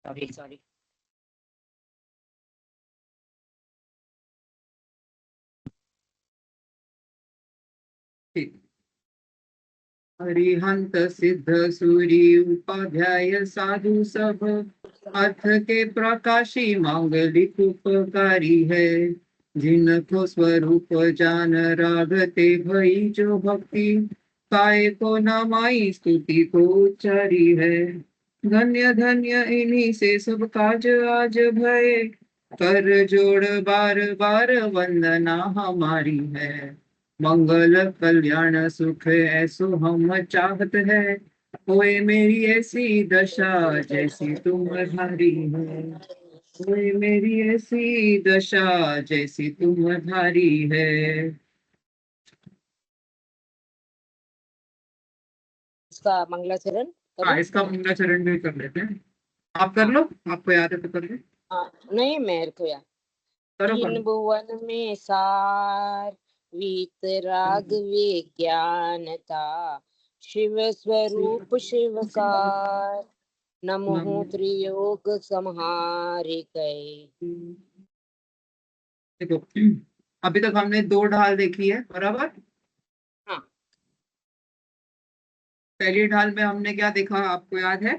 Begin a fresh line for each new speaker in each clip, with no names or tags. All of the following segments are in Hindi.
Sorry sorry.
ठीक। अरिहंत सिद्ध सूरी उपाध्याय साधु सब, अर्थ के प्रकाशी मांगलिक उपकारी है। जिनको स्वरूप जान रागते भई जो भक्ति, काय को न माई स्तुति को उच्चारी है। धन्य धन्य इन्हीं से सब काज आज भय, कर जोड़ बार बार वंदना हमारी है। मंगल कल्याण सुख ऐसो हम चाहत है, होए मेरी ऐसी दशा जैसी तुम्हारी है। होए मेरी ऐसी दशा जैसी तुम्हारी है।
इसका मंगलाचरण
हाँ,
करूं?
इसका मंगलाचरण भी कर लेते हैं। आप कर
हाँ।
लो, आपको याद है तो कर लो।
हाँ, नहीं मेरे को यार।
करो
तीन
करो।
भुवन में सार, वीतराग विज्ञान था, शिव स्वरूप शिवकार, नमो त्रियोग संहारि गए।
देखो, अभी तक हमने दो ढाल देखी है, बराबर।
हाँ
पहली ढाल में हमने क्या देखा आपको याद है?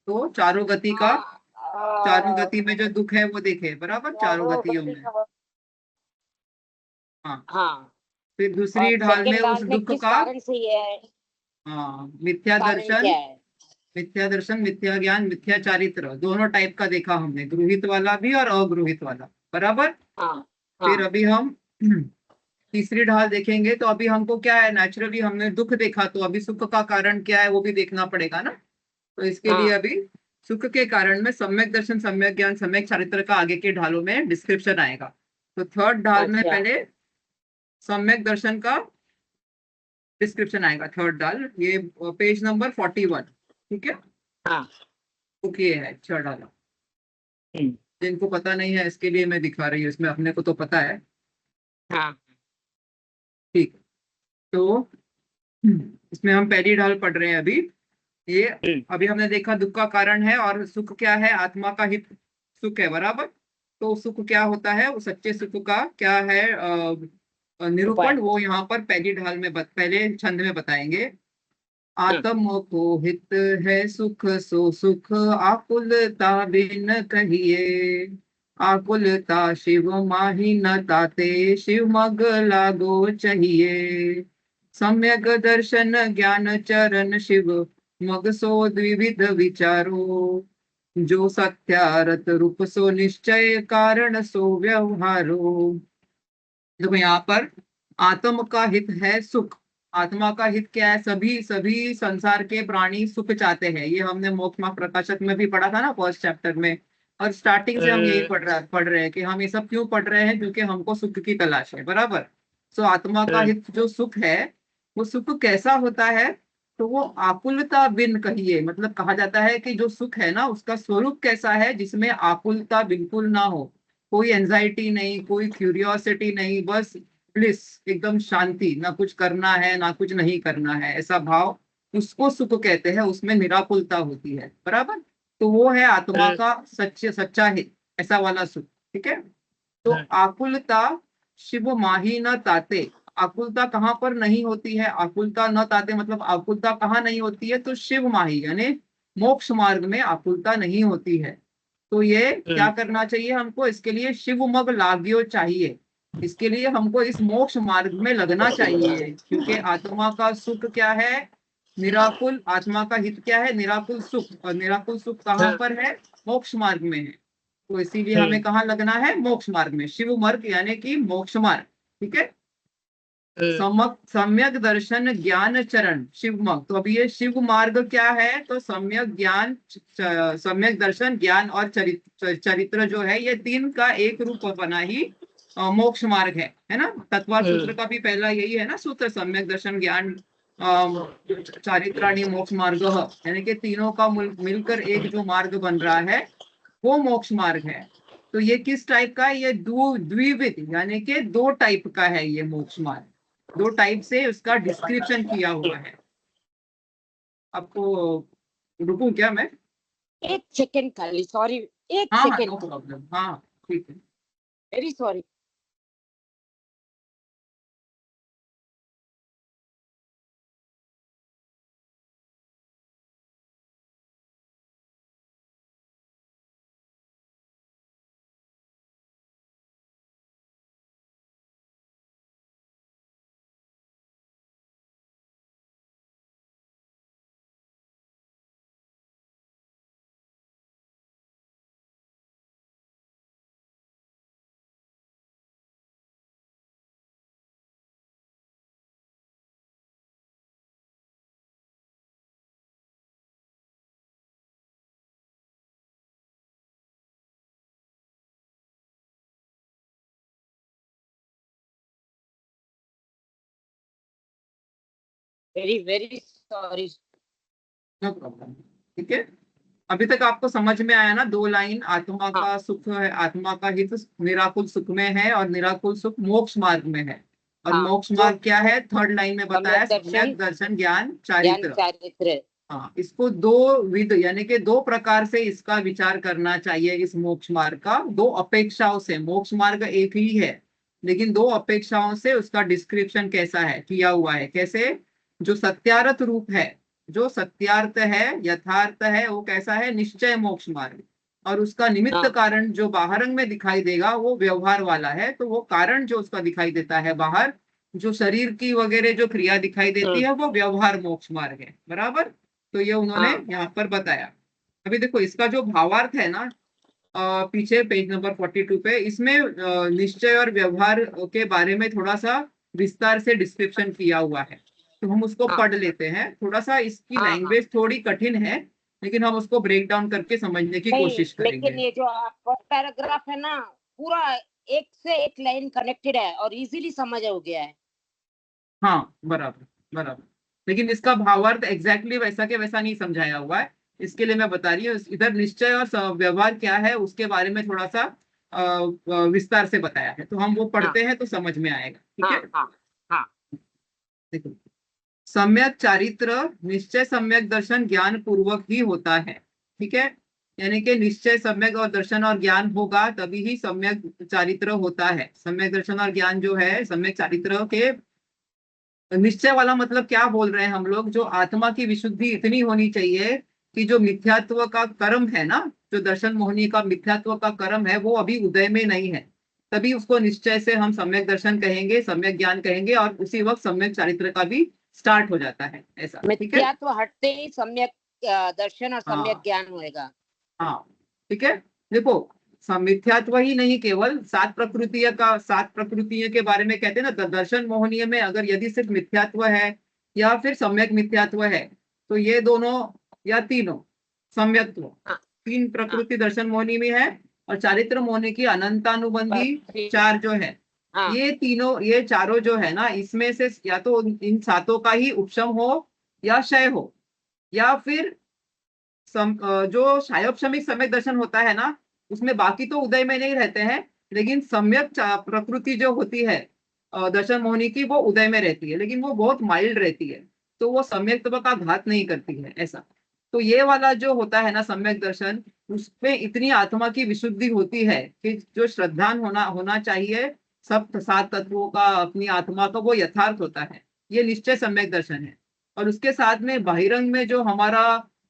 तो चारों गति का, चारों
हाँ
गति में जो दुख है वो देखे, बराबर, चारों
चारों
गतियों
गति
में।
का।
हाँ।
हाँ,
फिर
और
दूसरी ढाल में
सेकंड
उस
दाल में
दुख
किस
का,
कारण से ये है?
हाँ, मिथ्या
कारण
दर्शन,
क्या है?
मिथ्या दर्शन, मिथ्या ज्ञान, मिथ्या चारित्र, दोनों टाइप का देखा हमने, गृहित वाला भी और अगृहित वाला, बराबर।
हाँ
फिर
हाँ
अभी हम तीसरी ढाल देखेंगे, तो अभी हमको क्या है, नेचुरली हमने दुख देखा, तो अभी सुख का कारण क्या है वो भी देखना पड़ेगा ना। तो इसके लिए
हाँ।
अभी सुख के कारण में सम्यक दर्शन, सम्यक ज्ञान, सम्यक चारित्र का आगे के ढालों में डिस्क्रिप्शन आएगा। तो थर्ड ढाल में
अच्छा।
पहले सम्यक दर्शन का डिस्क्रिप्शन आएगा, थर्ड ढाल, ये पेज नंबर 41। ठीक है,
हाँ।
ओके है, अच्छा डाला। जिनको पता नहीं है इसके लिए मैं दिखा रही हूँ, इसमें अपने को तो पता है।
हाँ।
ठीक। तो इसमें हम पहली ढाल पढ़ रहे हैं अभी। ये अभी हमने देखा दुख का कारण है और सुख क्या है, आत्मा का हित सुख है, बराबर। तो सुख क्या होता है, वो सच्चे सुख का क्या है,
उपाय।
निरूपण वो यहाँ पर पहली ढाल में पहले छंद में बताएंगे। आत्म को हित है सुख सो सुख, आकुलता बिन कहिए। आकुलता शिव माही न ताते, शिव मग लागो चाहिए। सम्यक दर्शन ज्ञान चरण शिव, मग सो द्विविध विचारो। जो सत्यारत रूप सो निश्चय, कारण सो व्यवहारो। देखो यहाँ पर आत्म का हित है सुख। आत्मा का हित क्या है, सभी सभी संसार के प्राणी सुख चाहते हैं, ये हमने मोक्ष मार्ग प्रकाशक में भी पढ़ा था ना, फर्स्ट चैप्टर में। और स्टार्टिंग से हम यही पढ़ रहे हैं कि हम ये सब क्यों पढ़ रहे हैं, क्योंकि हमको सुख की तलाश है, बराबर। सो आत्मा का हित जो सुख है, वो सुख कैसा होता है, तो वो आकुलता बिन कहिए, मतलब कहा जाता है कि जो सुख है ना उसका स्वरूप कैसा है, जिसमें आकुलता बिल्कुल ना हो। कोई एंजाइटी नहीं, कोई क्यूरियोसिटी नहीं, बस ब्लिस, एकदम शांति, ना कुछ करना है ना कुछ नहीं करना है, ऐसा भाव, उसको सुख कहते हैं, उसमें निराकुलता होती है, बराबर। तो वो है आत्मा का सच्चा हित, ऐसा वाला सुख। ठीक है। तो आकुलता शिव माही न ताते, आकुलता कहाँ पर नहीं होती है, आकुलता न ताते मतलब आकुलता कहाँ नहीं होती है, तो शिव माही यानी मोक्ष मार्ग में आकुलता नहीं होती है। तो ये क्या करना चाहिए हमको, इसके लिए शिव मग लाग्यो चाहिए। इसके लिए हमको इस मोक्ष मार्ग में लगना चाहिए, क्योंकि आत्मा का सुख क्या है, निराकुल, आत्मा का हित क्या है, निराकुल सुख, और निराकुल सुख कहाँ पर है, मोक्ष मार्ग में है। तो इसीलिए हमें कहाँ लगना है, मोक्ष मार्ग में, शिव मार्ग यानी कि मोक्ष मार्ग। ठीक है। सम्यक दर्शन ज्ञान चरण शिव मार्ग, तो अभी ये शिव मार्ग क्या है, तो सम्यक ज्ञान, सम्यक दर्शन ज्ञान और चरित्र जो है, ये तीन का एक रूप बना ही मोक्ष मार्ग है ना। तत्वार सूत्र का भी पहला यही है ना सूत्र, सम्यक दर्शन ज्ञान चारित्राणी मोक्ष मार्ग, यानी कि तीनों का मिलकर एक जो मार्ग बन रहा है वो मोक्ष मार्ग है। तो ये किस टाइप का है, ये द्विविध यानी कि दो टाइप का है ये मोक्ष मार्ग, दो टाइप से उसका डिस्क्रिप्शन किया हुआ है। आपको रुकूं क्या मैं?
एक सेकंड खाली, सॉरी, एक
हाँ नो
सेकंड,
प्रॉब्लम, हाँ ठीक है।
Very sorry. Very very sorry.
No problem, ठीक है। अभी तक आपको समझ में आया ना, 2 लाइन, आत्मा
हाँ
का सुख है, आत्मा का हित निराकुल सुख में है और निराकुल सुख मोक्ष मार्ग में है। और
हाँ,
मोक्ष
जो
मार्ग क्या है, 3rd लाइन में बताया,
सम्यक दर्शन,
सम्यक दर्शन ज्ञान
ज्ञान
चारित्र।
चारित्र।
हाँ, इसको 2 विध यानी कि 2 प्रकार से इसका विचार करना चाहिए। इस मोक्ष मार्ग का 2 अपेक्षाओं से, मोक्ष मार्ग एक ही है लेकिन 2 अपेक्षाओं से उसका डिस्क्रिप्शन कैसा है, किया हुआ है। कैसे? जो सत्यार्थ रूप है, जो सत्यार्थ है, यथार्थ है, वो कैसा है, निश्चय मोक्ष मार्ग। और उसका निमित्त
हाँ
कारण जो बाहरंग में दिखाई देगा वो व्यवहार वाला है। तो वो कारण जो उसका दिखाई देता है बाहर, जो शरीर की वगैरह जो क्रिया दिखाई देती है, वो व्यवहार मोक्ष मार्ग है। बराबर? तो ये उन्होंने
हाँ
यहाँ पर बताया। अभी देखो इसका जो भावार्थ है ना, पीछे पेज नंबर 42 पे, इसमें निश्चय और व्यवहार के बारे में थोड़ा सा विस्तार से डिस्क्रिप्शन किया हुआ है। तो हम उसको
हाँ
पढ़ लेते हैं। थोड़ा सा इसकी
हाँ हाँ।
लैंग्वेज थोड़ी कठिन है लेकिन हम उसको ब्रेक डाउन करके समझने की
नहीं,
कोशिश
लेकिन
करेंगे।
ये जो आपका पैराग्राफ है ना, पूरा एक से एक लाइन कनेक्टेड है और इजीली समझ हो गया है।
हाँ बराबर, बराबर। लेकिन इसका भावार्थ एग्जैक्टली वैसा के वैसा नहीं समझाया हुआ है। इसके लिए मैं बता रही हूँ, इधर निश्चय और व्यवहार क्या है उसके बारे में थोड़ा सा विस्तार से बताया है। तो हम वो
हाँ
पढ़ते हैं तो समझ में आएगा, ठीक
हाँ
है।
हाँ हाँ।
देखो, सम्यक चारित्र निश्चय सम्यक दर्शन ज्ञान पूर्वक ही होता है, ठीक है। यानी कि निश्चय सम्यक और दर्शन और ज्ञान होगा तभी ही सम्यक चारित्र होता है। सम्यक दर्शन और ज्ञान जो है सम्यक चारित्र के निश्चय वाला मतलब क्या बोल रहे हैं हम लोग, जो आत्मा की विशुद्धि इतनी होनी चाहिए कि जो मिथ्यात्व का कर्म है ना, जो दर्शन मोहिनी का मिथ्यात्व का कर्म है, वो अभी उदय में नहीं है। तभी उसको निश्चय से हम सम्यक दर्शन कहेंगे, सम्यक ज्ञान कहेंगे और उसी वक्त सम्यक चारित्र का भी स्टार्ट हो जाता है, ऐसा, ठीक है।
मिथ्यात्व हटते ही सम्यक दर्शन और सम्यक
हाँ
ज्ञान होएगा।
हाँ, ठीक है। देखो, मिथ्यात्व ही नहीं, केवल 7 प्रकृतियों का, 7 प्रकृतियों के बारे में कहते हैं ना, दर्शन मोहनीय में अगर यदि सिर्फ मिथ्यात्व है या फिर सम्यक मिथ्यात्व है, तो ये दोनों या तीनों सम्यक्त्व,
हाँ
3 प्रकृति दर्शन मोहनी में है। और चारित्र मोहनी की अनंतानुबंधी
हाँ
4 जो है,
हाँ
ये तीनों, ये चारों जो है ना, इसमें से या तो इन 7 का ही उपशम हो या क्षय हो, या फिर जो शायोपशमिक सम्यक दर्शन होता है ना, उसमें बाकी तो उदय में नहीं रहते हैं लेकिन सम्यक प्रकृति जो होती है दर्शन मोहिनी की, वो उदय में रहती है लेकिन वो बहुत माइल्ड रहती है। तो वो सम्यक्त्व का घात नहीं करती है, ऐसा। तो ये वाला जो होता है ना सम्यक दर्शन, उसमें इतनी आत्मा की विशुद्धि होती है कि जो श्रद्धान होना होना चाहिए सब 7 तत्वों का अपनी आत्मा का, वो यथार्थ होता है। ये निश्चय सम्यक दर्शन है। और उसके साथ में बहिरंग में जो हमारा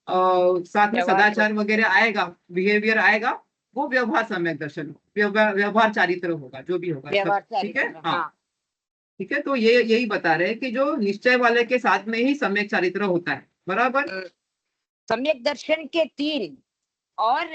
साथ में
व्यवहार
सदाचार वगैरह आएगा, बिहेवियर आएगा, वो व्यवहार सम्यक दर्शन हो, व्यवहार चारित्र होगा, जो भी होगा सब,
व्यवहार
ठीक है।
चारित्र।
हाँ,
हाँ,
ठीक है। तो ये यही बता रहे हैं कि जो निश्चय वाले के साथ में ही सम्यक चारित्र होता है। बराबर?
सम्यक दर्शन के 3 और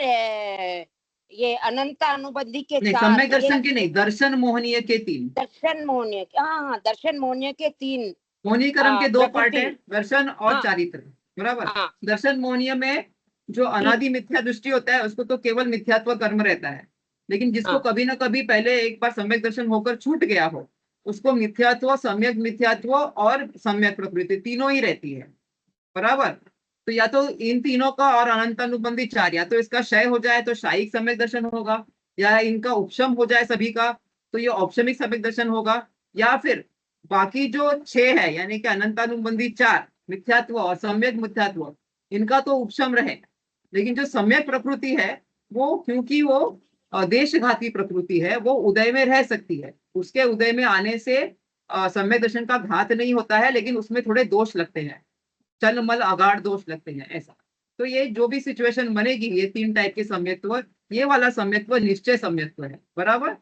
ये अनंत अनुबंधी के
नहीं,
4,
सम्यक
ये
दर्शन के नहीं, दर्शन मोहनीय के 3।
दर्शन मोहनीय, हाँ हाँ, दर्शन मोहनीय के 3
मोहनीय कर्म के 2 पार्ट
प्रकृति।
है, दर्शन और
हाँ
चारित्र। बराबर?
हाँ
दर्शन मोहनीय में जो
3।
अनादि मिथ्या दृष्टि होता है उसको तो केवल मिथ्यात्व कर्म रहता है। लेकिन जिसको
हाँ
कभी ना कभी पहले एक बार सम्यक दर्शन होकर छूट गया हो, उसको मिथ्यात्व, सम्यक मिथ्यात्व और सम्यक प्रकृति तीनों ही रहती है। बराबर? तो या तो इन तीनों का और अनंत अनुबंधी 4, या तो इसका क्षय हो जाए तो शायिक सम्यक दर्शन होगा, या इनका उपशम हो जाए सभी का तो ये औपशमिक सम्यक दर्शन होगा, या फिर बाकी जो 6 है यानी कि अनंतानुबंधी 4, मिथ्यात्व और सम्यक मिथ्यात्व, इनका तो उपशम रहे लेकिन जो सम्यक प्रकृति है वो, क्योंकि वो देशघाती प्रकृति है, वो उदय में रह सकती है। उसके उदय में आने से सम्यक दर्शन का घात नहीं होता है, लेकिन उसमें थोड़े दोष लगते हैं, चल मल अगाढ़ दोष लगते हैं ऐसा। तो ये जो भी सिचुएशन बनेगी, ये 3 टाइप के सम्यक्त्व, ये वाला सम्यक्त्व निश्चय सम्यक्त्व है, बराबर।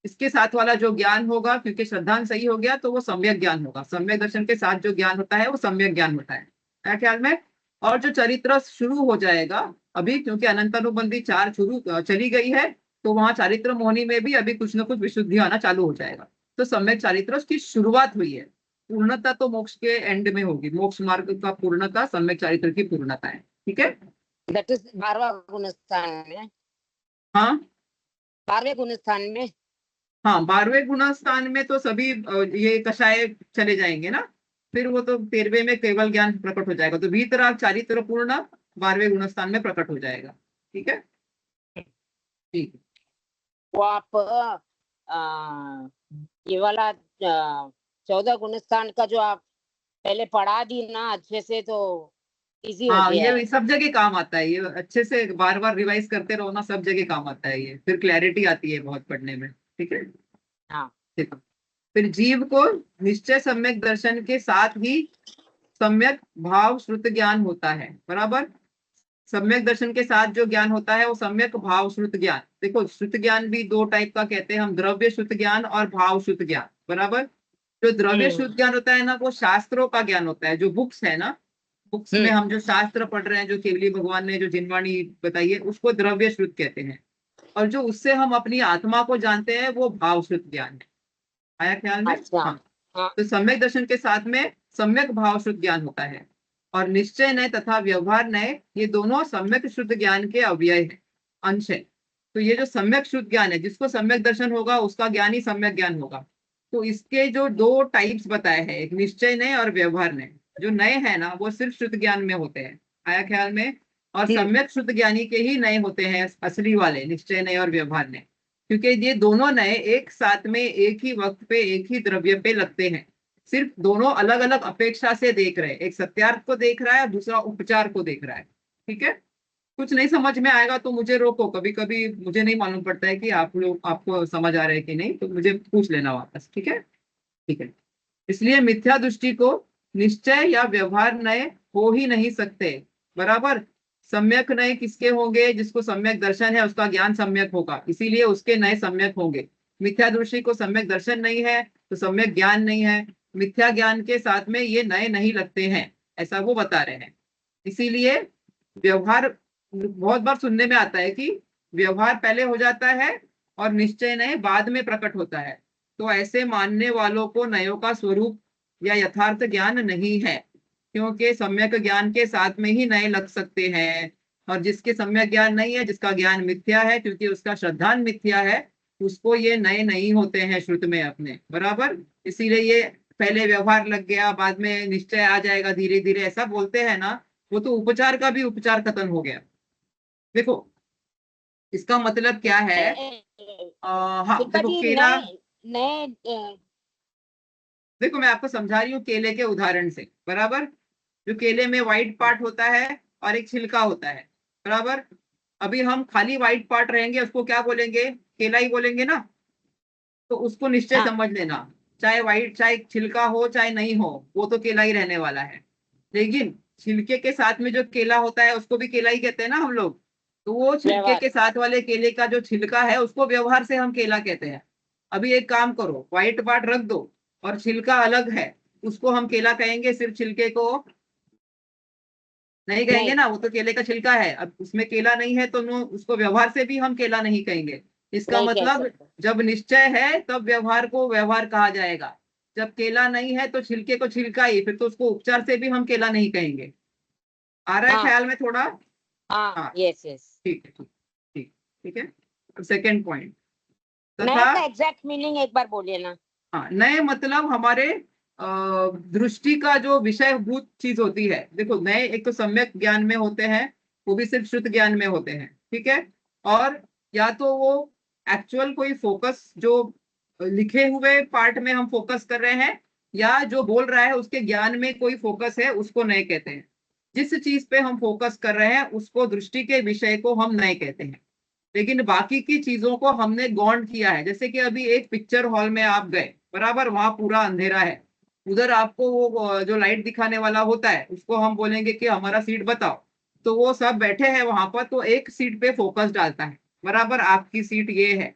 इसके साथ वाला जो ज्ञान होगा, क्योंकि श्रद्धांत सही हो गया तो वो सम्यक ज्ञान होगा। सम्यक दर्शन के साथ जो ज्ञान होता है वो सम्यक ज्ञान होता है ख्याल में। और जो चरित्र शुरू हो जाएगा अभी, क्योंकि अनंतानुबंधी 4 शुरू चली गई है, तो वहां चारित्र मोहनी में भी अभी कुछ ना कुछ विशुद्धि आना चालू हो जाएगा। तो सम्यक चारित्र उसकी शुरुआत हुई है, पूर्णता तो मोक्ष के एंड में होगी। मोक्ष मार्ग का पूर्णता सम्यक चारित्र की पूर्णता है, ठीक है।
दैट इज 12वां गुणस्थान में।
हाँ
12वें गुणस्थान में।
हाँ, 12वें गुणस्थान में तो सभी ये कषाय चले जाएंगे ना, फिर वो तो 13वें में केवल ज्ञान प्रकट हो जाएगा। तो भीतराग चारित्र पूर्ण 12वें गुणस्थान में प्रकट हो जाएगा, ठीक है। ठीक है,
वो आप ये वाला 14 गुणस्थान का जो आप पहले पढ़ा दी ना अच्छे से, तो इजी हो
हाँ
गया है।
ये सब जगह काम आता है, ये अच्छे से बार बार रिवाइज करते रहो ना, सब जगह काम आता है ये, फिर क्लैरिटी आती है बहुत पढ़ने में, ठीक है।
हाँ
ठीक है। फिर जीव को निश्चय सम्यक दर्शन के साथ ही सम्यक भाव श्रुत ज्ञान होता है, बराबर। सम्यक दर्शन के साथ जो ज्ञान होता है वो सम्यक भाव श्रुत ज्ञान। देखो श्रुत ज्ञान भी 2 टाइप का कहते हैं हम, द्रव्य श्रुत ज्ञान और भाव श्रुत ज्ञान, बराबर। जो द्रव्य श्रुत ज्ञान होता है ना, वो शास्त्रों का ज्ञान होता है, जो बुक्स है ना, बुक्स में हम जो शास्त्र पढ़ रहे हैं, जो केवली भगवान ने जो जिनवाणी बताई है, उसको द्रव्य श्रुत कहते हैं। और जो उससे हम अपनी आत्मा को जानते हैं वो भाव श्रुत ज्ञान है। आया ख्याल में?
अच्छा।
हाँ।
हाँ
तो सम्यक दर्शन के साथ में सम्यक भाव शुद्ध ज्ञान होता है। और निश्चय नय तथा व्यवहार नय, ये दोनों सम्यक शुद्ध ज्ञान के अव्यय है, अंश है। तो ये जो सम्यक शुद्ध ज्ञान है, जिसको सम्यक दर्शन होगा उसका ज्ञान ही सम्यक ज्ञान होगा। तो इसके जो 2 टाइप्स बताए हैं, एक निश्चय नय और व्यवहार नय। जो नए है ना वो सिर्फ शुद्ध ज्ञान में होते हैं, आया ख्याल में। और सम्यक शुद्ध ज्ञानी के ही नए होते हैं असली वाले, निश्चय नय और व्यवहार नय। क्योंकि ये दोनों नए एक साथ में एक ही वक्त पे एक ही द्रव्य पे लगते हैं, सिर्फ दोनों अलग अलग अपेक्षा से देख रहे हैं। एक सत्यार्थ को देख रहा है और दूसरा उपचार को देख रहा है, ठीक है। कुछ नहीं समझ में आएगा तो मुझे रोको, कभी कभी मुझे नहीं मालूम पड़ता है कि आप लोग, आपको समझ आ रहा है कि नहीं, तो मुझे पूछ लेना वापस, ठीक है। ठीक है। इसलिए मिथ्या दृष्टि को निश्चय या व्यवहार नए हो ही नहीं सकते, बराबर। सम्यक नए किसके होंगे? जिसको सम्यक दर्शन है उसका ज्ञान सम्यक होगा, इसीलिए उसके नए सम्यक होंगे। मिथ्या दृष्टि को सम्यक दर्शन नहीं है तो सम्यक ज्ञान नहीं है, मिथ्या ज्ञान के साथ में ये नए नहीं लगते हैं, ऐसा वो बता रहे हैं। इसीलिए व्यवहार, बहुत बार सुनने में आता है कि व्यवहार पहले हो जाता है और निश्चय नए बाद में प्रकट होता है। तो ऐसे मानने वालों को नयों का स्वरूप या यथार्थ ज्ञान नहीं है, क्योंकि सम्यक ज्ञान के साथ में ही नए लग सकते हैं। और जिसके सम्यक ज्ञान नहीं है, जिसका ज्ञान मिथ्या है, क्योंकि उसका श्रद्धान मिथ्या है, उसको ये नए नहीं होते हैं श्रुत में अपने, बराबर। इसीलिए ये पहले व्यवहार लग गया बाद में निश्चय आ जाएगा धीरे धीरे, ऐसा बोलते हैं ना, वो तो उपचार का भी उपचार खत्म हो गया। देखो इसका मतलब क्या है? हाँ
शिल्पा
देखो
जी,
केला,
नए नए
देखो मैं आपको समझा रही हूँ केले के उदाहरण से, बराबर। जो केले में व्हाइट पार्ट होता है और एक छिलका होता है, बराबर। अभी हम खाली व्हाइट पार्ट रहेंगे, उसको क्या बोलेंगे? केला ही बोलेंगे ना। तो उसको निश्चय
हाँ
समझ लेना, चाहे व्हाइट, चाहे छिलका हो चाहे नहीं हो, वो तो केला ही रहने वाला है। लेकिन छिलके के साथ में जो केला होता है उसको भी केला ही कहते हैं ना हम लोग। तो वो छिलके
व्यवहार।
के साथ वाले केले का जो छिलका है उसको व्यवहार से हम केला कहते हैं। अभी एक काम करो, व्हाइट पार्ट रख दो और छिलका अलग है, उसको हम केला कहेंगे? सिर्फ छिलके को नहीं कहेंगे
नहीं
ना, वो तो केले का छिलका है। अब उसमें केला नहीं है तो उसको व्यवहार से भी हम केला नहीं कहेंगे। इसका
नहीं कह
मतलब
सकते।
जब निश्चय है तब व्यवहार को व्यवहार कहा जाएगा, जब केला नहीं है तो छिलके को छिलका ही, फिर तो उसको उपचार से भी हम केला नहीं कहेंगे। आ रहा है
हाँ
ख्याल में थोड़ा?
हाँ
हाँ
यस यस।
ठीक है, ठीक ठीक ठीक है। सेकेंड पॉइंट,
नए
तथा
का एग्जैक्ट मीनिंग एक बार बोलिए ना।
हाँ, नए मतलब हमारे दृष्टि का जो विषयभूत चीज होती है। देखो नए एक तो सम्यक ज्ञान में होते हैं, वो भी सिर्फ शुद्ध ज्ञान में होते हैं, ठीक है। और या तो वो एक्चुअल कोई फोकस, जो लिखे हुए पार्ट में हम फोकस कर रहे हैं, या जो बोल रहा है उसके ज्ञान में कोई फोकस है, उसको नए कहते हैं। जिस चीज पे हम फोकस कर रहे हैं उसको, दृष्टि के विषय को हम नए कहते हैं। लेकिन बाकी की चीजों को हमने गौण किया है। जैसे कि अभी एक पिक्चर हॉल में आप गए, बराबर, वहां पूरा अंधेरा है, उधर आपको वो जो लाइट दिखाने वाला होता है उसको हम बोलेंगे कि हमारा सीट बताओ। तो वो सब बैठे हैं वहां पर, तो एक सीट पे फोकस डालता है, बराबर, आपकी सीट ये है।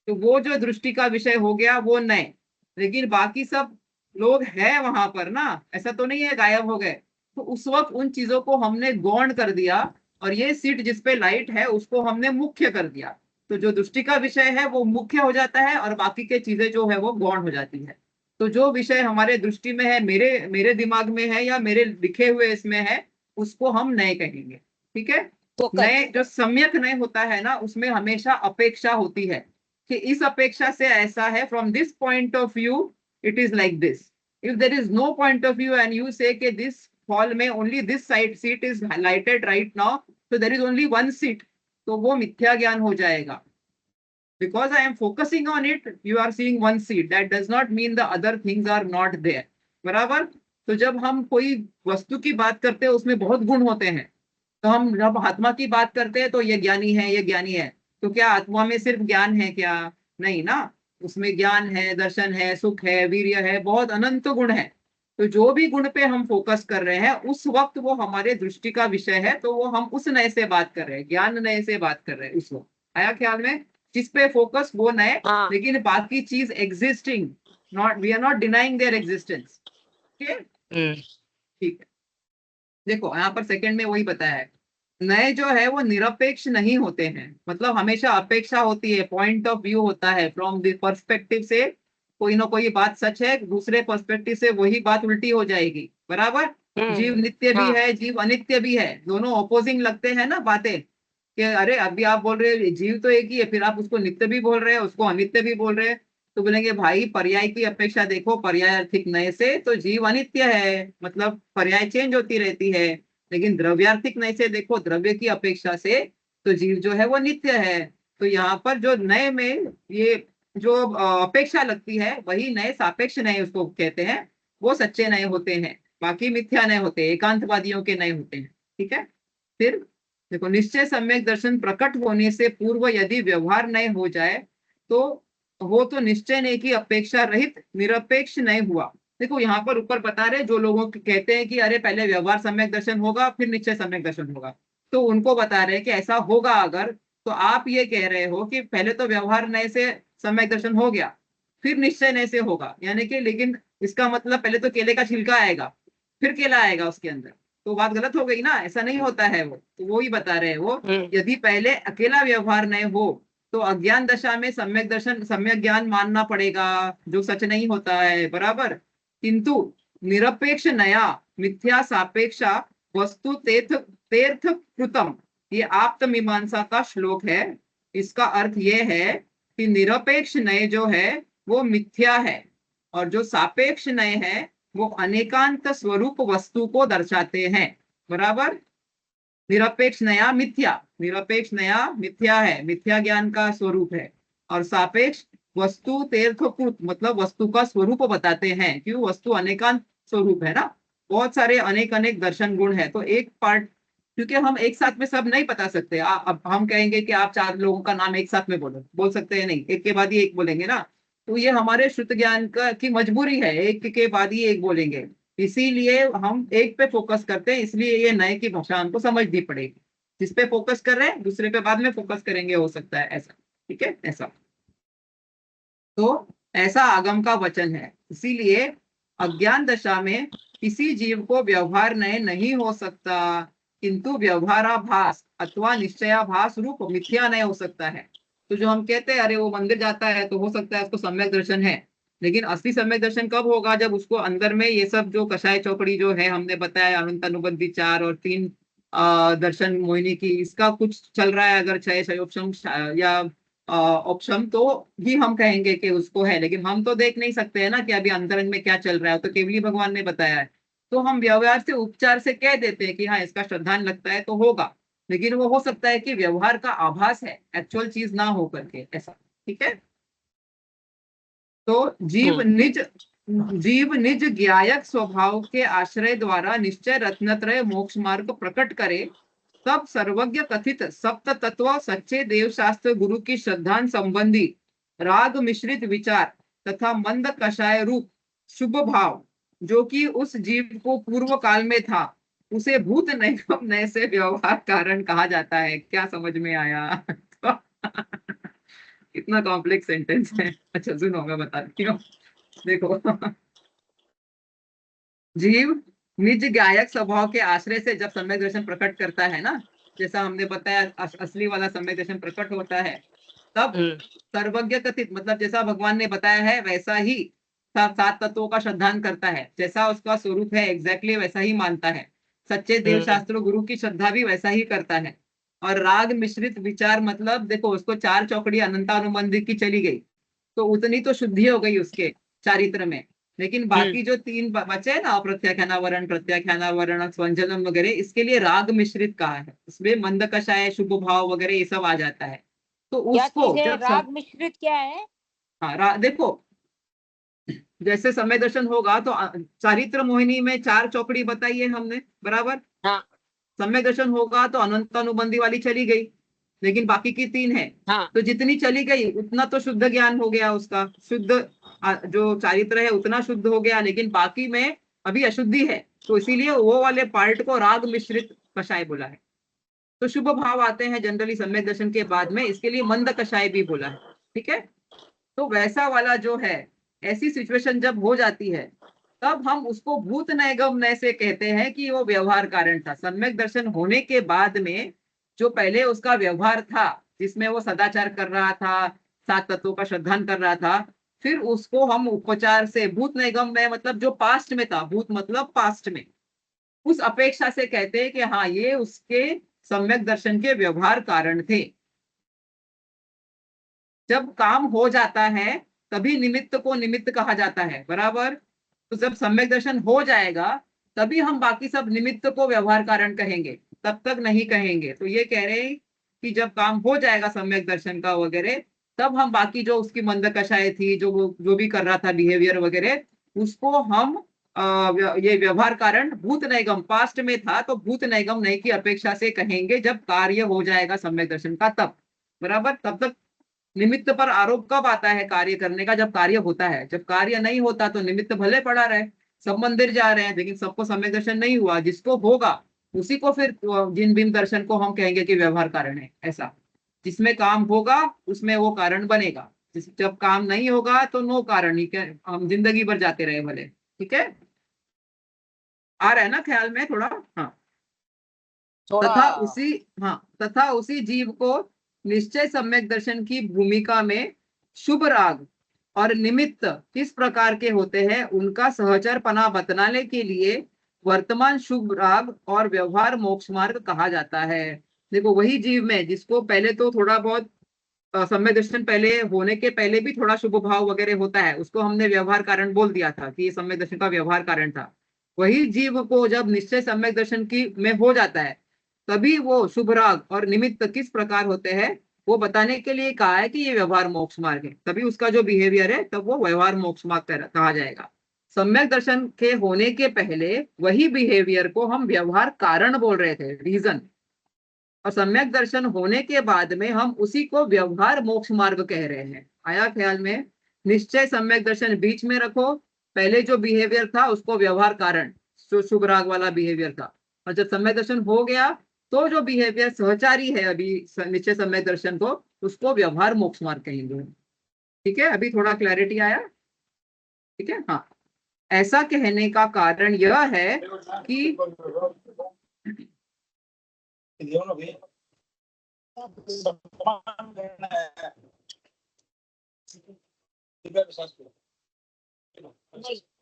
तो वो जो दृष्टि का विषय हो गया वो नए। लेकिन बाकी सब लोग हैं वहां पर ना, ऐसा तो नहीं है गायब हो गए। तो उस वक्त उन चीजों को हमने गौण कर दिया, और ये सीट जिसपे लाइट है उसको हमने मुख्य कर दिया। तो जो दृष्टि का विषय है वो मुख्य हो जाता है, और बाकी के चीजें जो है वो गौण हो जाती है। तो जो विषय हमारे दृष्टि में है, मेरे मेरे दिमाग में है या मेरे लिखे हुए इसमें है, उसको हम नए कहेंगे। ठीक है।
फोकस।
नए, जो सम्यक नए होता है ना, उसमें हमेशा अपेक्षा होती है कि इस अपेक्षा से ऐसा है, from this point of view it is like this. If there is no point of view and you say this hall में only this side seat is lighted right now, तो there is only one seat, तो वो मिथ्या ज्ञान हो जाएगा। Because I am focusing on it, you are seeing one seat. That does not mean the other things are not there. बराबर। तो जब हम कोई वस्तु की बात करते हैं उसमें बहुत गुण होते हैं, तो हम जब आत्मा की बात करते हैं तो ये ज्ञानी है, ये ज्ञानी है। तो क्या आत्मा में सिर्फ ज्ञान है क्या? नहीं ना। उसमें ज्ञान है, दर्शन है, सुख है, वीर्य है, बहुत अनंत गुण है। तो जो भी गुण पे हम फोकस कर रहे हैं उस वक्त वो हमारे दृष्टि का विषय है, तो वो हम उस नए से बात कर रहे हैं, ज्ञान नए से बात कर रहे हैं उस वक्त। आया ख्याल में? जिस पे फोकस वो नए,
हाँ।
लेकिन बाकी चीज existing, not, we are not denying their existence. ठीक है। देखो यहाँ पर सेकंड में वही बताया है, नए जो है वो निरपेक्ष नहीं होते हैं, मतलब हमेशा अपेक्षा होती है, पॉइंट ऑफ व्यू होता है, फ्रॉम द पर्सपेक्टिव से कोई ना कोई बात सच है, दूसरे पर्सपेक्टिव से वही बात उल्टी हो जाएगी, बराबर। जीव नित्य भी
हाँ।
है, जीव अनित्य भी है, दोनों ऑपोजिंग लगते हैं ना बातें, कि अरे अभी आप बोल रहे हो जीव तो एक ही है, फिर आप उसको नित्य भी बोल रहे हैं, उसको अनित्य भी बोल रहे हैं। तो बोलेंगे भाई पर्याय की अपेक्षा देखो, पर्यायार्थिक नए से तो जीव अनित्य है, मतलब पर्याय चेंज होती रहती है। लेकिन द्रव्यार्थिक नए से देखो, द्रव्य की अपेक्षा से तो जीव जो है वो नित्य है। तो यहाँ पर जो नए में ये जो अपेक्षा लगती है, वही नए, सापेक्ष नए उसको कहते हैं, वो सच्चे नए होते हैं। बाकी मिथ्या नए होते हैं, एकांतवादियों के नए होते हैं। ठीक है। फिर देखो, निश्चय सम्यक दर्शन प्रकट होने से पूर्व यदि व्यवहार नए हो जाए तो वो तो निश्चय नए की अपेक्षा रहित निरपेक्ष नए हुआ। देखो यहाँ पर ऊपर बता रहे, जो लोगों के कहते हैं कि अरे पहले व्यवहार सम्यक दर्शन होगा फिर निश्चय सम्यक दर्शन होगा, तो उनको बता रहे हैं कि ऐसा होगा अगर, तो आप ये कह रहे हो कि पहले तो व्यवहार नए से सम्यक दर्शन हो गया, फिर निश्चय नए से होगा, यानी कि, लेकिन इसका मतलब पहले तो केले का छिलका आएगा फिर केला आएगा उसके अंदर, तो बात गलत हो गई ना, ऐसा नहीं होता है वो। तो वो ही बता रहे हैं वो, यदि पहले अकेला व्यवहार नए हो तो अज्ञान दशा में सम्यक दर्शन, सम्यक ज्ञान मानना पड़ेगा, जो सच नहीं होता है, बराबर। किंतु निरपेक्ष नया मिथ्या सापेक्षा वस्तु तीर्थ तीर्थ कृतम, ये आप्त मीमांसा का श्लोक है। इसका अर्थ ये है कि निरपेक्ष नए जो है वो मिथ्या है, और जो सापेक्ष नए है वो अनेकांत स्वरूप वस्तु को दर्शाते हैं, बराबर। निरपेक्ष नया मिथ्या, निरपेक्ष नया मिथ्या है, मिथ्या ज्ञान का स्वरूप है। और सापेक्ष वस्तु तीर्थकृत, मतलब वस्तु का स्वरूप बताते हैं, क्यों? वस्तु अनेकांत स्वरूप है ना, बहुत सारे अनेक अनेक दर्शन गुण है, तो एक पार्ट, क्योंकि हम एक साथ में सब नहीं बता सकते। अब हम कहेंगे कि आप 4 लोगों का नाम एक साथ में बोलो, बोल सकते हैं नहीं, एक के बाद ही एक बोलेंगे ना। तो ये हमारे शुद्ध ज्ञान का की मजबूरी है, एक के बाद ही एक बोलेंगे। इसीलिए हम एक पे फोकस करते हैं, इसलिए ये नए की भाषा हमको समझनी पड़ेगी। जिस पे फोकस कर रहे हैं दूसरे पे बाद में फोकस करेंगे, हो सकता है ऐसा। ठीक है, ऐसा। तो ऐसा आगम का वचन है। इसीलिए अज्ञान दशा में किसी जीव को व्यवहार नए नहीं हो सकता, किंतु व्यवहाराभास अथवा निश्चयाभास रूप मिथ्या नए हो सकता है। तो जो हम कहते हैं अरे वो मंदिर जाता है तो हो सकता है उसको सम्यक दर्शन है, लेकिन असली सम्यक दर्शन कब होगा? जब उसको अंदर में ये सब जो कषाय चौकड़ी जो है हमने बताया, अनंत अनुबंधी 4 और 3 दर्शन मोहिनी की, इसका कुछ चल रहा है अगर क्षय क्षयोपम या ऑप्शन, तो ही हम कहेंगे कि उसको है। लेकिन हम तो देख नहीं सकते हैं ना कि अभी अंतरंग में क्या चल रहा है, तो केवली भगवान ने बताया है। तो हम व्यवहार से, उपचार से कह देते हैं कि हाँ इसका श्रद्धान लगता है तो होगा, लेकिन वो हो सकता है कि व्यवहार का आभास है, एक्चुअल चीज ना हो करके, ऐसा। ठीक है। तो जीव निज जीव निज ज्ञायक स्वभाव के आश्रय द्वारा निश्चय रत्नत्रय मोक्ष मार्ग प्रकट करे, तब सर्वज्ञ कथित सप्त तत्व सच्चे देव शास्त्र गुरु की श्रद्धा संबंधी राग मिश्रित विचार तथा मंद कषाय रूप शुभ भाव जो कि उस जीव को पूर्व काल में था, उसे भूत नए से व्यवहार कारण कहा जाता है। क्या समझ में आया? इतना कॉम्प्लेक्स सेंटेंस है। अच्छा सुनो, मैं बताती हूँ। देखो, जीव निज गायक स्वभाव के आश्रय से जब सम्यक दर्शन प्रकट करता है ना, जैसा हमने बताया असली वाला सम्यक दर्शन प्रकट होता है, तब सर्वज्ञ कथित मतलब जैसा भगवान ने बताया है वैसा ही सात तत्वों का श्रद्धान करता है, जैसा उसका स्वरूप है एग्जैक्टली वैसा ही मानता है। सच्चे देव शास्त्र गुरु की श्रद्धा भी वैसा ही करता है। और राग मिश्रित विचार मतलब देखो, उसको चार चौकड़ी अनंतानुबंधी की चली गई तो उतनी तो शुद्धि हो गई उसके चारित्र में, लेकिन बाकी जो तीन बचे है ना, अप्रत्याख्यानावरण, प्रत्याख्यानावरण, स्वंजनम वगैरह, इसके लिए राग मिश्रित कहा है। इसमें मंद कषाय, शुभ भाव वगैरह ये सब आ जाता है। तो
क्या
उसको
चीज है
जब
राग मिश्रित? क्या है?
हाँ, देखो जैसे समय दर्शन होगा तो चारित्र मोहिनी में चार चौकड़ी बताई है हमने, बराबर।
हाँ
समय दर्शन होगा तो अनंत अनुबंधी वाली चली गई, लेकिन बाकी की तीन है।
हाँ
तो जितनी चली गई उतना तो शुद्ध ज्ञान हो गया उसका, शुद्ध जो चारित्र है उतना शुद्ध हो गया, लेकिन बाकी में अभी अशुद्धि है, तो इसीलिए वो वाले पार्ट को राग मिश्रित कषाय बोला है। तो शुभ भाव आते हैं जनरली सम्यक दर्शन के बाद में, इसके लिए मंद कषाय भी बोला है। ठीक है, तो वैसा वाला जो है, ऐसी सिचुएशन जब हो जाती है तब हम उसको भूत नय गम नय से कहते हैं कि वो व्यवहार कारण था। सम्यक दर्शन होने के बाद में जो पहले उसका व्यवहार था, जिसमें वो सदाचार कर रहा था, सात तत्वों का श्रद्धान कर रहा था, फिर उसको हम उपचार से भूत नैगम नय मतलब जो पास्ट में था, भूत मतलब पास्ट में, उस अपेक्षा से कहते हैं कि हाँ ये उसके सम्यक दर्शन के व्यवहार कारण थे। जब काम हो जाता है तभी निमित्त को निमित्त कहा जाता है, बराबर। तो जब सम्यक दर्शन हो जाएगा तभी हम बाकी सब निमित्त को व्यवहार कारण कहेंगे, तब तक नहीं कहेंगे। तो ये कह रहे हैं कि जब काम हो जाएगा सम्यक दर्शन का वगैरह, तब हम बाकी जो उसकी मंद कषाय थी, जो भी कर रहा था बिहेवियर वगैरह, उसको हम ये व्यवहार कारण भूत नैगम, पास्ट में था तो भूत नैगम नय की अपेक्षा से कहेंगे जब कार्य हो जाएगा सम्यक दर्शन का तब, बराबर। तब तक निमित्त पर आरोप कब आता है कार्य करने का? जब कार्य होता है। जब कार्य नहीं होता तो निमित्त भले पड़ा रहे, सब मंदिर जा रहे हैं लेकिन सबको सम्यक दर्शन नहीं हुआ, जिसको होगा उसी को फिर जिन बिन दर्शन को हम कहेंगे कि व्यवहार कारण है। ऐसा जिसमें काम होगा उसमें वो कारण बनेगा, जब काम नहीं होगा तो नो कारण ही, हम जिंदगी भर जाते रहे भले। ठीक है, आ रहा है ना ख्याल में थोड़ा? हाँ।
थोड़ा।
तथा उसी जीव को निश्चय सम्यक दर्शन की भूमिका में शुभ राग और निमित्त किस प्रकार के होते हैं उनका सहचरपना बतलाने के लिए वर्तमान शुभ राग और व्यवहार मोक्ष मार्ग कहा जाता है। देखो, वही जीव में जिसको पहले तो थोड़ा बहुत सम्यक दर्शन पहले होने के पहले भी थोड़ा शुभ भाव वगैरह होता है, उसको हमने व्यवहार कारण बोल दिया था कि ये सम्यक दर्शन का व्यवहार कारण था। वही जीव को जब निश्चय सम्यक दर्शन की में हो जाता है तभी वो शुभ राग और निमित्त किस प्रकार होते हैं वो बताने के लिए कहा है कि ये व्यवहार मोक्ष मार्ग है। तभी उसका जो बिहेवियर है तब वो व्यवहार मोक्ष मार्ग कहा जाएगा। सम्यक दर्शन के होने के पहले वही बिहेवियर को हम व्यवहार कारण बोल रहे थे, रीजन। और सम्यक दर्शन होने के बाद में हम उसी को व्यवहार मोक्ष मार्ग कह रहे हैं। आया ख्याल में? निश्चय सम्यक दर्शन बीच में रखो, पहले जो बिहेवियर था उसको व्यवहार कारण, जो शुभ राग वाला बिहेवियर था। और जब सम्यक दर्शन हो गया तो जो बिहेवियर सहचारी है अभी निश्चय सम्यक दर्शन को, उसको व्यवहार मोक्ष मार्ग कहेंगे। ठीक है, अभी थोड़ा क्लैरिटी आया? ठीक है, हाँ। ऐसा कहने का कारण यह है कि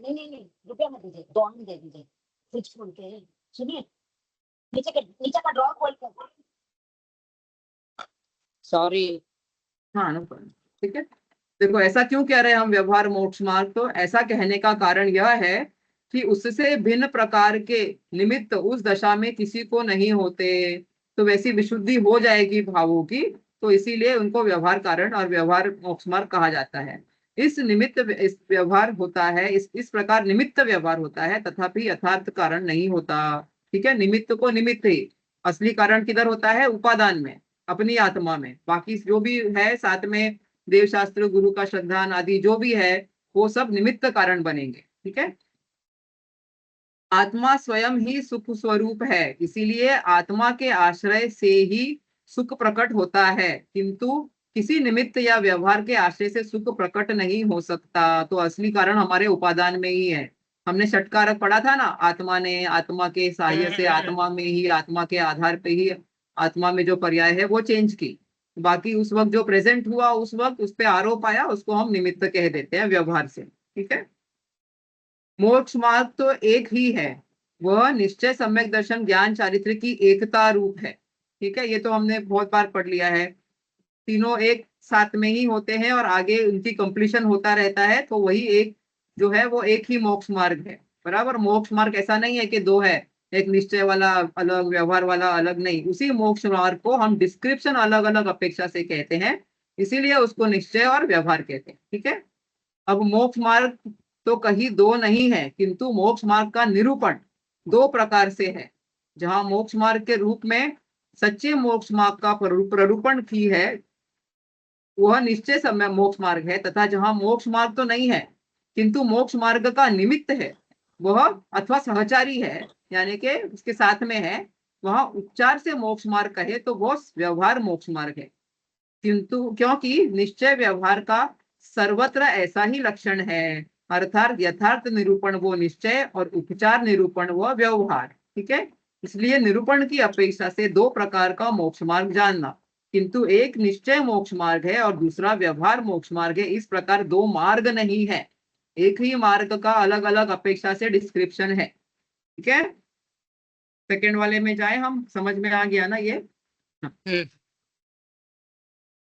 नहीं, रुपया मत दीजिए, दो दे दीजिए। स्विच खोल के सुनिए, नीचे का ड्रॉर खोल कर। सॉरी।
हाँ ना, ठीक है। देखो, ऐसा क्यों कह रहे हैं हम व्यवहार मोक्ष मार्ग? तो ऐसा कहने का कारण यह है कि उससे भिन्न प्रकार के निमित्त उस दशा में किसी को नहीं होते, तो वैसी विशुद्धि हो जाएगी भावों की, तो इसीलिए उनको व्यवहार कारण और व्यवहार मोक्ष मार्ग कहा जाता है। इस निमित्त इस व्यवहार होता है, इस प्रकार निमित्त व्यवहार होता है, तथापि यथार्थ कारण नहीं होता। ठीक है, निमित्त को निमित्त ही, असली कारण किधर होता है? उपादान में, अपनी आत्मा में। बाकी जो भी है साथ में देवशास्त्र, गुरु का श्रद्धान आदि जो भी है, वो सब निमित्त कारण बनेंगे। ठीक है, आत्मा स्वयं ही सुख स्वरूप है, इसीलिए आत्मा के आश्रय से ही सुख प्रकट होता है, किंतु किसी निमित्त या व्यवहार के आश्रय से सुख प्रकट नहीं हो सकता। तो असली कारण हमारे उपादान में ही है। हमने षटकारक पढ़ा था ना, आत्मा ने, आत्मा के सहाय से, आत्मा में ही, आत्मा के आधार पे ही आत्मा में जो पर्याय है वो चेंज की। बाकी उस वक्त जो प्रेजेंट हुआ, उस वक्त उस पर आरोप आया, उसको हम निमित्त कह देते हैं व्यवहार से। ठीक है, मोक्ष मार्ग तो एक ही है, वह निश्चय, सम्यक दर्शन, ज्ञान, चारित्र की एकता रूप है। ठीक है, ये तो हमने बहुत बार पढ़ लिया है। तीनों एक साथ में ही होते हैं और आगे उनकी कंप्लीशन होता रहता है, तो वही एक जो है वो एक ही मोक्ष मार्ग है। बराबर, मोक्ष मार्ग ऐसा नहीं है कि दो है, एक निश्चय वाला अलग, व्यवहार वाला अलग, नहीं। उसी मोक्ष मार्ग को हम डिस्क्रिप्शन अलग अलग अपेक्षा से कहते हैं, इसीलिए उसको निश्चय और व्यवहार कहते हैं। ठीक है, अब मोक्ष मार्ग तो कहीं दो नहीं है, किंतु मोक्ष मार्ग का निरूपण दो प्रकार से है। जहां मोक्ष मार्ग के रूप में सच्चे मोक्ष मार्ग का प्ररूपण की है, वह निश्चय समय मोक्ष मार्ग है, तथा जहां मोक्ष मार्ग तो नहीं है किंतु मोक्ष मार्ग का निमित्त है, वह अथवा सहचारी है, यानी कि उसके साथ में है, वह उपचार से मोक्ष मार्ग कहे तो वह व्यवहार मोक्ष मार्ग है। किंतु क्योंकि निश्चय व्यवहार का सर्वत्र ऐसा ही लक्षण है, अर्थात यथार्थ निरूपण वो निश्चय और उपचार निरूपण वो व्यवहार। ठीक है, इसलिए निरूपण की अपेक्षा से दो प्रकार का मोक्ष मार्ग जानना, किंतु एक निश्चय मोक्ष मार्ग है और दूसरा व्यवहार मोक्ष मार्ग है, इस प्रकार दो मार्ग नहीं है, एक ही मार्ग का अलग अलग अपेक्षा से डिस्क्रिप्शन है। ठीक है, सेकेंड वाले में जाए हम, समझ में आ गया ना ये?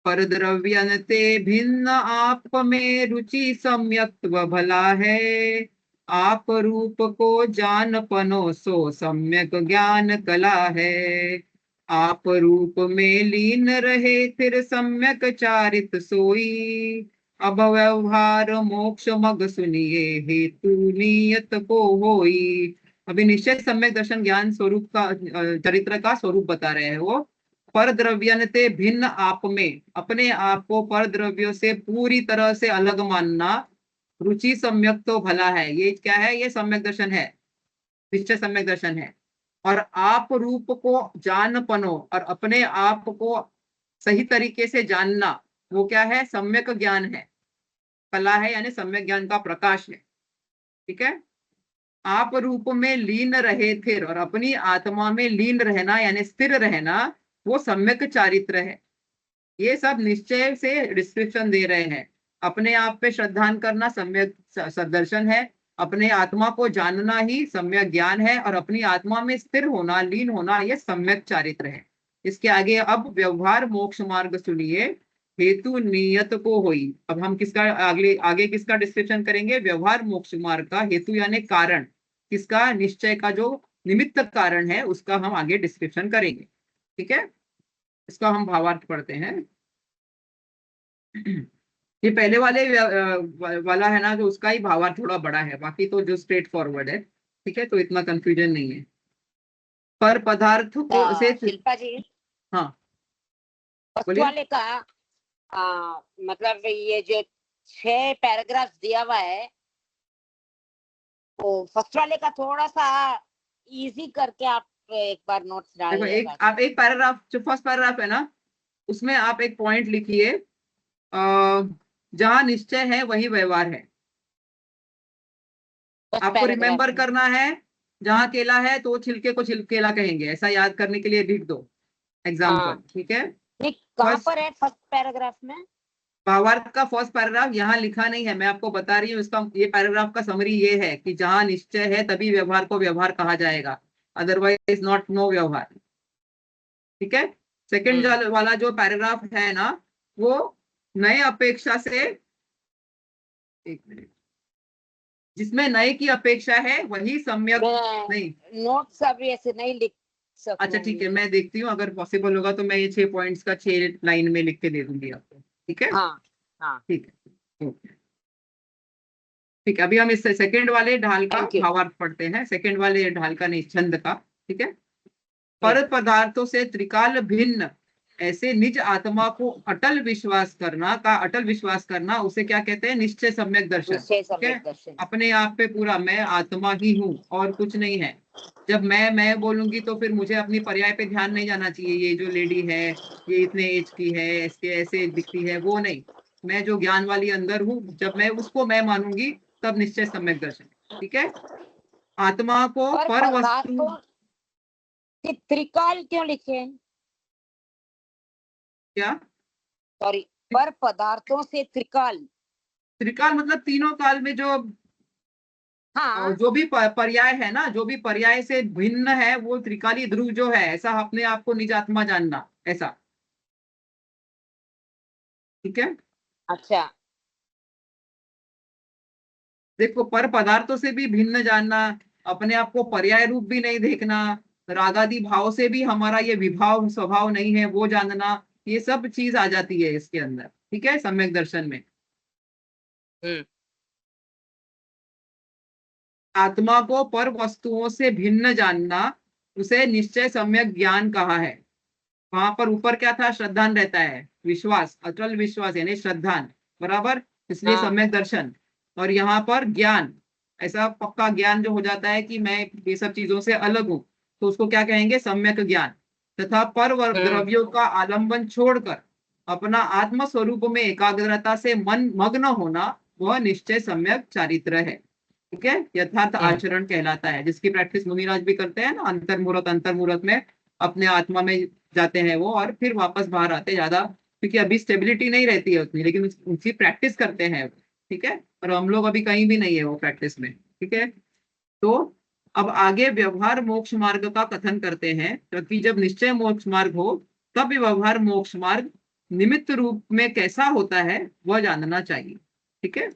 पर द्रव्यनते भिन्न आप में रुचि सम्यक्त्व भला है, आप रूप को जान पनो सो सम्यक ज्ञान कला है। आप रूप में लीन रहे फिर सम्यक चारित सोई, अब व्यवहार मोक्ष मग सुनिए हेतु नियत को होई। अभी निश्चय, सम्यक दर्शन, ज्ञान स्वरूप का चरित्र का स्वरूप बता रहे हैं वो। पर द्रव्यनते भिन्न आप में, अपने आप को पर द्रव्यों से पूरी तरह से अलग मानना, रुचि सम्यक तो भला है, ये क्या है? ये सम्यक दर्शन है, निश्चय सम्यक दर्शन है। और आप रूप को जान पनो, और अपने आप को सही तरीके से जानना, वो क्या है? सम्यक ज्ञान है, कला है, यानी सम्यक ज्ञान का प्रकाश है। ठीक है, आप रूप में लीन रहे फिर, और अपनी आत्मा में लीन रहना यानी स्थिर रहना, वो सम्यक चारित्र है। ये सब निश्चय से डिस्क्रिप्शन दे रहे हैं। अपने आप पे श्रद्धान करना सम्यक सदर्शन है, अपने आत्मा को जानना ही सम्यक ज्ञान है, और अपनी आत्मा में स्थिर होना, लीन होना, यह सम्यक चारित्र है। इसके आगे अब व्यवहार मोक्ष मार्ग सुनिए, हेतु नियत को होई। अब हम किसका आगे किसका डिस्क्रिप्शन करेंगे? व्यवहार मोक्ष मार्ग का हेतु यानी कारण, किसका? निश्चय का जो निमित्त कारण है उसका हम आगे डिस्क्रिप्शन करेंगे। ठीक है, इसका हम भावार्थ पढ़ते हैं। ये पहले वाले वाला है ना, जो उसका ही भावार्थ थोड़ा बड़ा है, बाकी तो जो स्ट्रेट फॉरवर्ड है। ठीक है, तो इतना कंफ्यूजन नहीं है। पर पदार्थ को से,
शिल्पा जी,
हाँ
फर्स्ट
बोलिए।
वाले का मतलब ये जो 6 पैराग्राफ दिया हुआ है, तो फर्स्ट वाले का थोड़ा सा इजी करके आप एक बार नोट्स डाल
देखो,
देगा।
आप एक पैराग्राफ, जो फर्स्ट पैराग्राफ है ना, उसमें आप एक पॉइंट लिखिए, जहां निश्चय है वही व्यवहार है।
फर्स्ट
आपको
पैराग्राफ
रिमेम्बर
में
करना है, जहां केला है तो छिलके को छिलकेला कहेंगे, ऐसा याद करने के लिए लिख दो एग्जाम्पल।
हाँ,
ठीक है,
ये कहाँ
फर्स्ट
पर है फर्स्ट पैराग्राफ में?
भावार्थ का फर्स्ट पैराग्राफ यहाँ लिखा नहीं है, मैं आपको बता रही हूँ। इसका ये पैराग्राफ का समरी ये है कि जहां निश्चय है तभी व्यवहार को व्यवहार कहा जाएगा, अदरवाइज नॉट नो व्यवहार। ठीक है, सेकंड वाला जो पैराग्राफ है ना, वो नए अपेक्षा से, एक मिनट, जिसमें नए की अपेक्षा है वही सम्यक नहीं।
नोट्स अभी ऐसे नहीं लिख
अच्छा ठीक है,
सकूंगी।
मैं देखती हूँ, अगर पॉसिबल होगा तो मैं ये 6 पॉइंट्स का 6 लाइन में लिख के दे दूंगी आपको। ठीक है,
हाँ हाँ।
ठीक है, ओके। ठीक है, अभी हम इस सेकंड वाले ढाल का
थैंक यू।
भावार्थ पढ़ते हैं, सेकंड वाले ढाल का नहीं, छंद का। ठीक है। पर पदार्थों से त्रिकाल भिन्न ऐसे निज आत्मा को अटल विश्वास करना का, अटल विश्वास करना उसे क्या कहते हैं? निश्चय सम्यक दर्शन।
निश्चय
ठीक है।
सम्यक दर्शन।
अपने आप पे पूरा मैं आत्मा ही हूँ और कुछ नहीं है। जब मैं बोलूंगी तो फिर मुझे अपनी पर्याय पे ध्यान नहीं जाना चाहिए, ये जो लेडी है ये इतने एज की है, इसके ऐसे दिखती है, वो नहीं। मैं जो ज्ञान वाली अंदर हूँ, जब मैं उसको मैं मानूंगी तब निश्चय सम्यक दर्शन। ठीक है। आत्मा को
पर
पर वस्तु,
पदार्थों से त्रिकाल क्यों लिखे?
क्या?
सॉरी, पर पदार्थों से त्रिकाल।
त्रिकाल मतलब तीनों काल में जो
हाँ,
जो भी पर्याय है ना, जो भी पर्याय से भिन्न है वो त्रिकाली ध्रुव जो है, ऐसा अपने आप को निज आत्मा जानना, ऐसा। ठीक है।
अच्छा।
देखो, पर पदार्थों से भी भिन्न जानना, अपने आप को पर्याय रूप भी नहीं देखना, रागादि भाव से भी हमारा ये विभाव स्वभाव नहीं है वो जानना, ये सब चीज आ जाती है इसके अंदर। ठीक है, सम्यक दर्शन में।
हम्म।
आत्मा को पर वस्तुओं से भिन्न जानना उसे निश्चय सम्यक ज्ञान कहा है। वहां पर ऊपर क्या था? श्रद्धान रहता है, विश्वास, अटल विश्वास यानी श्रद्धान, बराबर, इसलिए
हाँ।
सम्यक दर्शन। और यहाँ पर ज्ञान, ऐसा पक्का ज्ञान जो हो जाता है कि मैं ये सब चीजों से अलग हूं, तो उसको क्या कहेंगे? सम्यक ज्ञान। तथा पर
हम्म।
द्रव्यों का आलंबन छोड़कर अपना आत्म स्वरूप में एकाग्रता से मन मग्न होना, वह निश्चय सम्यक चारित्र है। ठीक है, यथार्थ
हम्म।
आचरण कहलाता है, जिसकी प्रैक्टिस मुनिराज भी करते हैं ना, अंतर्मुहूर्त में अपने आत्मा में जाते हैं वो, और फिर वापस बाहर आते ज्यादा, क्योंकि अभी स्टेबिलिटी नहीं रहती है उतनी, लेकिन उसकी प्रैक्टिस करते हैं। ठीक है। और हम लोग अभी कहीं भी नहीं है वो प्रैक्टिस में। ठीक है। तो अब आगे व्यवहार मोक्ष मार्ग का कथन करते हैं, क्योंकि जब निश्चय मोक्ष मार्ग हो तब व्यवहार मोक्ष मार्ग निमित्त रूप में कैसा होता है वह जानना चाहिए। ठीक है।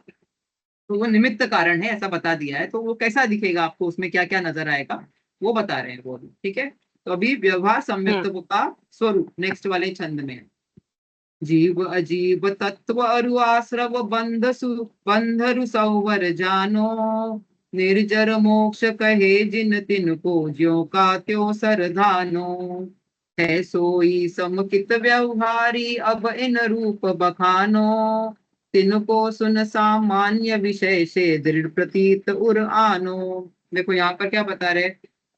तो वो निमित्त कारण है ऐसा बता दिया है, तो वो कैसा दिखेगा आपको, उसमें क्या क्या नजर आएगा वो बता रहे हैं वो भी। ठीक है। तो अभी व्यवहार
हम्म।
सम्यक्त्व का स्वरूप नेक्स्ट वाले छंद में है। जीव अजीव तत्व अरु आश्रव बंधरु संवर जानो, निर्जर मोक्ष कहे जिन तिन को ज्यों का त्यों सरधानो, है सोई समकित व्यवहारी अब इन रूप बखानो, तिनको सुन सामान्य विषय से दृढ़ प्रतीत उर आनो। देखो यहाँ पर क्या बता रहे,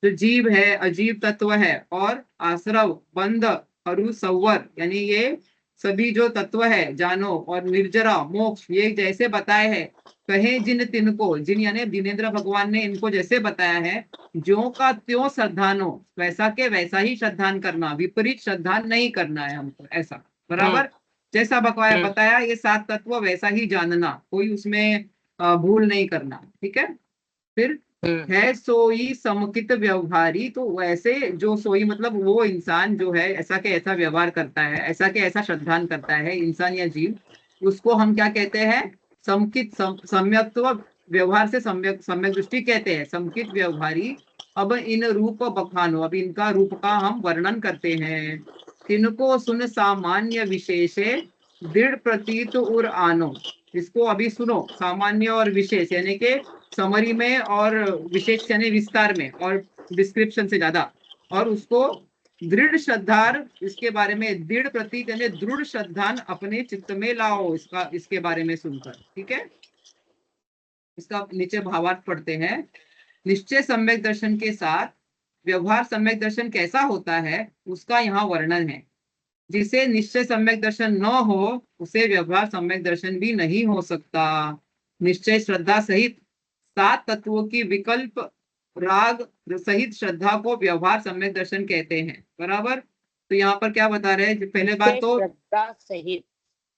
जो जीव है अजीव तत्व है, और आश्रव बंध अरु संवर यानी ये सभी जो तत्व है जानो, और निर्जरा मोक्ष ये जैसे बताए हैं, कहे जिन तिनको, जिन यानी जिनेन्द्र भगवान ने इनको जैसे बताया है, ज्यों का त्यों श्रद्धानो, वैसा के वैसा ही श्रद्धान करना, विपरीत श्रद्धान नहीं करना है हमको, ऐसा,
हम्म।
बराबर। जैसा बकवाया
हम्म।
बताया ये सात तत्व वैसा ही जानना, कोई उसमें भूल नहीं करना। ठीक है। फिर
हम्म।
है सोई समकित व्यवहारी, तो वैसे जो सोई मतलब वो इंसान जो है ऐसा के ऐसा व्यवहार करता है, ऐसा के ऐसा श्रद्धान करता है, इंसान या जीव, उसको हम क्या कहते हैं? समकित सम्यक्त्व, व्यवहार से सम्यक सम्यक दृष्टि कहते हैं, समकित व्यवहारी। अब इन रूप बखानो, अब इनका रूप का हम वर्णन करते हैं। तिनको सुन सामान्य विशेषे दृढ़ प्रतीत उर आनो, इसको अभी सुनो, सामान्य और विशेष यानी के समरी में, और विशेष यानी विस्तार में, और डिस्क्रिप्शन से ज्यादा, और उसको दृढ़ श्रद्धार, इसके बारे में दृढ़ प्रतीत यानी दृढ़ श्रद्धान अपने चित्त में लाओ, इसका इसके बारे में सुनकर। ठीक है। इसका नीचे भावार्थ पढ़ते हैं। निश्चय सम्यक दर्शन के साथ व्यवहार सम्यक दर्शन कैसा होता है उसका यहाँ वर्णन है। जिसे निश्चय सम्यक दर्शन न हो उसे व्यवहार सम्यक दर्शन भी नहीं हो सकता। निश्चय श्रद्धा सहित सात तत्वों की विकल्प राग सहित श्रद्धा को व्यवहार सम्यक दर्शन कहते हैं, बराबर। तो यहाँ पर क्या बता रहे हैं, पहले बात
निश्चय
तो,
श्रद्धा सहित।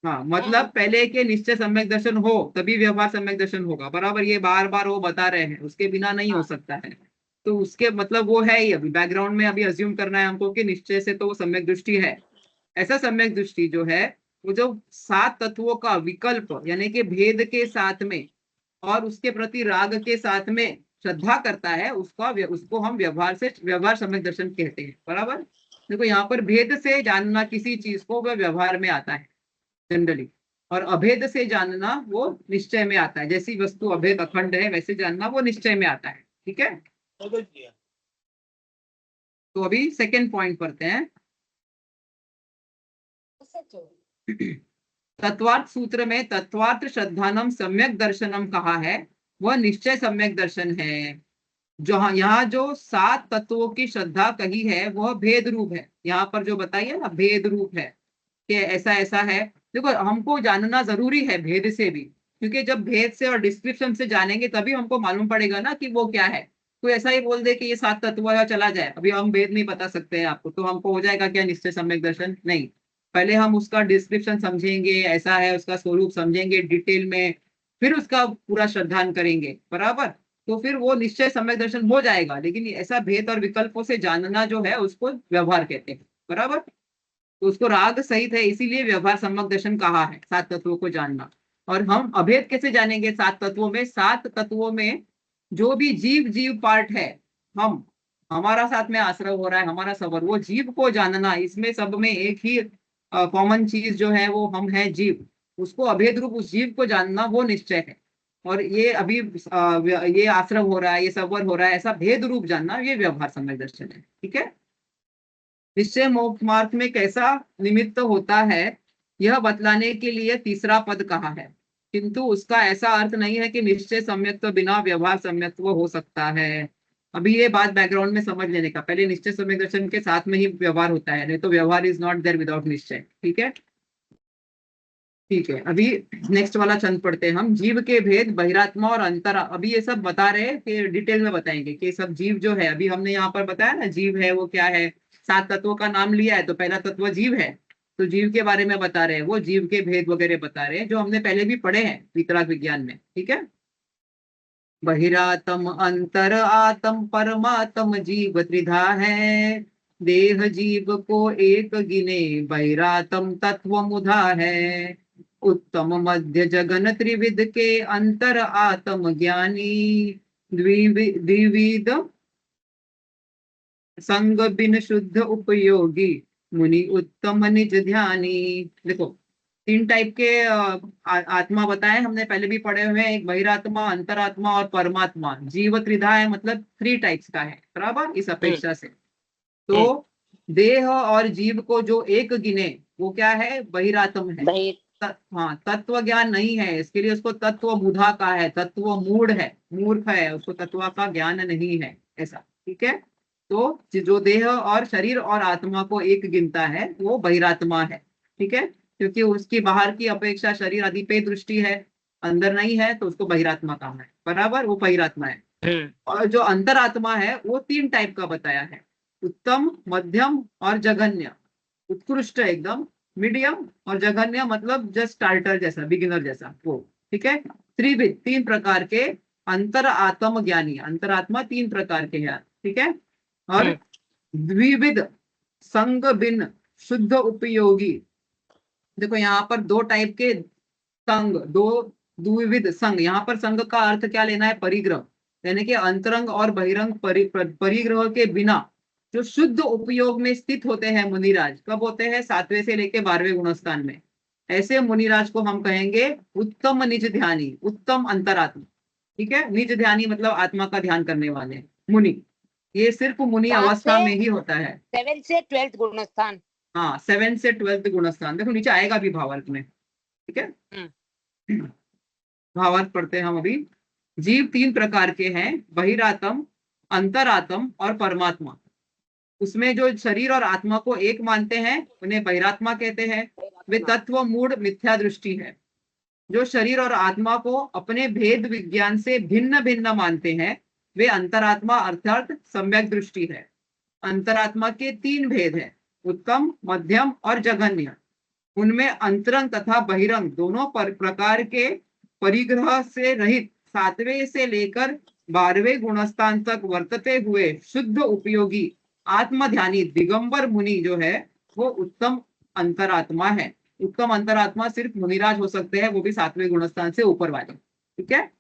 हाँ मतलब पहले के निश्चय सम्यक दर्शन हो तभी व्यवहार सम्यक दर्शन होगा, बराबर, ये बार बार वो बता रहे हैं, उसके बिना नहीं हो
हाँ।
सकता है। तो उसके मतलब वो है ही, अभी बैकग्राउंड में अभी अज्यूम करना है हमको कि निश्चय से तो वो सम्यक दृष्टि है। ऐसा सम्यक दृष्टि जो है वो जो सात तत्वों का विकल्प यानी कि भेद के साथ में और उसके प्रति राग के साथ में श्रद्धा करता है, उसका उसको हम व्यवहार सम्यक दर्शन कहते हैं, बराबर। देखो यहाँ पर भेद से जानना किसी चीज को वह व्यवहार में आता है जनरली। और अभेद से जानना वो निश्चय में आता है। जैसी वस्तु अभेद अखंड है वैसे जानना वो निश्चय में आता है। ठीक है, तो अभी सेकेंड पॉइंट पढ़ते हैं। तत्वार्थ सूत्र में तत्वार्थ श्रद्धानम सम्यक दर्शनम कहा है, वह निश्चय सम्यक दर्शन है। जो यहाँ जो 7 तत्वों की श्रद्धा कही है वह भेद रूप है। यहाँ पर जो बताइए ना भेद रूप है कि ऐसा ऐसा है। देखो हमको जानना जरूरी है भेद से भी, क्योंकि जब भेद से और डिस्क्रिप्शन से जानेंगे तभी हमको मालूम पड़ेगा ना कि वो क्या है। कोई ऐसा ही बोल दे कि ये 7 तत्व है चला जाए, अभी हम भेद नहीं बता सकते हैं आपको, तो हमको हो जाएगा क्या निश्चय सम्यक दर्शन? नहीं, पहले हम उसका डिस्क्रिप्शन समझेंगे, ऐसा है उसका स्वरूप समझेंगे डिटेल में, फिर उसका पूरा श्रद्धान करेंगे बराबर, तो फिर वो निश्चय सम्यक दर्शन हो जाएगा। लेकिन ऐसा भेद और विकल्पों से जानना जो है उसको व्यवहार कहते हैं बराबर। तो उसको राग सहित है, इसीलिए व्यवहार सम्यक दर्शन कहा है 7 तत्वों को जानना। और हम अभेद कैसे जानेंगे 7 तत्वों में? 7 तत्वों में जो भी जीव जीव पार्ट है, हम हमारा साथ में आश्रय हो रहा है हमारा सबर, वो जीव को जानना, इसमें सब में एक ही कॉमन चीज जो है वो हम है जीव, उसको अभेद रूप उस जीव को जानना वो निश्चय है। और ये अभी ये आश्रय हो रहा है ये सबर हो रहा है ऐसा भेद रूप जानना ये व्यवहार सम्यक दर्शन है। ठीक है, निश्चय मोक्ष मार्ग में कैसा निमित्त होता है यह बतलाने के लिए तीसरा पद कहा है, किंतु उसका ऐसा अर्थ नहीं है कि निश्चय सम्यक्त्व बिना व्यवहार सम्यक्त्व हो सकता है। अभी ये बात बैकग्राउंड में समझ लेने का, पहले निश्चय सम्यक दर्शन के साथ में ही व्यवहार होता है, नहीं तो व्यवहार इज नॉट देयर विदाउट निश्चय। ठीक है, ठीक है, अभी नेक्स्ट वाला छंद पढ़ते हैं हम। जीव के भेद बहिरात्मा और अंतरा, अभी ये सब बता रहे हैं कि डिटेल में बताएंगे कि सब जीव जो है, अभी हमने यहाँ पर बताया ना जीव है वो क्या है, 7 तत्वों का नाम लिया है तो पहला तत्व जीव है, तो जीव के बारे में बता रहे हैं, वो जीव के भेद वगैरह बता रहे हैं जो हमने पहले भी पढ़े हैं वितराग विज्ञान में। ठीक है, बहिरातम अंतर आत्म परमात्म जीव त्रिधा है, देह जीव को एक गिने बहिरातम तत्व मुधा है, उत्तम मध्य जगन त्रिविध के अंतर आत्म ज्ञानी, द्विविध संग बिन शुद्ध उपयोगी मुनि उत्तम निज ध्यानी। देखो 3 टाइप के आत्मा बताए हमने पहले भी पढ़े हुए हैं, एक बहिरात्मा अंतरात्मा और परमात्मा। जीव त्रिधा है मतलब 3 टाइप्स का है बराबर इस अपेक्षा से। तो देह और जीव को जो एक गिने वो क्या है, बहिरात्म है। हाँ, तत्व ज्ञान नहीं है, इसके लिए उसको तत्व बुधा का है, तत्व मूढ़ है, मूर्ख है, उसको तत्व का ज्ञान नहीं है ऐसा। ठीक है, तो जो देह और शरीर और आत्मा को एक गिनता है वो बहिरात्मा है। ठीक है, क्योंकि उसकी बाहर की अपेक्षा शरीर आदि पे दृष्टि है, अंदर नहीं है, तो उसको बहिरात्मा कहा है बराबर, वो बहिरात्मा है। और जो अंतरात्मा है वो 3 टाइप का बताया है, उत्तम मध्यम और जघन्य। उत्कृष्ट एकदम, मीडियम, और जघन्य मतलब जस्ट स्टार्टर जैसा, बिगिनर जैसा वो। ठीक है, त्रिविध 3 प्रकार के अंतर आत्म ज्ञानी, अंतरात्मा 3 प्रकार के हैं। ठीक है, और द्विविध संग बिन शुद्ध उपयोगी। देखो यहाँ पर 2 टाइप के संग, द्विविध संग, यहाँ पर संग का अर्थ क्या लेना है, परिग्रह, यानी कि अंतरंग और बहिरंग परिग्रह के बिना जो शुद्ध उपयोग में स्थित होते हैं मुनिराज, कब होते हैं, 7वें से लेके 12वें गुणस्थान में, ऐसे मुनिराज को हम कहेंगे उत्तम निज ध्यानी, उत्तम अंतरात्मा। ठीक है, निज ध्यानी मतलब आत्मा का ध्यान करने वाले मुनि, ये सिर्फ मुनि अवस्था में ही होता है।
7 से 12th गुणस्थान,
हाँ 7 से 12th गुणस्थान, देखो नीचे आएगा भी भावार्थ में। ठीक है, भावार्थ पढ़ते हैं हम अभी। जीव 3 प्रकार के हैं, बहिरात्म, अंतरात्म और परमात्मा। उसमें जो शरीर और आत्मा को एक मानते हैं उन्हें बहिरात्मा कहते हैं, वे तत्व मूढ़ मिथ्या दृष्टि है। जो शरीर और आत्मा को अपने भेद विज्ञान से भिन्न भिन्न मानते हैं वे अंतरात्मा अर्थात सम्यक दृष्टि है। अंतरात्मा के 3 भेद हैं, उत्तम मध्यम और जघन्य। उनमें अंतरंग तथा बहिरंग दोनों प्रकार के परिग्रह से रहित 7वें से लेकर 12वें गुणस्थान तक वर्तते हुए शुद्ध उपयोगी आत्मध्यानी दिगंबर मुनि जो है वो उत्तम अंतरात्मा है। उत्तम अंतरात्मा सिर्फ मुनिराज हो सकते हैं, वो भी 7वें गुणस्थान से ऊपर वाले। ठीक है,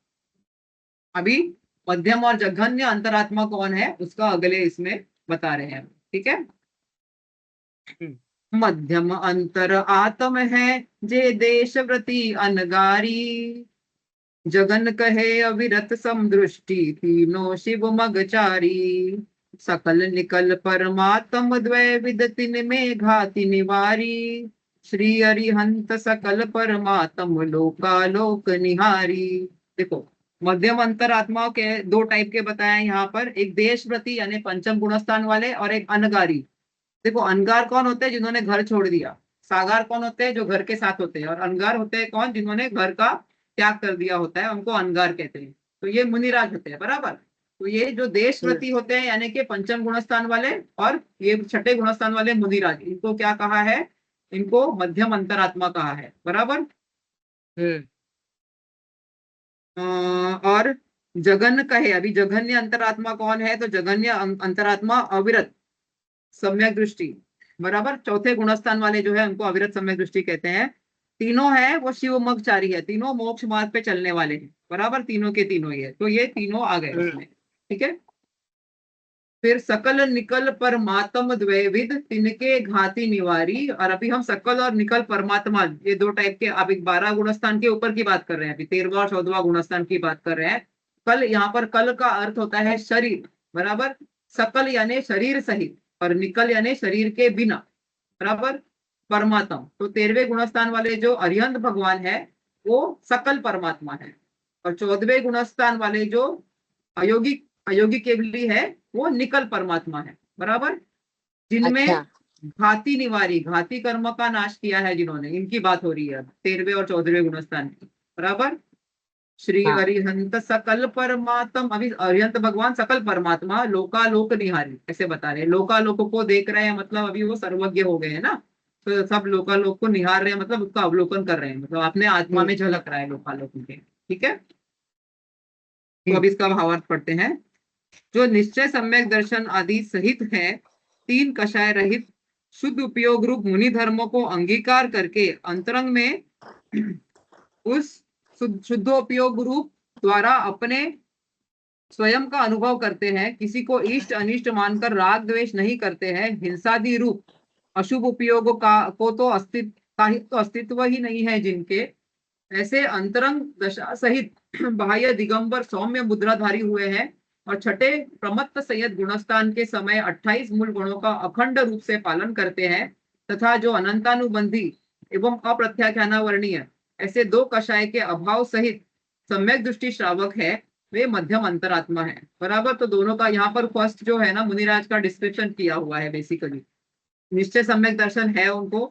अभी मध्यम और जघन्य अंतरात्मा कौन है उसका अगले इसमें बता रहे हैं। ठीक है, मध्यम अंतर आत्म है जे देश व्रति अनगारी, जगन कहे अविरत समदृष्टि तीनों शिव मगचारी, सकल निकल परमात्म द्वय विद तिन में घाति निवारी, श्री अरिहंत सकल परमात्म लोकालोक निहारी। देखो मध्यम अंतर आत्माओं के दो टाइप के बताए यहाँ पर, एक देशव्रति यानी पंचम गुणस्थान वाले और एक अनगारी। देखो अनगार कौन होते हैं? जिन्होंने घर छोड़ दिया। सागार कौन होते हैं? जो घर के साथ होते हैं। और अनगार होते हैं कौन? जिन्होंने घर का त्याग कर दिया होता है, उनको अनगार कहते हैं। तो ये मुनिराज होते हैं, बराबर। तो ये जो देशव्रति होते हैं यानी कि पंचम गुणस्थान वाले, और ये छठे गुणस्थान वाले मुनिराज, इनको क्या कहा है? इनको मध्यम अंतरात्मा कहा है, बराबर। और जगन कहे, अभी जघन्य अंतरात्मा कौन है? तो जघन्य अंतरात्मा अविरत सम्यक दृष्टि, बराबर। चौथे गुणस्थान वाले जो है उनको अविरत सम्यक दृष्टि कहते हैं। तीनों है वो शिव मगचारी है, तीनों मोक्ष मार्ग पे चलने वाले हैं, बराबर। तीनों के तीनों ही है, तो ये तीनों आ गए उसमें, ठीक है। फिर सकल निकल परमात्म द्वैविद तिनके घाति निवारी। और अभी हम सकल और निकल परमात्मा, ये दो टाइप के, अभी 12 गुणस्थान के ऊपर की बात कर रहे हैं, अभी 13वां और 14वां गुणस्थान की बात कर रहे हैं। कल, यहाँ पर कल का अर्थ होता है शरीर, बराबर। सकल यानी शरीर सहित, और निकल यानी शरीर के बिना, बराबर। परमात्मा, तो 13वें गुणस्थान वाले जो अरिहंत भगवान है वो सकल परमात्मा है। और 14वें गुणस्थान वाले जो अयोगिक अयोगी केवली है वो निकल परमात्मा है, बराबर। जिनमें
अच्छा।
घाती निवारी, घाती कर्म का नाश किया है जिन्होंने, इनकी बात हो रही है 13वें और 14वें गुणस्थान की, बराबर। श्री
हाँ।
अरिहंत सकल परमात्म, अभी अरिहंत भगवान सकल परमात्मा लोकालोक निहारी, ऐसे बता रहे हैं। लोकालोक को देख रहे हैं मतलब अभी वो सर्वज्ञ हो गए हैं ना, तो सब लोकालोक को निहार रहे हैं, मतलब उसका अवलोकन कर रहे हैं, मतलब अपने आत्मा में झलक रहा है लोकालोक के, ठीक है। तो अब इसका भावार्थ पढ़ते हैं। जो निश्चय सम्यक दर्शन आदि सहित है, तीन कषाय रहित शुद्ध उपयोग रूप मुनि धर्मों को अंगीकार करके अंतरंग में उस शुद्धोपयोग रूप द्वारा अपने स्वयं का अनुभव करते हैं, किसी को इष्ट अनिष्ट मानकर राग द्वेष नहीं करते हैं, हिंसादि रूप अशुभ उपयोगों का को तो अस्तित्व ही नहीं है जिनके, ऐसे अंतरंग दशा सहित बाह्य दिगंबर सौम्य मुद्राधारी हुए हैं, और छठे प्रमत्त संयत गुणस्थान के समय 28 मूल गुणों का अखंड रूप से पालन करते हैं, तथा जो अनंतानुबंधी एवं अप्रत्याख्यानावर्णीय ऐसे दो कषाय के अभाव सहित सम्यक दृष्टि श्रावक है, वे मध्यम अंतरात्मा है, बराबर। तो दोनों का यहाँ पर फर्स्ट जो है ना मुनिराज का डिस्क्रिप्शन किया हुआ है बेसिकली। निश्चय सम्यक दर्शन है उनको,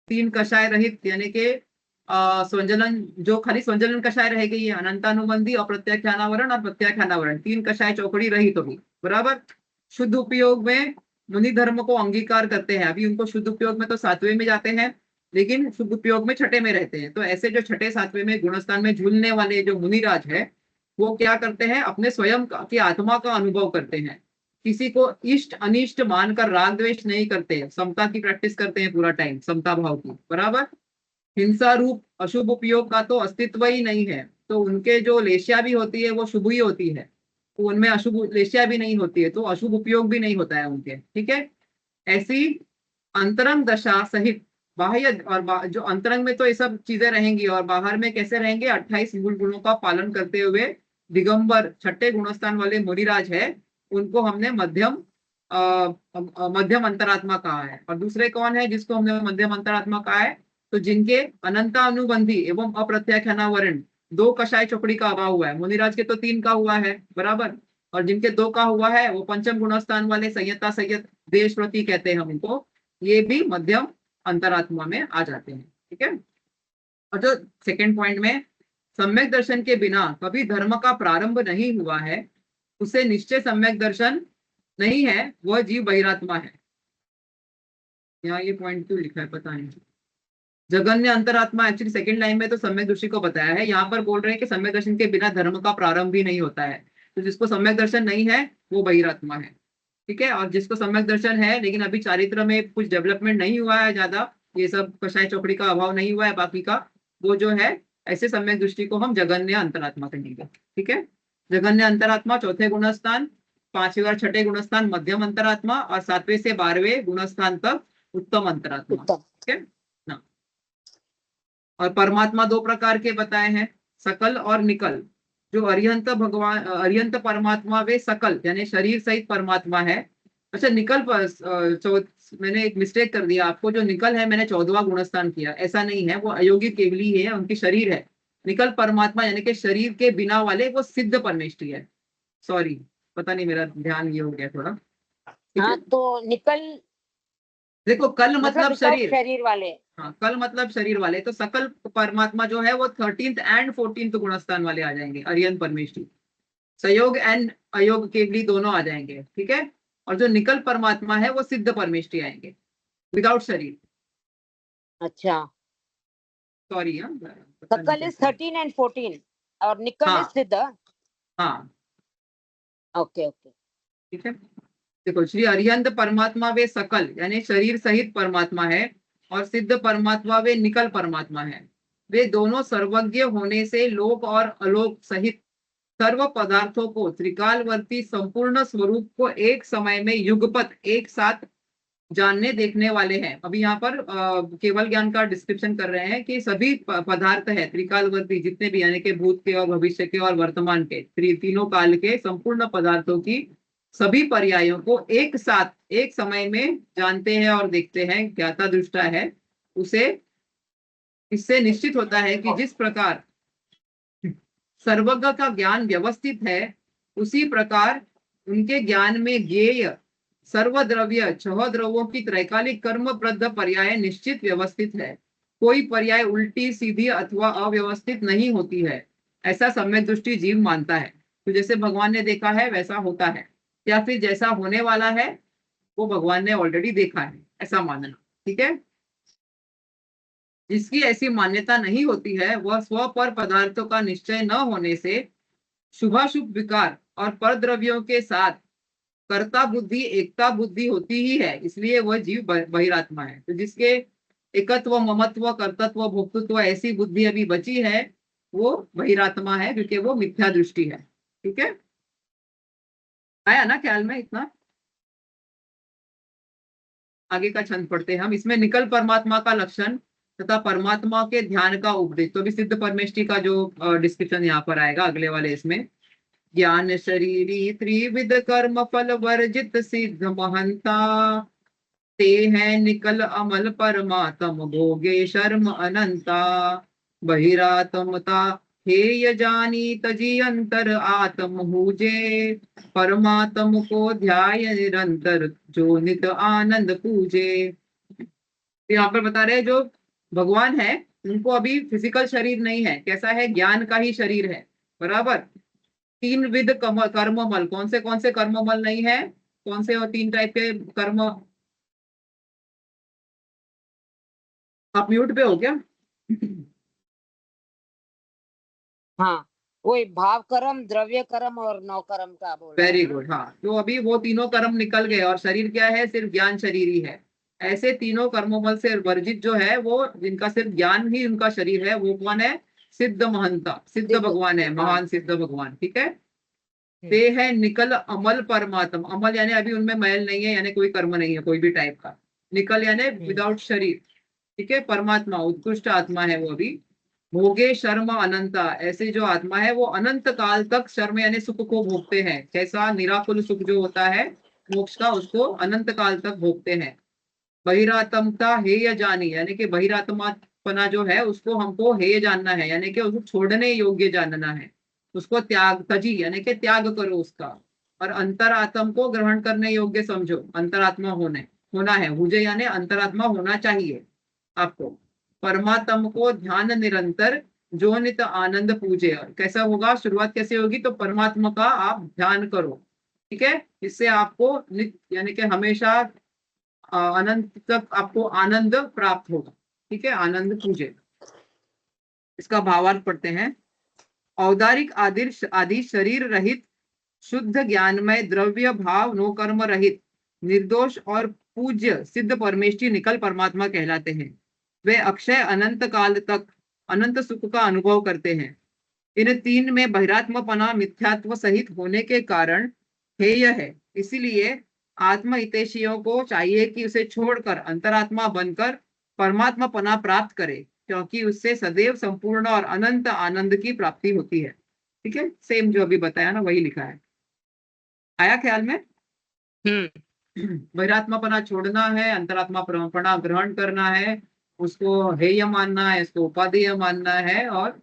तीन कषाय रहित यानी कि स्वंजलन, जो खाली स्वंजलन कषाय रहेगी, ये अनंतानुबंधी, अप्रत्याख्यानावरण और प्रत्याख्यानावरण, तीन कषाय चौकड़ी रहित होगी, बराबर। शुद्ध उपयोग में मुनि धर्म को अंगीकार करते हैं, अभी उनको शुद्ध उपयोग में तो 7वें में जाते हैं, लेकिन शुद्ध उपयोग में छठे में रहते हैं। तो ऐसे जो छठे 7वें में गुणस्थान में झूलने वाले जो मुनिराज है, वो क्या करते हैं? अपने स्वयं की आत्मा का अनुभव करते हैं, किसी को इष्ट अनिष्ट मानकर राग द्वेष नहीं करते, समता की प्रैक्टिस करते हैं पूरा टाइम, समता भाव की, बराबर। हिंसा रूप अशुभ उपयोग का तो अस्तित्व ही नहीं है, तो उनके जो लेशिया भी होती है वो शुभ ही होती है, तो उनमें अशुभ लेशिया भी नहीं होती है, तो अशुभ उपयोग भी नहीं होता है उनके, ठीक है। ऐसी अंतरंग दशा सहित बाह्य और जो अंतरंग में तो ये सब चीजें रहेंगी, और बाहर में कैसे रहेंगे? 28 मूल गुणों का पालन करते हुए दिगंबर छठे गुणस्थान वाले मुनिराज है, उनको हमने मध्यम अंतरात्मा कहा है। और दूसरे कौन है जिसको हमने मध्यम अंतरात्मा कहा है? तो जिनके अनंतानुबंधी एवं अप्रत्याख्यानावरण दो कषाय चौकड़ी का अभाव हुआ है, मुनिराज के तो 3 का हुआ है, बराबर। और जिनके 2 का हुआ है वो पंचम गुणस्थान वाले संयता संयत देशव्रति कहते हैं हम इनको, ये भी मध्यम अंतरात्मा में आ जाते हैं, ठीक है। और जो सेकेंड पॉइंट में सम्यक दर्शन के बिना कभी धर्म का प्रारंभ नहीं हुआ है, उसे निश्चय सम्यक दर्शन नहीं है, वह जीव बहिरात्मा है। यहाँ ये पॉइंट क्यों लिखा है पता नहीं। जगन्य अंतरात्मा एक्चुअली सेकंड लाइन में तो सम्यक दृष्टि को बताया है, यहाँ पर बोल रहे हैं कि सम्यक दर्शन के बिना धर्म का प्रारंभ भी नहीं होता है, तो जिसको सम्यक दर्शन नहीं है वो बहिरात्मा है, ठीक है। और जिसको सम्यक दर्शन है लेकिन अभी चारित्र में कुछ डेवलपमेंट नहीं हुआ है ज्यादा, ये सब कषाय चौकड़ी का अभाव नहीं हुआ है बाकी का, वो जो है ऐसे सम्यक दृष्टि को हम जगन्य अंतरात्मा कहेंगे, ठीक है। जगन्य अंतरात्मा चौथे गुणस्थान, 5वें और छठे गुणस्थान मध्यम अंतरात्मा, और 7वें से 12वें गुणस्थान तक उत्तम अंतरात्मा।
उत्तम।
ठीक है ना। और परमात्मा दो प्रकार के बताए हैं, सकल और निकल। जो अरिहंत भगवान अरिहंत परमात्मा वे सकल यानी शरीर सहित परमात्मा है। अच्छा निकल मैंने एक मिस्टेक कर दिया आपको, जो निकल है मैंने 14वां गुणस्थान किया, ऐसा नहीं है, वो अयोगी केवली है, उनकी शरीर है। निकल परमात्मा यानी कि शरीर के बिना वाले वो सिद्ध परमेष्टि है। सॉरी, पता नहीं मेरा ध्यान ये हो गया थोड़ा। ठीक
हाँ
है,
तो निकल
देखो कल
मतलब
मतलब
विदाउट
शरीर।
शरीर वाले।
हाँ कल मतलब शरीर वाले, तो सकल परमात्मा जो है वो 13th एंड 14th गुणस्थान वाले आ जाएंगे, अरियन परमेष्टि। संयोग एंड अयोग केवली दोनों आ जाएंगे। ठीक है, और जो निकल परमात्मा है वो सिद्ध परमेष्टि आएंगे, विदाउट शरीर।
अच्छा,
सॉरी, हाँ पता नहीं
सकल इज
कैसे।
13 एंड 14 और निकल इज
हाँ
सिद्ध।
हाँ
ओके ओके।
ठीक है। देखो श्री अरिहंत परमात्मा वे सकल यानी शरीर सहित परमात्मा है, और सिद्ध परमात्मा वे निकल परमात्मा है। वे दोनों सर्वज्ञ होने से लोक और अलोक सहित सर्व पदार्थों को त्रिकालवर्ती संपूर्ण स्वरूप को एक समय में युगपत एक साथ जानने देखने वाले हैं। अभी यहाँ पर केवल ज्ञान का डिस्क्रिप्शन कर रहे हैं कि सभी पदार्थ है त्रिकालवर्ती, जितने भी यानी कि भूत के और भविष्य के और वर्तमान के तीनों काल के संपूर्ण पदार्थों की सभी पर्यायों को एक साथ एक समय में जानते हैं और देखते हैं, ज्ञाता दृष्टा है उसे। इससे निश्चित होता है कि जिस प्रकार सर्वज्ञ का ज्ञान व्यवस्थित है, उसी प्रकार उनके ज्ञान में ज्ञेय सर्वद्रव्य छह द्रव्यों की त्रैकालिक कर्मप्रद पर्याय निश्चित व्यवस्थित है। कोई पर्याय उल्टी सीधी अथवा अव्यवस्थित नहीं होती है, ऐसा सम्यक दृष्टि जीव मानता है। तो जैसे भगवान ने देखा है वैसा होता है, या फिर जैसा होने वाला है वो भगवान ने ऑलरेडी देखा है, ऐसा मानना। ठीक है, जिसकी ऐसी मान्यता नहीं होती है वह स्व पर पदार्थों का निश्चय न होने से शुभाशुभ विकार और परद्रव्यों के साथ कर्ता बुद्धि एकता बुद्धि होती ही है, इसलिए वह जीव बहिरात्मा है। तो जिसके एकत्व ममत्व कर्तत्व भोक्तृत्व ऐसी बुद्धि अभी बची है वो बहिरात्मा है, क्योंकि वो मिथ्या दृष्टि है। ठीक है, आया ना ख्याल में इतना। आगे का छंद पढ़ते हैं हम। इसमें निकल परमात्मा का लक्षण तथा परमात्मा के ध्यान का उपदेश, तो भी सिद्ध परमेष्टि का जो डिस्क्रिप्शन यहाँ पर आएगा अगले वाले इसमें। ज्ञान शरीरी त्रिविध कर्म फल वर्जित सिद्ध महंता, ते हैं निकल अमल परमात्म भोगे शर्म अनंता। बहिरात्मता हेय जानी तजी अंतर आत्म हुजे, परमात्म को ध्याय निरंतर जो नित आनंद पूजे। तो यहाँ पर बता रहे हैं जो भगवान है उनको अभी फिजिकल शरीर नहीं है, कैसा है, ज्ञान का ही शरीर है। बराबर, तीन विध कर्ममल, कौन से कर्ममल नहीं है, कौन से और तीन टाइप के कर्म। आप म्यूट पे हो क्या?
हाँ वही भाव कर्म द्रव्य कर्म और नौ कर्म का बोल रहा है
वेरी
ना।
गुड, हाँ। तो अभी वो तीनों कर्म निकल गए और शरीर क्या है, सिर्फ ज्ञान शरीर ही है। ऐसे तीनों कर्मों से वर्जित जो है वो जिनका सिर्फ ज्ञान ही उनका शरीर है, वो कौन है, सिद्ध महंता, सिद्ध
सिद्ध
भगवान है,
हाँ।
महान सिद्ध भगवान। ठीक है, ते है निकल अमल परमात्म, अमल यानी अभी उनमें मैल नहीं है, यानी कोई कर्म नहीं है कोई भी टाइप का। निकल यानी विदाउट शरीर। ठीक है, परमात्मा उत्कृष्ट आत्मा है वो अभी। भोगे शर्म अनंता, ऐसे जो आत्मा है वो अनंत काल तक शर्म यानी सुख को भोगते हैं। कैसा, निराकुल सुख जो होता है मोक्ष का, उसको अनंत काल तक भोगते हैं। बहिरात्मता हेय जानी, यानी कि बहिरात्मापना जो है उसको हमको हेय जानना है, यानी कि उसको छोड़ने योग्य जानना है। उसको त्याग तजी यानी कि त्याग करो उसका। और अंतरात्म को ग्रहण करने योग्य समझो, अंतरात्मा होना है, मुझे यानी अंतरात्मा होना चाहिए आपको। परमात्म को ध्यान निरंतर जो नित आनंद पूजे, कैसा होगा, शुरुआत कैसे होगी, तो परमात्मा का आप ध्यान करो। ठीक है, इससे आपको नित्य यानी कि हमेशा अनंत तक आपको आनंद प्राप्त होगा। ठीक है, आनंद पूजे। इसका भावार्थ पढ़ते हैं। औदारिक आदि शरीर रहित शुद्ध ज्ञानमय द्रव्य भाव नो कर्म रहित निर्दोष और पूज्य सिद्ध परमेष्टि निकल परमात्मा कहलाते हैं। वे अक्षय अनंत काल तक अनंत सुख का अनुभव करते हैं। इन तीन में बहिरात्मपना मिथ्यात्व सहित होने के कारण हेय है, इसीलिए आत्म हितैषियों को चाहिए कि उसे छोड़कर अंतरात्मा बनकर परमात्मा पना प्राप्त करे, क्योंकि उससे सदैव संपूर्ण और अनंत आनंद की प्राप्ति होती है। ठीक है, सेम जो अभी बताया ना वही लिखा है। आया ख्याल में? बहिरात्मापना छोड़ना है, अंतरात्मापना ग्रहण करना है, उसको हेय मानना है, उसको उपादेय मानना है, और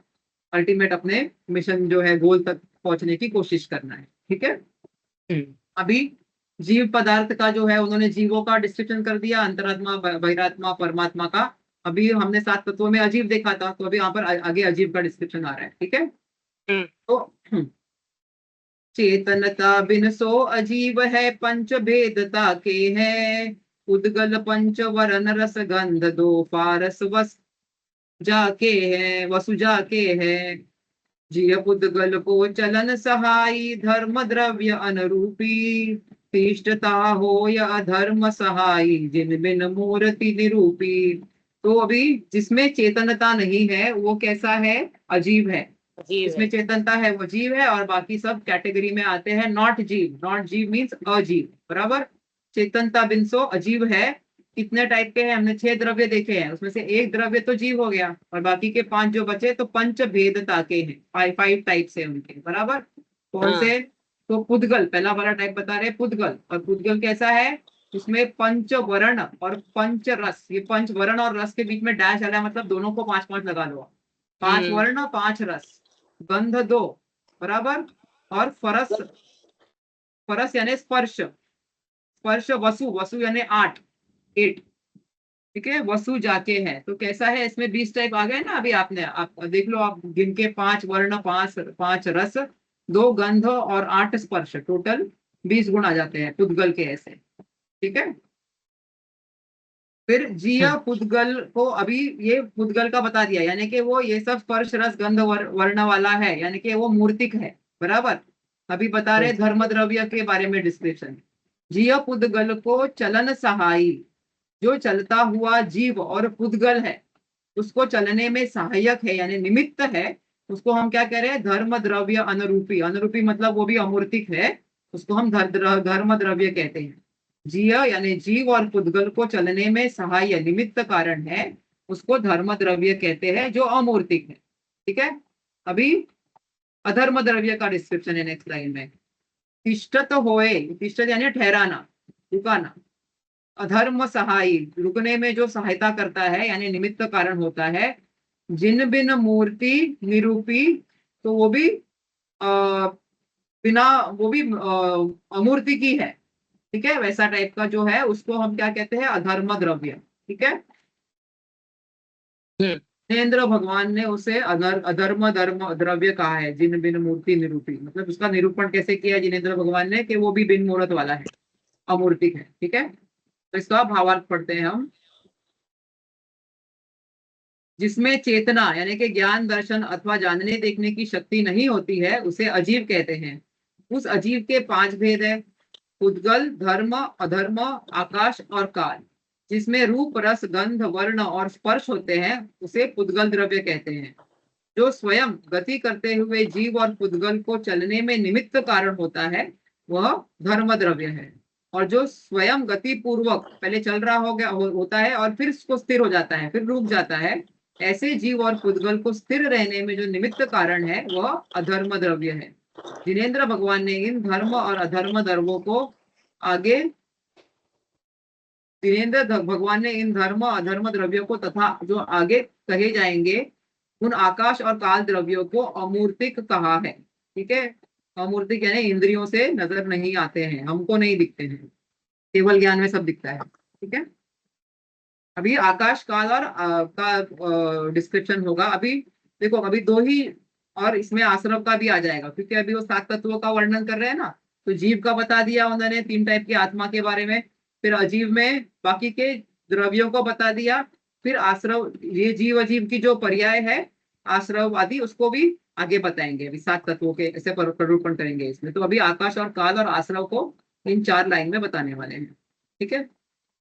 अल्टीमेट अपने मिशन जो है गोल तक पहुंचने की कोशिश करना है। ठीक है, अभी जीव पदार्थ का जो है उन्होंने जीवों का डिस्क्रिप्शन कर दिया, अंतरात्मा बहिरात्मा परमात्मा का। अभी हमने 7 तत्वों में अजीव देखा था, तो अभी यहाँ पर आगे अजीव का डिस्क्रिप्शन आ रहा है। ठीक है, तो चेतनता बिन सो अजीव है, पंच भेदता के है, उद्गल पंच वरण रस गंध दो फारस वस जाके है, वसु जाके है। जिय पुद्गल को चलन सहाई, धर्म द्रव्य अनुरूपी, तिष्ठता हो या अधर्म सहाई, जिन बिन मूर्ति निरूपी। तो अभी जिसमें चेतनता नहीं है वो कैसा है? अजीव है। इसमें चेतनता है वो जीव है, और बाकी सब कैटेगरी में आते हैं नॉट जीव। नॉट जीव मीन्स अजीव, बराबर। चेतनता बिन सो अजीव है। कितने टाइप के हैं? हमने 6 द्रव्य देखे हैं, उसमें से एक द्रव्य तो जीव हो गया, और बाकी के 5 जो बचे तो पंच भेदता के हैं, 5 टाइप से उनके, बराबर। कौन से? तो पुद्गल पहला वाला टाइप बता रहे, पुद्गल। और पुद्गल कैसा है? उसमें पंच वर्ण और पंच रस, ये पंच वर्ण और रस के बीच में डैश आया, मतलब दोनों को 5-5 लगा लो। 5 वर्ण 5 रस, गंध 2, बराबर, और फरस, फरस यानी स्पर्श, स्पर्श वसु, वसु यानी 8। ठीक है, वसु जाके है। तो कैसा है? इसमें 20 टाइप आ गए ना। अभी आपने आप देख लो, आप गिन के 5 वर्ण, 5 रस, 2 गंध और 8 स्पर्श, टोटल 20 गुण आ जाते हैं पुद्गल के ऐसे। ठीक है, फिर जिया पुद्गल को अभी ये पुद्गल का बता दिया, यानी कि वो ये सब स्पर्श रस गंध वर्ण वाला है, यानी कि वो मूर्तिक है, बराबर। अभी बता रहे धर्म द्रव्य के बारे में डिस्क्रिप्शन। जिया पुद्गल को चलन सहाई, जो चलता हुआ जीव और पुद्गल है उसको चलने में सहायक है यानी निमित्त है, उसको हम क्या कह रहे हैं? धर्म द्रव्य अनुरूपी। अनुरूपी मतलब वो भी अमूर्तिक है, उसको हम धर्म द्रव्य कहते हैं। जीव यानी जीव और पुद्गल को चलने में सहाय निमित्त कारण है, उसको धर्म द्रव्य कहते हैं, जो अमूर्तिक है। ठीक है, अभी अधर्म द्रव्य का डिस्क्रिप्शन है नेक्स्ट लाइन में। तिष्ठत होए, तिष्ठत यानी ठहराना, रुकाना। अधर्म सहाई, रुकने में जो सहायता करता है यानी निमित्त कारण होता है। जिन बिन मूर्ति निरूपी, तो वो भी बिना, वो भी अमूर्ति की है। ठीक है, वैसा टाइप का जो है उसको हम क्या कहते हैं? अधर्म द्रव्य। ठीक है, जिनेन्द्र भगवान ने उसे अधर्म धर्म द्रव्य कहा है, जिन बिन मूर्ति निरूपी। मतलब उसका निरूपण कैसे किया जिनेन्द्र भगवान ने? कि वो भी बिन मूर्त वाला है, अमूर्तिक है। ठीक है, तो इसका भावार्थ पढ़ते हैं हम। जिसमें चेतना यानी कि ज्ञान दर्शन अथवा जानने देखने की शक्ति नहीं होती है उसे अजीव कहते हैं। उस अजीव के 5 भेद है, उद्गल, धर्म, अधर्म, आकाश और काल। जिसमें रूप रस गंध वर्ण और स्पर्श होते हैं उसे पुद्गल द्रव्य कहते हैं। जो स्वयं गति करते हुए जीव और पुद्गल को चलने में निमित्त कारण होता है वह धर्म द्रव्य है। और जो स्वयं गति पूर्वक पहले चल रहा होता है और फिर उसको स्थिर हो जाता है, फिर रुक जाता है, ऐसे जीव और पुद्गल को स्थिर रहने में जो निमित्त कारण है वह अधर्म द्रव्य है। जिनेन्द्र भगवान ने इन धर्म और अधर्म द्रव्यों को आगे, जिनेन्द्र भगवान ने इन धर्म अधर्म द्रव्यों को तथा जो आगे कहे जाएंगे उन आकाश और काल द्रव्यों को अमूर्तिक कहा है। ठीक है, अमूर्तिक यानी इंद्रियों से नजर नहीं आते हैं, हमको नहीं दिखते हैं, केवल ज्ञान में सब दिखता है। ठीक है, अभी आकाश काल और का डिस्क्रिप्शन होगा। अभी देखो, अभी 2 ही, और इसमें आश्रम का भी आ जाएगा, क्योंकि अभी वो 7 तत्वों का वर्णन कर रहे हैं ना। तो जीव का बता दिया उन्होंने, 3 टाइप की आत्मा के बारे में। फिर अजीव में बाकी के द्रव्यों को बता दिया। फिर आश्रव, ये जीव अजीव की जो पर्याय है आश्रव आदि, उसको भी आगे बताएंगे। अभी 7 तत्वों के ऐसे प्ररूपण करेंगे इसमें। तो अभी आकाश और काल और आश्रव को इन 4 लाइन में बताने वाले हैं। ठीक है,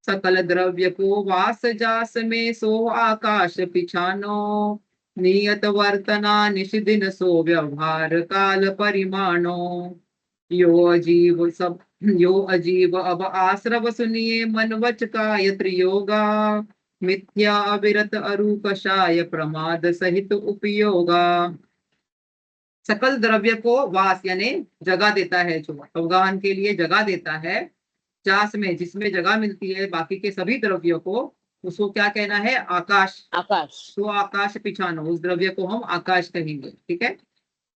सकल द्रव्य को वास जास में सो आकाश पिछानो, नियत वर्तना निष दिन सो व्यवहार काल परिमाणो। यो अजीब सब, यो अजीब अब आश्रव सुनिए मन वच काय त्रियोगा, मिथ्या अविरत अरु कषाय प्रमाद सहित उपयोगा। सकल द्रव्य को वास यानी जगह देता है, जो अवगाहन के लिए जगह देता है, चास में जिसमें जगह मिलती है बाकी के सभी द्रव्यों को, उसको क्या कहना है? आकाश।
आकाश।
तो आकाश पिछानो, उस द्रव्य को हम आकाश कहेंगे। ठीक है।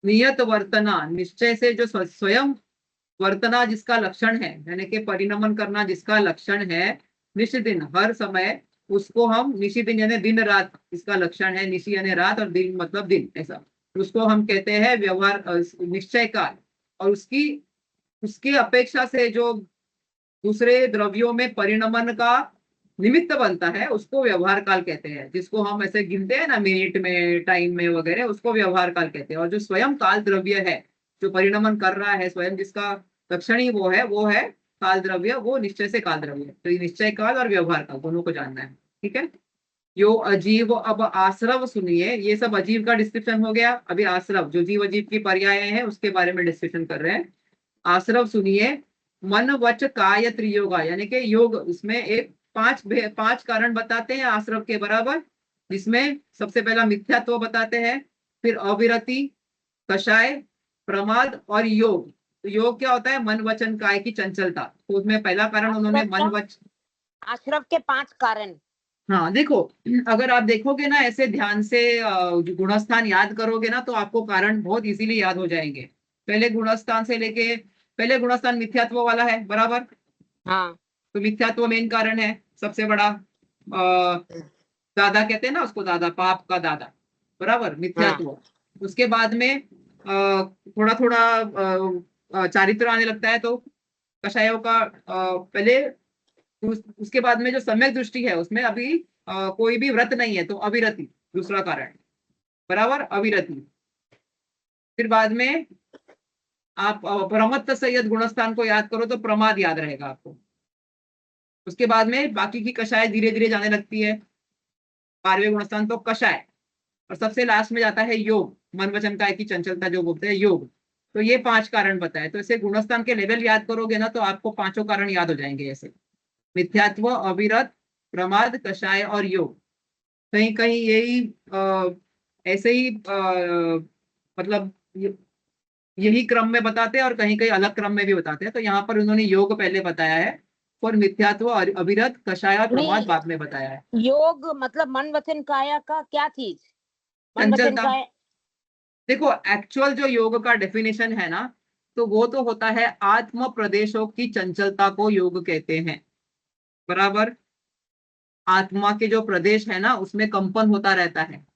नियत वर्तना, निश्चय से जो स्वयं वर्तना जिसका लक्षण है, यानी कि परिणमन करना जिसका लक्षण है, निष्दिन हर समय, उसको हम निशिदिन यानी दिन रात इसका लक्षण है, निशि यानी रात और दिन मतलब दिन, ऐसा उसको हम कहते हैं व्यवहार निश्चय काल। और उसकी उसकी अपेक्षा से जो दूसरे द्रव्यों में परिणमन का निमित्त बनता है उसको व्यवहार काल कहते हैं। जिसको हम ऐसे गिनते हैं ना मिनट में, टाइम में वगैरह, उसको व्यवहार काल कहते हैं। और जो स्वयं काल द्रव्य है, जो परिणमन कर रहा है स्वयं, जिसका लक्षण ही वो है काल द्रव्य, वो निश्चय से काल द्रव्य। तो ये निश्चय काल और व्यवहार काल दोनों को जानना है। ठीक है। यो अजीव अब आश्रव सुनिए, ये सब अजीव का डिस्क्रिप्शन हो गया। अभी आश्रव जो जीव अजीव की पर्याय हैं उसके बारे में डिस्कशन कर रहे हैं। आश्रव सुनिए, मन वच काय त्रियोगा, यानी कि योग, उसमें एक पांच कारण बताते हैं आश्रव के बराबर, जिसमें सबसे पहला मिथ्यात्व बताते हैं, फिर अविरति, कषाय, प्रमाद और योग। तो योग क्या होता है? मन वचन काय की चंचलता। तो उसमें पहला कारण उन्होंने मन वच
आश्रव के 5 कारण।
हाँ देखो, अगर आप देखोगे ना ऐसे ध्यान से, गुणस्थान याद करोगे ना, तो आपको कारण बहुत इजीली याद हो जाएंगे। पहले गुणस्थान से लेके, पहले गुणस्थान मिथ्यात्व वाला है बराबर।
हाँ।
तो मिथ्यात्व मेन कारण है सबसे बड़ा। दादा कहते हैं ना उसको, दादा, पाप का दादा, बराबर
हाँ।
मिथ्यात्व। उसके बाद में थोड़ा थोड़ा चारित्र आने लगता है, तो कषायों का पहले, उसके बाद में जो सम्यक दृष्टि है उसमें अभी कोई भी व्रत नहीं है, तो अविरति दूसरा कारण, बराबर अविरति। फिर बाद में आप प्रमत्त सैयद गुणस्थान को याद करो तो प्रमाद याद रहेगा आपको। उसके बाद में बाकी की कषाय धीरे धीरे जाने लगती है, 12वें गुणस्थान तो कषाय, और सबसे लास्ट में जाता है योग, मन वचन काय की चंचलता जो बोलते हैं योग। तो ये 5 कारण बताए, तो इसे गुणस्थान के लेवल याद करोगे ना तो आपको पांचों कारण याद हो जाएंगे ऐसे, मिथ्यात्व, अविरत, प्रमाद, कषाय और योग। कहीं कहीं यही ऐसे ही मतलब यही क्रम में बताते हैं और कहीं कहीं अलग क्रम में भी बताते हैं। तो यहाँ पर उन्होंने योग पहले बताया है और मिथ्यात्व और अविरत, कषाय और प्रमाद
नहीं,
बाद में बताया है।
योग मतलब मन वचन काया का क्या चीज? मन वचन
चंचलता।
काया।
देखो एक्चुअल जो योग का डेफिनेशन है ना, तो वो तो होता है आत्म प्रदेशों की चंचलता को योग कहते हैं, बराबर। आत्मा के जो प्रदेश है ना उसमें कंपन होता रहता है।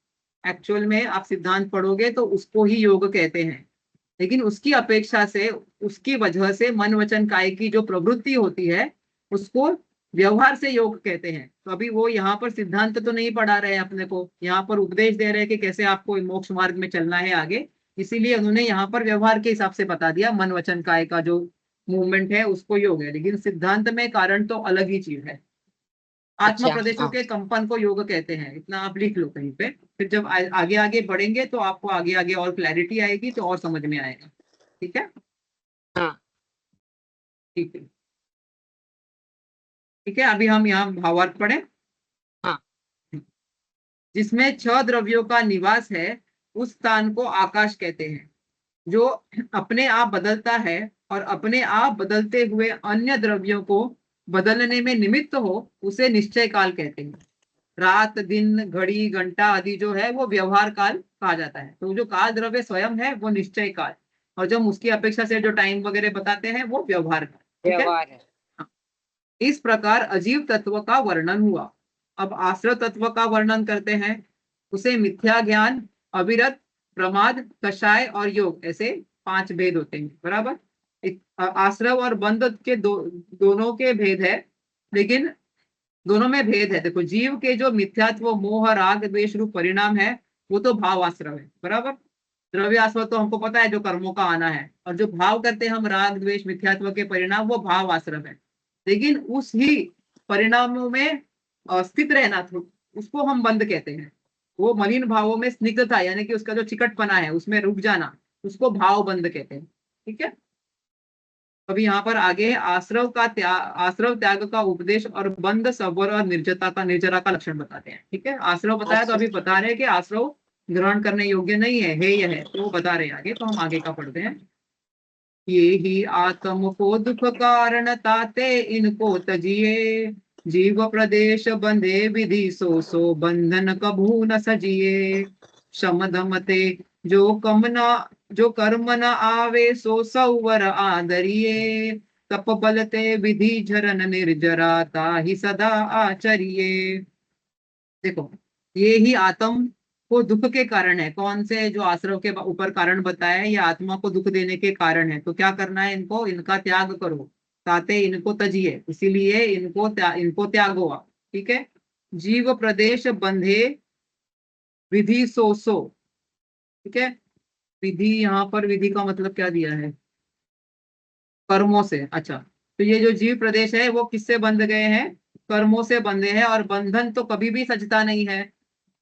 एक्चुअल में आप सिद्धांत पढ़ोगे तो उसको ही योग कहते हैं। लेकिन उसकी अपेक्षा से, उसकी वजह से मन वचन काय की जो प्रवृत्ति होती है उसको व्यवहार से योग कहते हैं। तो अभी वो यहाँ पर सिद्धांत तो नहीं पढ़ा रहे हैं अपने को, यहाँ पर उपदेश दे रहे हैं कि कैसे आपको मोक्ष मार्ग में चलना है आगे। इसीलिए उन्होंने यहाँ पर व्यवहार के हिसाब से बता दिया, मन वचन काय का जो मूवमेंट है उसको योग है। लेकिन सिद्धांत में कारण तो अलग ही चीज है। आत्म
अच्छा।
प्रदेशों
हाँ।
के कंपन को योग कहते हैं, इतना आप लिख लो कहीं पे। फिर जब आगे आगे बढ़ेंगे तो आपको आगे आगे और क्लैरिटी आएगी, तो और समझ में आएगा। ठीक है।
हाँ।
ठीक है। ठीक है, अभी हम यहाँ भावार्थ पढ़े।
हाँ।
जिसमें 6 द्रव्यों का निवास है उस स्थान को आकाश कहते हैं। जो अपने आप बदलता है और अपने आप बदलते हुए अन्य द्रव्यों को बदलने में निमित्त हो, उसे निश्चय काल कहते हैं। रात, दिन, घड़ी, घंटा आदि जो है वो व्यवहार काल कहा जाता है। तो जो काल द्रव्य स्वयं है वो निश्चय काल, और जो उसकी अपेक्षा से जो टाइम वगैरह बताते हैं वो व्यवहार काल। ठीक है।
व्यवहार है।
हाँ। इस प्रकार अजीव तत्व का वर्णन हुआ। अब आश्रय तत्व का वर्णन करते हैं। उसे मिथ्या ज्ञान, अविरत, प्रमाद, कषाय और योग, ऐसे 5 भेद होते हैं, बराबर। आश्रव और बंध के दोनों के भेद है, लेकिन दोनों में भेद है। देखो, जीव के जो मिथ्यात्व, मोह, राग, द्वेष रूप परिणाम है वो तो भाव आश्रव है, बराबर। द्रव्य आश्रव तो हमको पता है जो कर्मों का आना है, और जो भाव करते हैं हम, राग द्वेष मिथ्यात्व के परिणाम, वो भाव आश्रव है। लेकिन उस ही परिणामों में स्थित रहना, उसको हम बंध कहते हैं। वो मलिन भावों में स्निग्धता, यानी कि उसका जो चिकटपना है उसमें रुक जाना, उसको भाव बंध कहते हैं। ठीक है। अभी यहाँ पर आगे आश्रव त्याग का उपदेश और बंध सबर और निर्जरा का लक्षण बताते हैं। ठीक है, आश्रव बताया तो अभी बता रहे हैं कि आश्रव ग्रहण करने योग्य नहीं है, यह है, तो वो बता रहे हैं आगे, तो हम आगे का पढ़ते हैं। ये ही आत्म को दुख कारण ताते इनको तजिए, जीव प्रदेश बंधे विधि सो बंधन कभू न सजिए। शम दम ते जो कर्म न आवे सो सौवर आदरिये, तप बल ते विधि झरन निर्जरा ताहि सदा आचरिये। देखो, ये ही आत्म को दुख के कारण है। कौन से जो आश्रव के ऊपर कारण बताया है, ये आत्मा को दुख देने के कारण है। तो क्या करना है इनको, इनका त्याग करो, ताते इनको तजिए, इसीलिए इनको त्यागो आप। ठीक है, जीव प्रदेश बंधे विधि सो। ठीक है, विधि, यहाँ पर विधि का मतलब क्या दिया है, कर्मों से। अच्छा, तो ये जो जीव प्रदेश है वो किससे बंध गए हैं, कर्मों से बंधे हैं, और बंधन तो कभी भी सजता नहीं है।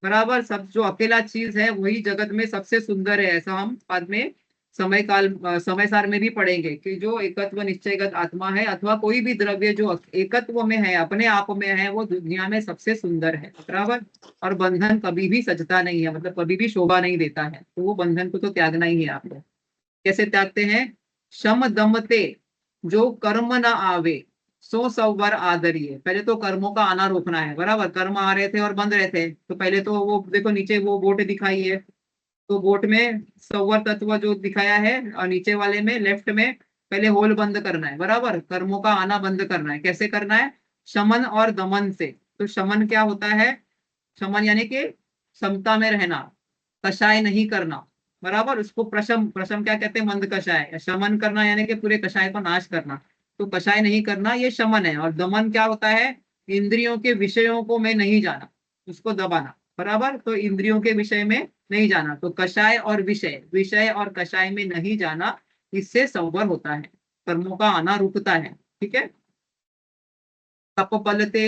बराबर, सब जो अकेला चीज है वही जगत में सबसे सुंदर है, ऐसा हम बाद में समय सार में भी पढ़ेंगे कि जो एकत्व निश्चयगत आत्मा है अथवा कोई भी द्रव्य जो एकत्व में है, अपने आप में है, वो दुनिया में सबसे सुंदर है। बराबर, और बंधन कभी भी सजता नहीं है, मतलब कभी भी शोभा नहीं देता है, तो वो बंधन को तो त्यागना ही है आपको। कैसे त्यागते हैं, शम दमते जो कर्म न आवे सो सवर आदरिये। पहले तो कर्मों का आना रोकना है। बराबर, कर्म आ रहे थे और बंद रहे थे, तो पहले तो वो देखो नीचे वो बोट दिखाई है, तो बोट में सवर तत्व जो दिखाया है, और नीचे वाले में लेफ्ट में पहले होल बंद करना है। बराबर, कर्मों का आना बंद करना है। कैसे करना है, शमन और दमन से। तो शमन क्या होता है, शमन यानी कि समता में रहना, कषाय नहीं करना। बराबर, उसको प्रशम, प्रशम क्या कहते हैं, मंद कषाय। शमन करना यानी कि पूरे कषाय को नाश करना, तो कषाय नहीं करना, ये शमन है। और दमन क्या होता है, इंद्रियों के विषयों को में नहीं जाना, उसको दबाना। बराबर, तो इंद्रियों के विषय में नहीं जाना, तो कषाय और विषय, विषय और कषाय में नहीं जाना, इससे संवर होता है, कर्मों का आना रुकता है। ठीक है, तप बलते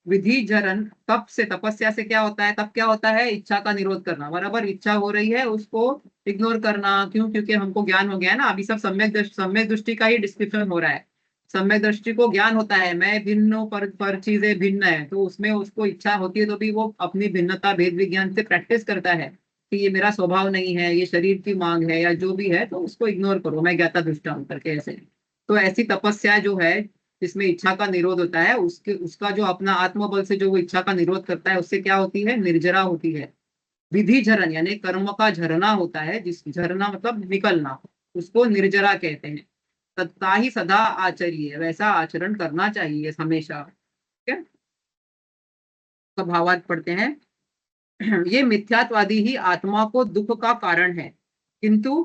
विधि जरन, तप से, तपस्या से क्या होता है, तप क्या होता है, इच्छा का निरोध करना। बराबर, इच्छा हो रही है उसको इग्नोर करना, क्यों, क्योंकि हमको ज्ञान हो गया है ना, अभी सब सम्यक दृष्टि का ही डिस्क्रिप्शन हो रहा है। सम्यक दृष्टि को ज्ञान होता है, मैं भिन्न हूं, पर चीजें भिन्न है, तो उसमें उसको इच्छा होती है, तो भी वो अपनी भिन्नता भेद विज्ञान से प्रैक्टिस करता है कि ये मेरा स्वभाव नहीं है, ये शरीर की मांग है, या जो भी है, तो उसको इग्नोर करो, मैं ज्ञाता दृष्टा हूं करके ऐसे। तो ऐसी तपस्या जो है जिसमें इच्छा का निरोध होता है, उसका जो अपना आत्मबल से जो वो इच्छा का निरोध करता है, उससे क्या होती है, निर्जरा होती है। विधि झरन यानी कर्म का झरना होता है, जिस झरना मतलब निकलना, उसको निर्जरा कहते हैं। तत्ता ही सदा आचरिए, वैसा आचरण करना चाहिए हमेशा। ठीक है, तो भावार्थ पढ़ते हैं। ये मिथ्यात्वादी ही आत्मा को दुख का कारण है, किंतु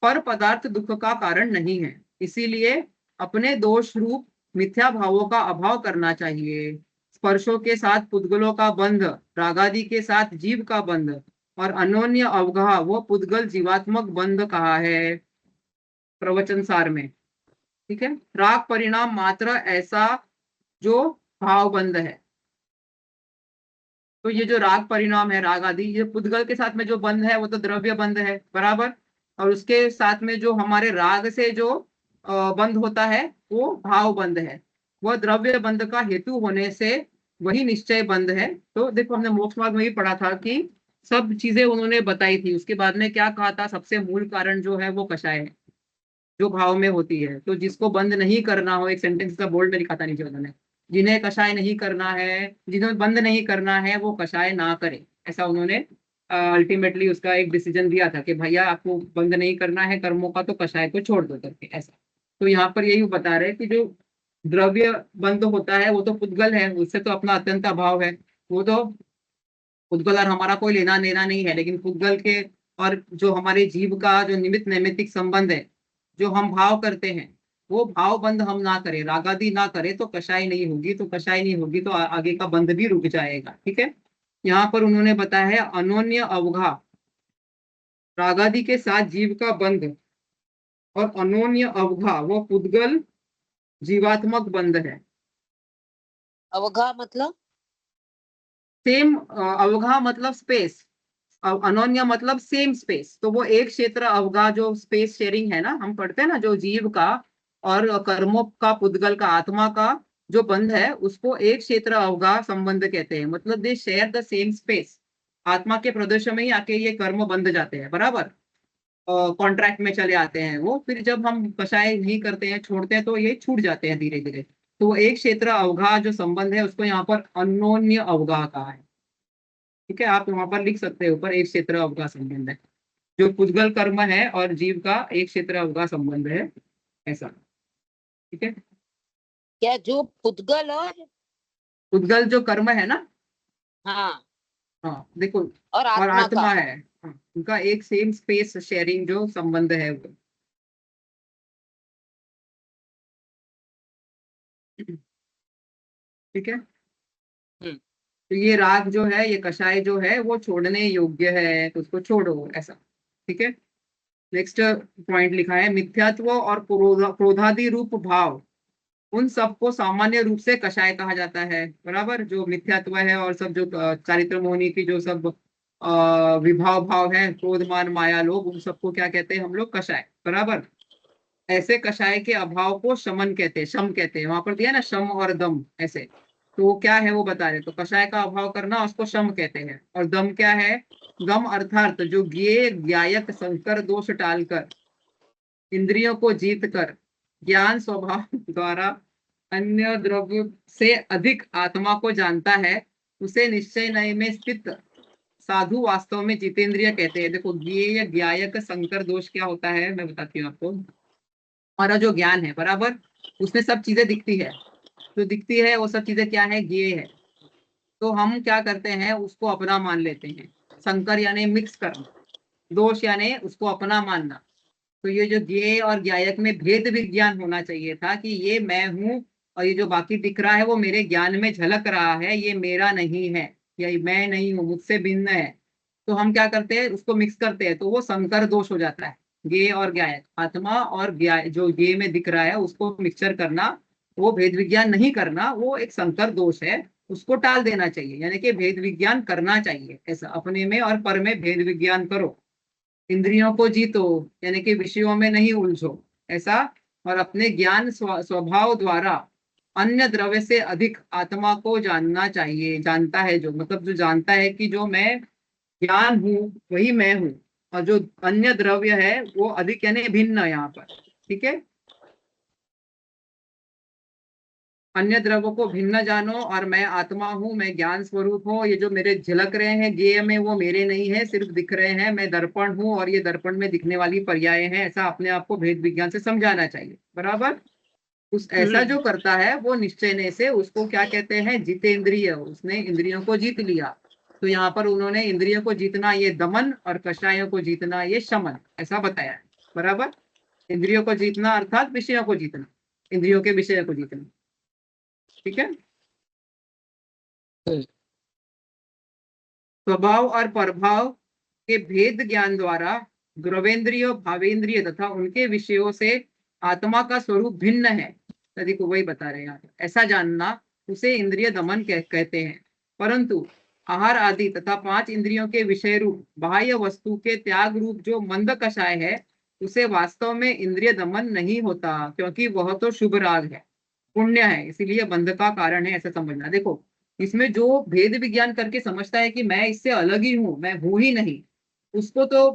पर पदार्थ दुख का कारण नहीं है। इसीलिए अपने दोष रूप मिथ्या भावों का अभाव करना चाहिए। स्पर्शों के साथ पुद्गलों का बंध, रागादि के साथ जीव का बंध, और अन्योन्य अवगाह वो पुद्गल जीवात्मक बंध कहा है प्रवचन सार में। ठीक है, राग परिणाम मात्र ऐसा जो भाव बंध है। तो ये जो राग परिणाम है, राग आदि, ये पुद्गल के साथ में जो बंध है वो तो द्रव्य बंध है। बराबर, और उसके साथ में जो हमारे राग से जो बंध होता है वो भाव बंध है। वह द्रव्य बंध का हेतु होने से वही निश्चय बंध है। तो देखो, हमने मोक्ष मार्ग में भी पढ़ा था कि सब चीजें उन्होंने बताई थी, उसके बाद में क्या कहा था, सबसे मूल कारण जो है वो कषाय है, जो भाव में होती है। तो जिसको बंद नहीं करना हो, एक सेंटेंस का बोल्ड में लिखा था नीचे उन्होंने, जिन्हें कषाय नहीं करना है, जिन्हें बंद नहीं करना है, वो कषाय ना करे, ऐसा उन्होंने अल्टीमेटली उसका एक डिसीजन दिया था कि भैया आपको बंद नहीं करना है कर्मों का, तो कषाय को छोड़ दो करके, ऐसा। तो यहाँ पर यही बता रहे कि जो द्रव्य बंद होता है वो तो पुद्गल है, उससे तो अपना अत्यंत अभाव है। वो तो पुद्गल और हमारा कोई लेना देना नहीं है, लेकिन पुद्गल के और जो हमारे जीव का जो निमित्त नैमित्तिक संबंध है, जो हम भाव करते हैं, वो भाव बंद हम ना करें, रागादि ना करें, तो कषाय नहीं होगी। तो कषाय नहीं होगी तो आगे का बंध भी रुक जाएगा। ठीक है, यहाँ पर उन्होंने बताया है अन्योन्य अवघा, रागादि के साथ जीव का बंध, और अन्योन्य अवघा वो पुद्गल जीवात्मक बंध है।
अवघा मतलब
सेम, अवघा मतलब स्पेस, अनोन्य मतलब सेम स्पेस, तो वो एक क्षेत्र अवगा जो स्पेस शेयरिंग है ना, हम पढ़ते हैं ना, जो जीव का और कर्मों का, पुद्गल का, आत्मा का जो बंध है उसको एक क्षेत्र अवगाह संबंध कहते हैं। मतलब दे शेयर द सेम स्पेस। आत्मा के प्रदेश में ही आके ये कर्म बंध जाते हैं, बराबर कॉन्ट्रैक्ट में चले आते हैं वो। फिर जब हम कषाय नहीं करते हैं, छोड़ते हैं, तो ये छूट जाते हैं धीरे धीरे। तो वो एक क्षेत्र अवगाह जो संबंध है उसको यहाँ पर अन्योन्य अवगाह कहा है। ठीक है, आप वहां पर लिख सकते हैं ऊपर, एक क्षेत्र अवगाह संबंध है जो पुद्गल कर्म है और जीव का एक क्षेत्र अवगाह संबंध है, ऐसा। ठीक है,
क्या जो पुद्गल और
पुद्गल जो कर्म है ना,
हाँ
हाँ देखो,
और
और
आत्मा का।
आत्मा है, हाँ, उनका एक सेम स्पेस शेयरिंग जो संबंध है वो। ठीक है,
हम्म।
तो ये राग जो है, ये कषाय जो है वो छोड़ने योग्य है, तो उसको छोड़ो, ऐसा। ठीक है, नेक्स्ट पॉइंट लिखा है, मिथ्यात्व और क्रोधादि रूप भाव, उन सबको सामान्य रूप से कषाय कहा जाता है। बराबर, जो मिथ्यात्व है और सब जो चारित्र मोहनी की जो सब विभाव भाव है, क्रोध मान माया लोभ, उन सबको क्या कहते हैं हम लोग, कषाय। बराबर, ऐसे कषाय के अभाव को शमन कहते हैं, शम कहते हैं। वहां पर दिया ना शम और दम, ऐसे। तो वो क्या है वो बता रहे, तो कषाय का अभाव करना उसको शम कहते हैं। और दम क्या है, दम अर्थात जो ज्ञेय ज्ञायक संकर दोष टालकर, इंद्रियों को जीत कर, ज्ञान स्वभाव द्वारा अन्य द्रव्य से अधिक आत्मा को जानता है, उसे निश्चय नय में स्थित साधु वास्तव में जितेंद्रिय कहते हैं। देखो, ज्ञेय ज्ञायक संकर दोष क्या होता है मैं बताती हूँ आपको। हमारा जो ज्ञान है, बराबर, उसमें सब चीजें दिखती है, जो दिखती है वो सब चीजें क्या है, ज्ञेय है। तो हम क्या करते हैं, उसको अपना मान लेते हैं। संकर यानी मिक्स करना, दोष यानी उसको अपना मानना। तो ये जो ज्ञेय और ज्ञायक में भेद विज्ञान होना चाहिए था कि ये मैं हूँ और ये जो बाकी दिख रहा है वो मेरे ज्ञान में झलक रहा है, ये मेरा नहीं है, या मैं नहीं हूँ, मुझसे भिन्न है। तो हम क्या करते हैं, उसको मिक्स करते हैं, तो वो संकर दोष हो जाता है। ज्ञेय और ज्ञायक, आत्मा और ज्ञाय, जो ज्ञेय में दिख रहा है उसको मिक्सचर करना, वो भेद विज्ञान नहीं करना, वो एक संकर दोष है। उसको टाल देना चाहिए, यानी कि भेद विज्ञान करना चाहिए, ऐसा अपने में और पर में भेद विज्ञान करो। इंद्रियों को जीतो, यानी कि विषयों में नहीं उलझो, ऐसा। और अपने ज्ञान स्वभाव द्वारा अन्य द्रव्य से अधिक आत्मा को जानना चाहिए। जानता है जो, मतलब जो जानता है कि जो मैं ज्ञान हूँ वही मैं हूँ, और जो अन्य द्रव्य है वो अधिक यानी भिन्न है यहाँ पर। ठीक है, अन्य द्रव्यों को भिन्न जानो, और मैं आत्मा हूँ, मैं ज्ञान स्वरूप हूँ। ये जो मेरे झलक रहे हैं ज्ञेय में वो मेरे नहीं है, सिर्फ दिख रहे हैं। मैं दर्पण हूँ और ये दर्पण में दिखने वाली पर्याय हैं, ऐसा अपने आप को भेद विज्ञान से समझाना चाहिए। बराबर, उस ऐसा जो करता है वो निश्चय से, उसको क्या कहते हैं, जितेंद्रिय, उसने इंद्रियों को जीत लिया। तो यहाँ पर उन्होंने इंद्रियों को जीतना ये दमन और कषायों को जीतना ये शमन, ऐसा बताया है। बराबर, इंद्रियों को जीतना अर्थात विषयों को जीतना, इंद्रियों के विषय को जीतना। ठीक है,
हम्म।
स्वभाव और प्रभाव के भेद ज्ञान द्वारा द्रवेंद्रिय भावेंद्रिय तथा उनके विषयों से आत्मा का स्वरूप भिन्न है, यदि को वही बता रहे हैं यहाँ पर। ऐसा जानना उसे इंद्रिय दमन कहते हैं। परंतु आहार आदि तथा पांच इंद्रियों के विषय रूप बाह्य वस्तु के त्याग रूप जो मंद कषाय है, उसे वास्तव में इंद्रिय दमन नहीं होता, क्योंकि वह तो शुभ राग है, पुण्य है, इसीलिए बंध का कारण है, ऐसा समझना। देखो, इसमें जो भेद विज्ञान करके समझता है कि मैं इससे अलग ही हूँ, मैं हूं ही नहीं, उसको तो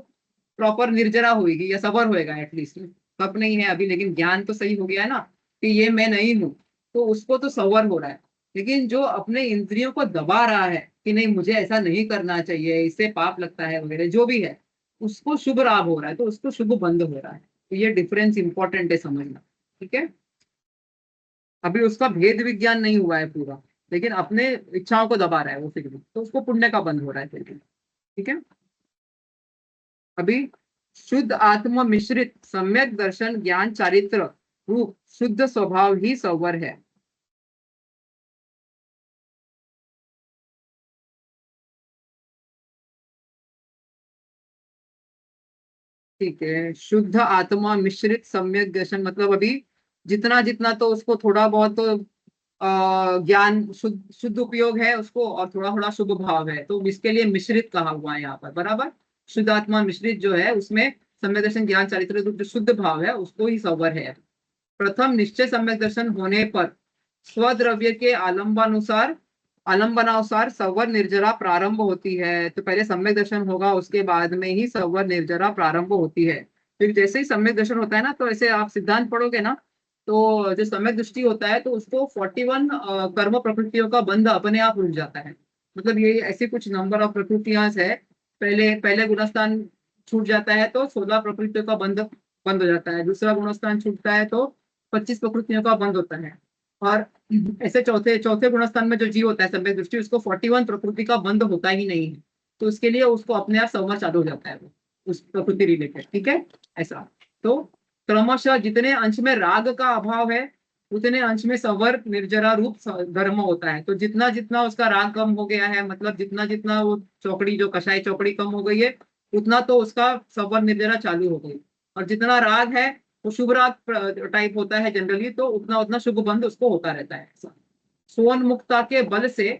प्रॉपर निर्जरा होगी या सबर होएगा एटलीस्ट। सब नहीं है अभी, लेकिन ज्ञान तो सही हो गया है ना कि ये मैं नहीं हूँ, तो उसको तो सबर हो रहा है। लेकिन जो अपने इंद्रियों को दबा रहा है कि नहीं मुझे ऐसा नहीं करना चाहिए, इससे पाप लगता है वगैरह जो भी है, उसको शुभ लाभ हो रहा है, तो उसको शुभ बंध हो रहा है। तो ये डिफरेंस इंपॉर्टेंट है समझना। ठीक है, अभी उसका भेद विज्ञान नहीं हुआ है पूरा, लेकिन अपने इच्छाओं को दबा रहा है वो फिर भी, तो उसको पुण्य का बंध हो रहा है फिर भी। ठीक है, अभी शुद्ध आत्म मिश्रित सम्यक दर्शन ज्ञान चारित्र रूप शुद्ध स्वभाव ही सवर है। ठीक है, शुद्ध आत्मा मिश्रित सम्यक दर्शन मतलब अभी जितना जितना तो उसको थोड़ा बहुत ज्ञान शुद्ध शुद्ध उपयोग है उसको, और थोड़ा थोड़ा शुभ भाव है, तो इसके लिए मिश्रित कहा हुआ है यहाँ पर। बराबर, शुद्ध आत्मा मिश्रित जो है उसमें सम्यक दर्शन ज्ञान चारित्र रूप जो शुद्ध भाव है उसको ही सवर है। प्रथम निश्चय सम्यक दर्शन होने पर स्वद्रव्य के आलम्बनानुसार संवर निर्जरा प्रारंभ होती है। तो पहले सम्यक दर्शन होगा, उसके बाद में ही संवर निर्जरा प्रारंभ होती है। फिर जैसे ही सम्यक दर्शन होता है ना, तो ऐसे आप सिद्धांत पढ़ोगे ना, तो जो सम्यक दृष्टि होता है तो उसको 41 कर्म प्रकृतियों का बंध अपने आप रुक जाता है। मतलब ये ऐसे कुछ नंबर ऑफ प्रकृतियां है, पहले पहले गुणस्थान छूट जाता है तो 16 प्रकृतियों का बंध बंद हो जाता है, दूसरा गुणस्थान छूटता है तो 25 प्रकृतियों का बंद होता है, और ऐसे चौथे चौथे गुणस्थान में जो जीव होता है सम्यक दृष्टि, उसको 41 प्रकृति का बंद होता ही नहीं है। तो उसके लिए उसको अपने आप संवाद चालू हो जाता है, वो उस प्रकृति रिलेटेड। ठीक है, ऐसा। तो क्रमशः जितने अंश में राग का अभाव है, उतने अंश में संवर निर्जरा रूप धर्म होता है। तो जितना जितना उसका राग कम हो गया है, मतलब जितना जितना वो चौकड़ी, जो कषाय चौकड़ी कम हो गई है, उतना तो उसका संवर निर्जरा चालू हो गई। और जितना राग है वो शुभ राग टाइप होता है जनरली, तो उतना उतना शुभ बंध उसको होता रहता है। सोन मुक्ता के बल से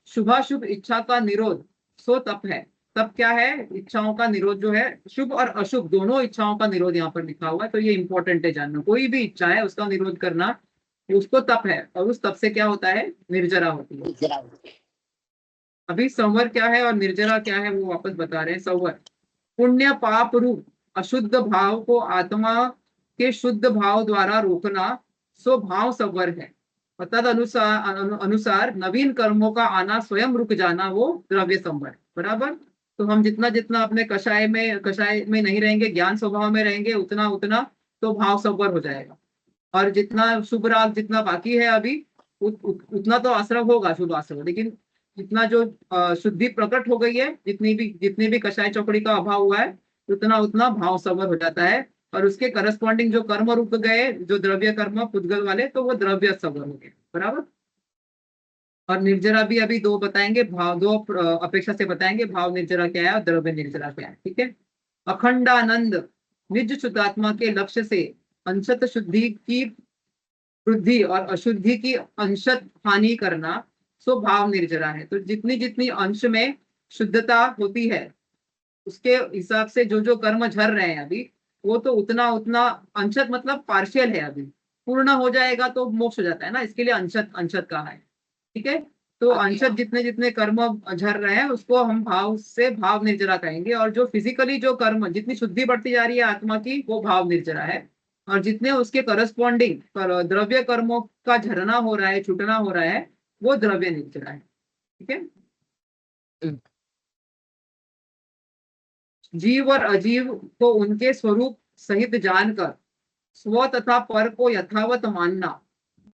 शुभाशुभ इच्छा का निरोध सो तप है। तप क्या है? इच्छाओं का निरोध जो है, शुभ और अशुभ दोनों इच्छाओं का निरोध यहाँ पर लिखा हुआ है। तो ये इंपॉर्टेंट है जानना, कोई भी इच्छा है उसका निरोध करना, उसको तप है। और उस तप से क्या होता है? निर्जरा होती है। अभी संवर क्या है और निर्जरा क्या है वो वापस बता रहे हैं। संवर पुण्य पाप रूप अशुद्ध भाव को आत्मा के शुद्ध भाव द्वारा रोकना, सो भाव संवर है। और तद अनुसार नवीन कर्मों का आना स्वयं रुक जाना, वो द्रव्य संवर। बराबर। तो हम जितना जितना अपने कषाय में नहीं रहेंगे, ज्ञान स्वभाव में रहेंगे, उतना उतना तो भाव संवर हो जाएगा। और जितना शुभ राग जितना बाकी है अभी, उतना तो आश्रव होगा, शुभ आश्रव। लेकिन जितना जो शुद्धि प्रकट हो गई है, जितनी भी कषाय चौकड़ी का अभाव हुआ है, उतना उतना भाव संवर हो जाता है। और उसके करस्पॉन्डिंग जो कर्म रुक गए, जो द्रव्य कर्म पुद्गल वाले, तो वो द्रव्य संवर हो गए। बराबर। और निर्जरा भी अभी दो बताएंगे, भाव दो अपेक्षा से बताएंगे, भाव निर्जरा क्या है और द्रव्य निर्जरा क्या है। ठीक है। अखंडानंद निज शुद्धात्मा के लक्ष्य से अंशत शुद्धि की वृद्धि और अशुद्धि की अंशत हानि करना, सो भाव निर्जरा है। तो जितनी जितनी अंश में शुद्धता होती है, उसके हिसाब से जो जो कर्म झर रहे हैं अभी, वो तो उतना उतना, अंशत मतलब पार्शियल है, अभी पूर्ण हो जाएगा तो मोक्ष हो जाता है ना, इसके लिए अंशत अंशत कहा है। ठीक है। तो अंशत जितने जितने कर्म झर रहे हैं, उसको हम भाव से भाव निर्जरा कहेंगे। और जो फिजिकली जो कर्म, जितनी शुद्धि बढ़ती जा रही है आत्मा की, वो भाव निर्जरा है। और जितने उसके करस्पॉन्डिंग द्रव्य कर्मों का झरना हो रहा है, छूटना हो रहा है, वो द्रव्य निर्जरा है। ठीक है। जीव और अजीव को उनके स्वरूप सहित जानकर स्व तथा पर को यथावत मानना,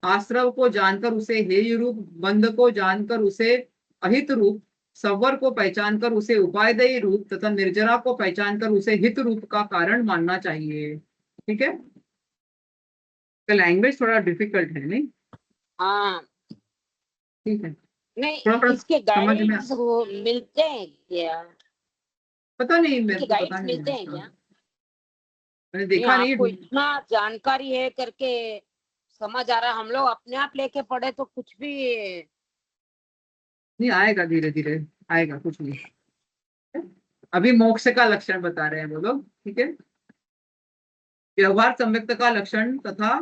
आश्रव को जानकर उसे हेय रूप, बंध को जानकर उसे अहित रूप, संवर को पहचानकर उसे उपायदेय रूप, तथा निर्जरा को पहचानकर उसे हित रूप का कारण मानना चाहिए। ठीक है। लैंग्वेज थोड़ा डिफिकल्ट है, नहीं?
हाँ।
ठीक है।
नहीं,
थोड़ा
इसके
समझ में
गाइड्स वो मिलते हैं क्या?
पता नहीं, मेरे
इसके
को पता
गाइड्स
नहीं
मिलते
है,
हैं क्या?
मैंने
नहीं,
देखा नहीं
आपको
है।
इतना जानकारी है करके समझ आ रहा है। हम लोग अपने आप लेके पढ़े तो कुछ भी।
नहीं, आएगा धीरे धीरे, आएगा, कुछ नहीं। अभी मोक्ष का लक्षण बता रहे हैं वो लोग। ठीक है। व्यवहार सम्यक्त का लक्षण तथा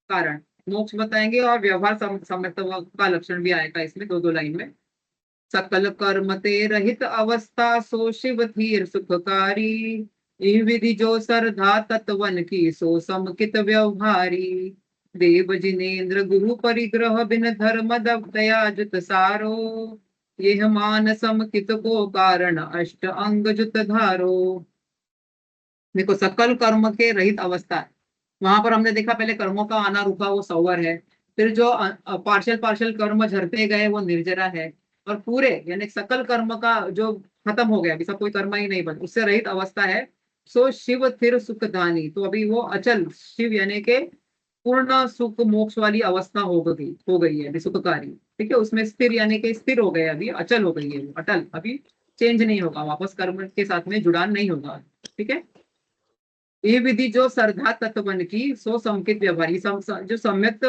कारण मोक्ष बताएंगे, और व्यवहार सम्यक्त का लक्षण भी आएगा इसमें, दो दो लाइन में। सकल कर्म ते रहित अवस्था, सो शिव धीर सुखकारी, ई विधि जो सरधा तत्वन की, सो समकित व्यवहारी। देव जिनेन्द्र गुरु परिग्रह बिन धर्म दया जुत सारो, यह मान समकित को कारण अष्ट अंग जुत धारो। देखो, सकल कर्म के रहित अवस्था है, वहां पर हमने देखा पहले कर्मों का आना रुका, वो संवर है। फिर जो पार्शियल पार्शियल कर्म झरते गए, वो निर्जरा है। और पूरे यानी सकल कर्म का जो खत्म हो गया, अभी सब कोई कर्म ही नहीं बन, उससे रहित अवस्था है। सो शिव थिर सुख धानी, तो अभी वो अचल शिव यानी के पूर्ण सुख मोक्ष वाली अवस्था हो गई है अभी, सुखकारी। ठीक है। उसमें स्थिर यानी कि स्थिर हो गए, अभी अचल हो गई है वो, अटल, अभी चेंज नहीं होगा, वापस कर्म के साथ में जुड़ान नहीं होगा। ठीक है। ये विधि जो श्रद्धा तत्वन की, सो संकित व्यवहारी, जो सम्यक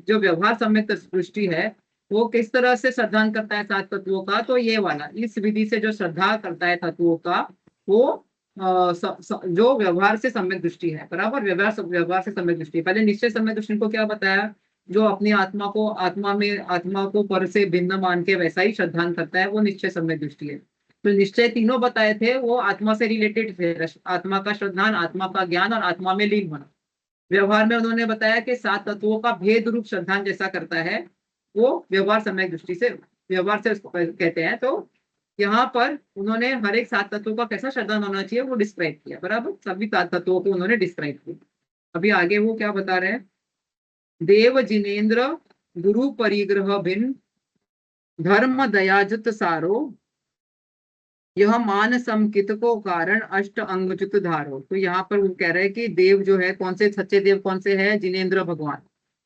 जो व्यवहार सम्यक दृष्टि है, वो किस तरह से श्रद्धान करता है सात तत्वों का, तो ये वाला, इस विधि से जो श्रद्धा करता है तत्वों का, वो जो व्यवहार से सम्यक दृष्टि है, बराबर, व्यवहार से सम्यक दृष्टि। पहले निश्चय सम्यक दृष्टि को क्या बताया, जो अपनी आत्मा को पर से भिन्न मान के वैसा ही श्रद्धान करता है, वो निश्चय सम्यक दृष्टि है। तो निश्चय तीनों बताए थे वो आत्मा से रिलेटेड थे, आत्मा का श्रद्धान, आत्मा का ज्ञान और आत्मा में लीन होना। व्यवहार में उन्होंने बताया कि 7 तत्वों का भेद रूप श्रद्धान जैसा करता है, वो व्यवहार सम्यक दृष्टि से, व्यवहार से उसको कहते हैं। तो यहाँ पर उन्होंने हर एक 7 तत्वों का कैसा श्रद्धान होना चाहिए वो डिस्क्राइब किया, बराबर, सभी 7 तत्वों को उन्होंने डिस्क्राइब किया। अभी आगे वो क्या बता रहे हैं, देव जिनेन्द्र गुरु परिग्रह भिन्न धर्म दयाजुत सारो, यह मान समकित को कारण अष्ट अंगजुत धारो। तो यहाँ पर वो कह रहे हैं कि देव जो है, कौन से सच्चे देव कौन से है, जिनेन्द्र भगवान।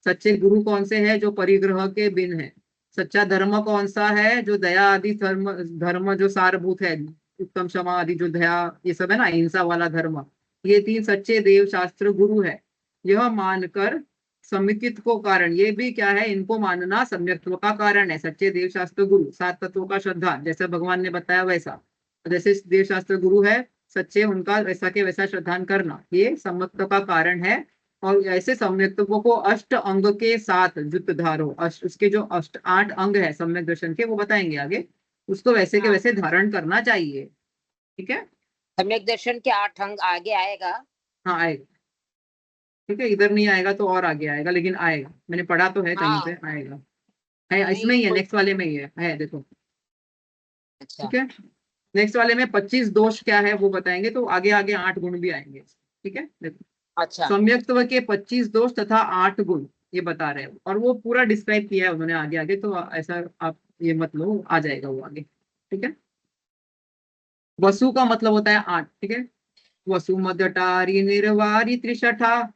सच्चे गुरु कौन से है, जो परिग्रह के बिन है। सच्चा धर्म कौन सा है, जो दया आदि धर्म, धर्म जो सारभूत है, उत्तम क्षमा आदि जो दया, ये सब है ना, अहिंसा वाला धर्म। ये 3 सच्चे देव शास्त्र गुरु है। यह मानकर समिकित को कारण, ये भी क्या है, इनको मानना सम्यक्त्व का कारण है। सच्चे देव शास्त्र गुरु, 7 तत्वों का श्रद्धा, जैसे भगवान ने बताया वैसा, जैसे देव शास्त्र गुरु है सच्चे, उनका वैसा के वैसा श्रद्धान करना, ये सम्यक्त्व का कारण है। और ऐसे सम्यक्त्व को अष्ट अंग के साथ जुत धारो, अष्ट, उसके जो 8 अंग है सम्यक दर्शन के, वो बताएंगे आगे, उसको वैसे के
हाँ,
वैसे धारण करना चाहिए। ठीक है,
सम्यक दर्शन के 8 अंग आगे आएगा।
हाँ आएगा। ठीक है, इधर नहीं आएगा तो और आगे आएगा, लेकिन आएगा, मैंने पढ़ा तो है कहीं पे,
हाँ,
आएगा, है इसमें
नहीं
ही है,
कोई।
नेक्स्ट वाले में ही है देखो।
अच्छा।
ठीक है, नेक्स्ट वाले में 25 दोष क्या है वो बताएंगे, तो आगे आगे 8 गुण भी आएंगे। ठीक है, देखो,
अच्छा।
सम्यक्त्व के 25 दोष तथा 8 गुण ये बता रहे हैं, और वो पूरा डिस्क्राइब किया है उन्होंने आगे आगे, तो ऐसा आप ये मत लो, आ जाएगा वो आगे। ठीक है, वसु का मतलब होता है 8। ठीक है, वसु मध्यटारी निर्वारी त्रिशठा,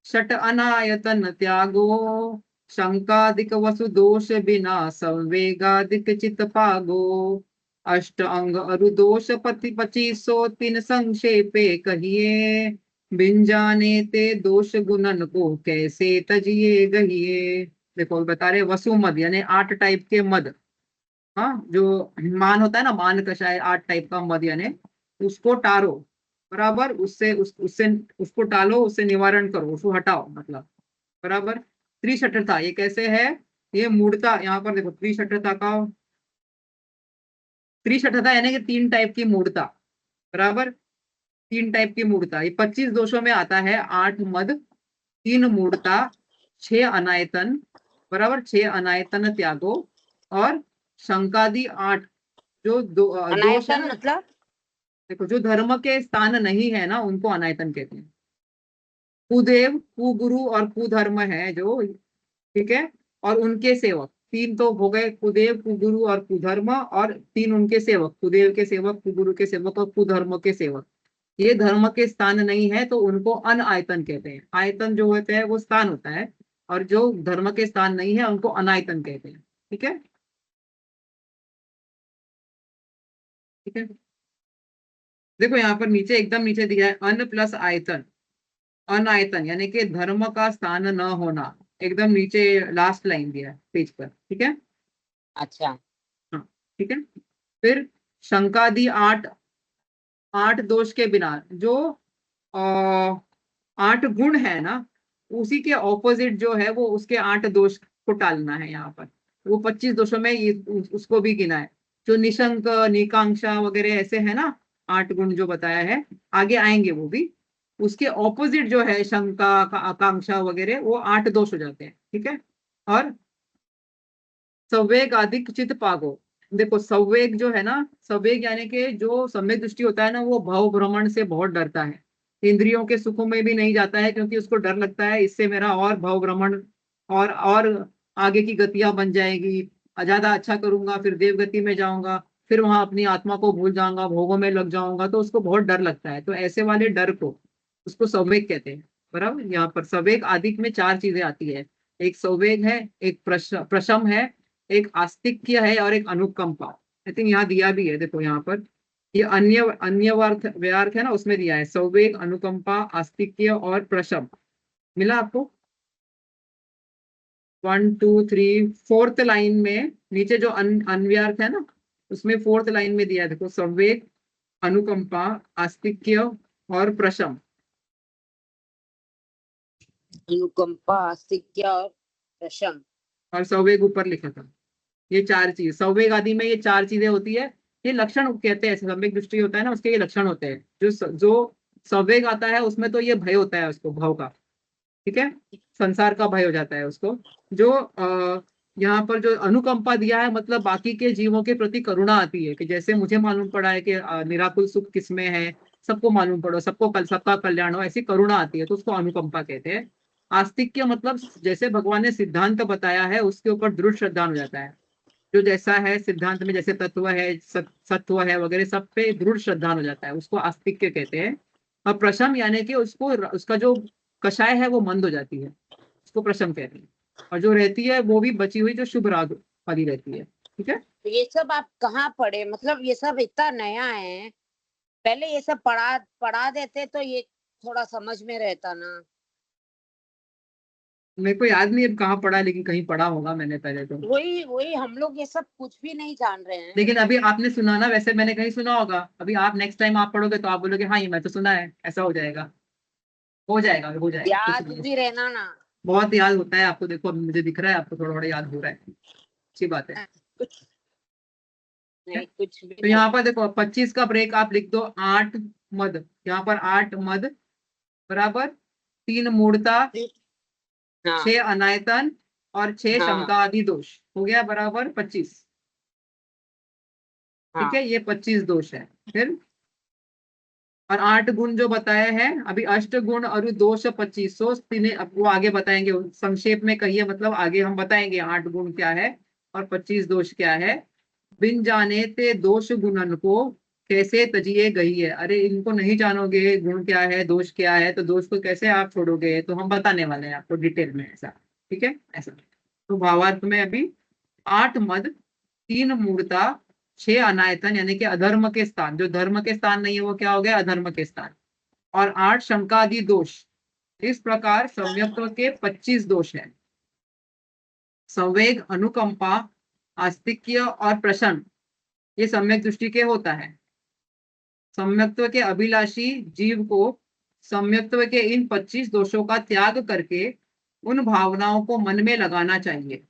शट अनायतन त्यागो, शंकादिक वसु दोष बिना संवेगादिक चित पागो, अष्ट अंग अरु दोष पति 2503 संक्षेपे कहिए, बिन जाने ते दोष गुणन को कैसे तजिए गहिए। देखो बता रहे वसु मद यानी 8 टाइप के मद, हाँ, जो मान होता है ना, मान कषाय, 8 टाइप का मद यानी उसको टारो, बराबर, उससे उसको टालो, उससे निवारण करो, उसको हटाओ मतलब, बराबर। त्रिशठता ये कैसे है, ये मूढ़ता, यहाँ पर देखो त्रिशठता का, त्रिशठता यानी कि 3 टाइप की मूढ़ता, बराबर, 3 टाइप की मूढ़ता। ये 25 दोषों में आता है, 8 मद, 3 मूढ़ता, 6 अनायतन, बराबर, 6 अनायतन त्यागो, और शंकादि 8 जो दोष है
अनायतन
ना।
मतलब?
देखो जो धर्म के स्थान नहीं है ना, उनको अनायतन कहते हैं। कुदेव, कुगुरु और कुधर्म है जो, ठीक है, और उनके सेवक, 3 तो हो गए, कुदेव, कुगुरु और कुधर्म, और 3 उनके सेवक, कुदेव के सेवक, कुगुरु के सेवक और कुधर्म के सेवक। ये धर्म के स्थान नहीं है तो उनको अनायतन कहते हैं। आयतन जो होते हैं वो स्थान होता है, और जो धर्म के स्थान नहीं है उनको अनायतन कहते हैं। ठीक है, ठीक है, देखो यहाँ पर नीचे, एकदम नीचे दिया है अन प्लस आयतन। अनायतन यानी कि धर्म का स्थान न होना, एकदम नीचे लास्ट लाइन दिया है पेज पर। ठीक है,
अच्छा।
हाँ, ठीक है। फिर शंकादि 8, 8 दोष के बिना, जो आ, 8 गुण है ना, उसी के ऑपोजिट जो है वो उसके 8 दोष को टालना है यहाँ पर। वो 25 दोषों में ये उसको भी गिना है, जो निशंक, निकांक्षा वगैरह ऐसे है ना, 8 गुण जो बताया है, आगे आएंगे वो भी। उसके ऑपोजिट जो है शंका, आकांक्षा वगैरह, वो 8 दोष हो जाते हैं। ठीक है, और संवेग अधिक चित पागो। देखो संवेग जो है ना, संवेग यानी कि जो सम्यक दृष्टि होता है ना, वो भव भ्रमण से बहुत डरता है, इंद्रियों के सुखों में भी नहीं जाता है, क्योंकि उसको डर लगता है इससे मेरा और भव भ्रमण और आगे की गतियां बन जाएगी, ज्यादा अच्छा करूंगा फिर देव गति में जाऊंगा, फिर वहां अपनी आत्मा को भूल जाऊंगा, भोगों में लग जाऊंगा, तो उसको बहुत डर लगता है। तो ऐसे वाले डर को, उसको संवेग कहते हैं, बराबर। यहाँ पर संवेग आदिक में 4 चीजें आती है, एक संवेग है, एक प्रशम है, एक आस्तिक्य है, और एक अनुकंपा। आई थिंक यहाँ दिया भी है, देखो यहाँ पर, ये अन्य अन्यवार्थ व्यर्थ है ना, उसमें दिया है संवेग, अनुकंपा, आस्तिक्य और प्रशम। मिला आपको? 1 2 3 4th लाइन में नीचे जो अन्व्यार्थ है ना, उसमें 4th लाइन में दिया है, देखो संवेग, अनुकंपा, आस्तिक्य और प्रशम।
अनुकंपा, आस्तिक्य और प्रशम।
और संवेग ऊपर लिखा था। ये चार चीज संवेग आदि में ये चार चीजें होती है। ये लक्षण कहते हैं, संवेग दृष्टि होता है ना, उसके ये लक्षण होते हैं। जो संवेग आता है उसमें तो ये भय होता है उसको, भाव का। ठीक है, संसार का भय हो जाता है उसको। जो यहाँ पर जो अनुकंपा दिया है, मतलब बाकी के जीवों के प्रति करुणा आती है, कि जैसे मुझे मालूम पड़ा है कि निराकुल सुख किसमें है, सबको मालूम पड़ो, सबका कल्याण हो, ऐसी करुणा आती है, तो उसको अनुकंपा कहते हैं। आस्तिक्य मतलब जैसे भगवान ने सिद्धांत बताया है उसके ऊपर दृढ़ श्रद्धा हो जाता है। जो जैसा है सिद्धांत में, जैसे तत्व है, सत्व है वगैरह, सब पे दृढ़ श्रद्धा हो जाता है, उसको आस्तिक्य कहते हैं। और प्रशम यानी कि उसको, उसका जो कषाय है वो मंद हो जाती है, उसको प्रशम कहते हैं। और जो रहती है वो भी बची हुई जो शुभ राग वाली रहती है। ठीक है,
तो ये सब आप कहाँ पढ़े? मतलब ये सब इतना नया है, पहले ये सब पढ़ा पढ़ा देते तो ये थोड़ा समझ में रहता ना।
मेरे को याद नहीं अब कहाँ पढ़ा, लेकिन कहीं पढ़ा होगा मैंने पहले तो।
वही वही हम लोग ये सब कुछ भी नहीं जान रहे हैं।
लेकिन अभी आपने सुना ना, वैसे मैंने कहीं सुना होगा। अभी आप नेक्स्ट टाइम आप पढ़ोगे तो आप बोलोगे हाँ ये मैं तो सुना है, ऐसा हो जाएगा। हो जाएगा, कुछ
याद
नहीं है।
भी रहना ना।
बहुत याद होता है आपको, देखो अभी मुझे दिख रहा है आपको थोड़ा थोड़ा याद हो रहा है। अच्छी बात है।
कुछ
है?
नहीं, कुछ भी
तो
नहीं।
यहाँ पर देखो 25 का ब्रेक आप लिख दो, 8 मद, यहाँ पर 8 मद बराबर 3 मूर्ता,
हाँ
6 अनायतन और 6
हाँ
शंका आदि दोष, हो गया बराबर 25। ठीक
हाँ
है, ये 25 दोष है। फिर और 8 गुण जो बताए हैं अभी, अष्ट गुण और दोष 2500 तीन, अब वो आगे बताएंगे, संक्षेप में कहिए, मतलब आगे हम बताएंगे 8 गुण क्या है और 25 दोष क्या है। बिन जाने ते दोष गुणन को कैसे तजिए गई है। अरे इनको नहीं जानोगे गुण क्या है दोष क्या है, तो दोष को कैसे आप छोड़ोगे, तो हम बताने वाले हैं आपको डिटेल में, ऐसा। ठीक है, ऐसा। तो भावार्थ में अभी 8 मद, 3 मूर्ता, 6 अनायतन यानी कि अधर्म के स्थान, जो धर्म के स्थान नहीं है वो क्या हो गया, अधर्म के स्थान, और 8 शंकादि दोष। इस प्रकार सम्यक्त्व के 25 दोष हैं। संवेग, अनुकंपा, आस्तिक्य और प्रशन, ये सम्यक दृष्टि के होता है। सम्यक्त्व के अभिलाषी जीव को सम्यक्त्व के इन 25 दोषों का त्याग करके उन भावनाओं को मन में लगाना चाहिए।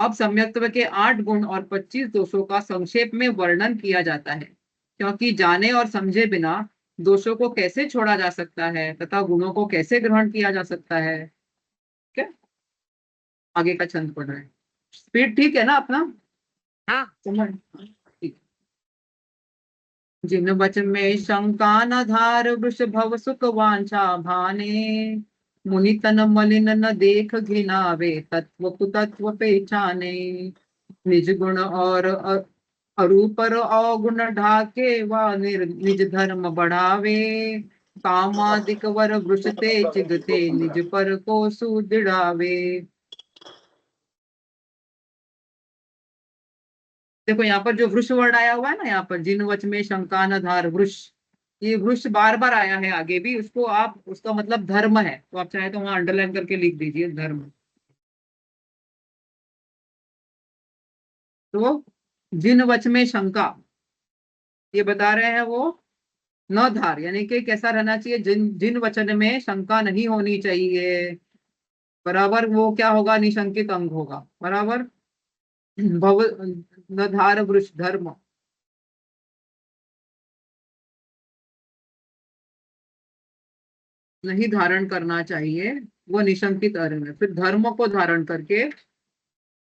अब सम्यक्त्व के 8 गुण और 25 दोषों का संक्षेप में वर्णन किया जाता है, क्योंकि जाने और समझे बिना दोषों को कैसे छोड़ा जा सकता है तथा गुणों को कैसे ग्रहण किया जा सकता है। ठीक है, आगे का छंद पढ़ रहे हैं। स्पीड ठीक है ना अपना,
हाँ।
समझ ठीक। जिन वचन में शंका न धार, वृष भव सुख वांछा भाने, मुनि तन मलिन न देख घिनावे, तत्व कुतत्व पहचाने, निज गुण और अरूपर अवगुण ढाके वा निज धर्म बढ़ावे, कामादिक वर वृषते चिगते निज पर को सुदृढ़ावे। देखो यहाँ पर जो वृष वर्ड आया हुआ है ना, यहाँ पर जिन वच में शंका न धार, वृष, ये वृष बार बार आया है आगे भी, उसको आप, उसका मतलब धर्म है, तो आप चाहे तो वहां अंडरलाइन करके लिख दीजिए धर्म। तो जिन वच में शंका, ये बता रहे हैं वो न धार, यानी कि कैसा रहना चाहिए, जिन जिन वचन में शंका नहीं होनी चाहिए, बराबर वो क्या होगा, निशंकित अंग होगा, बराबर। भव न धार वृष धर्म, नहीं धारण करना चाहिए, वो निशंकित अर्थ है। फिर धर्म को धारण करके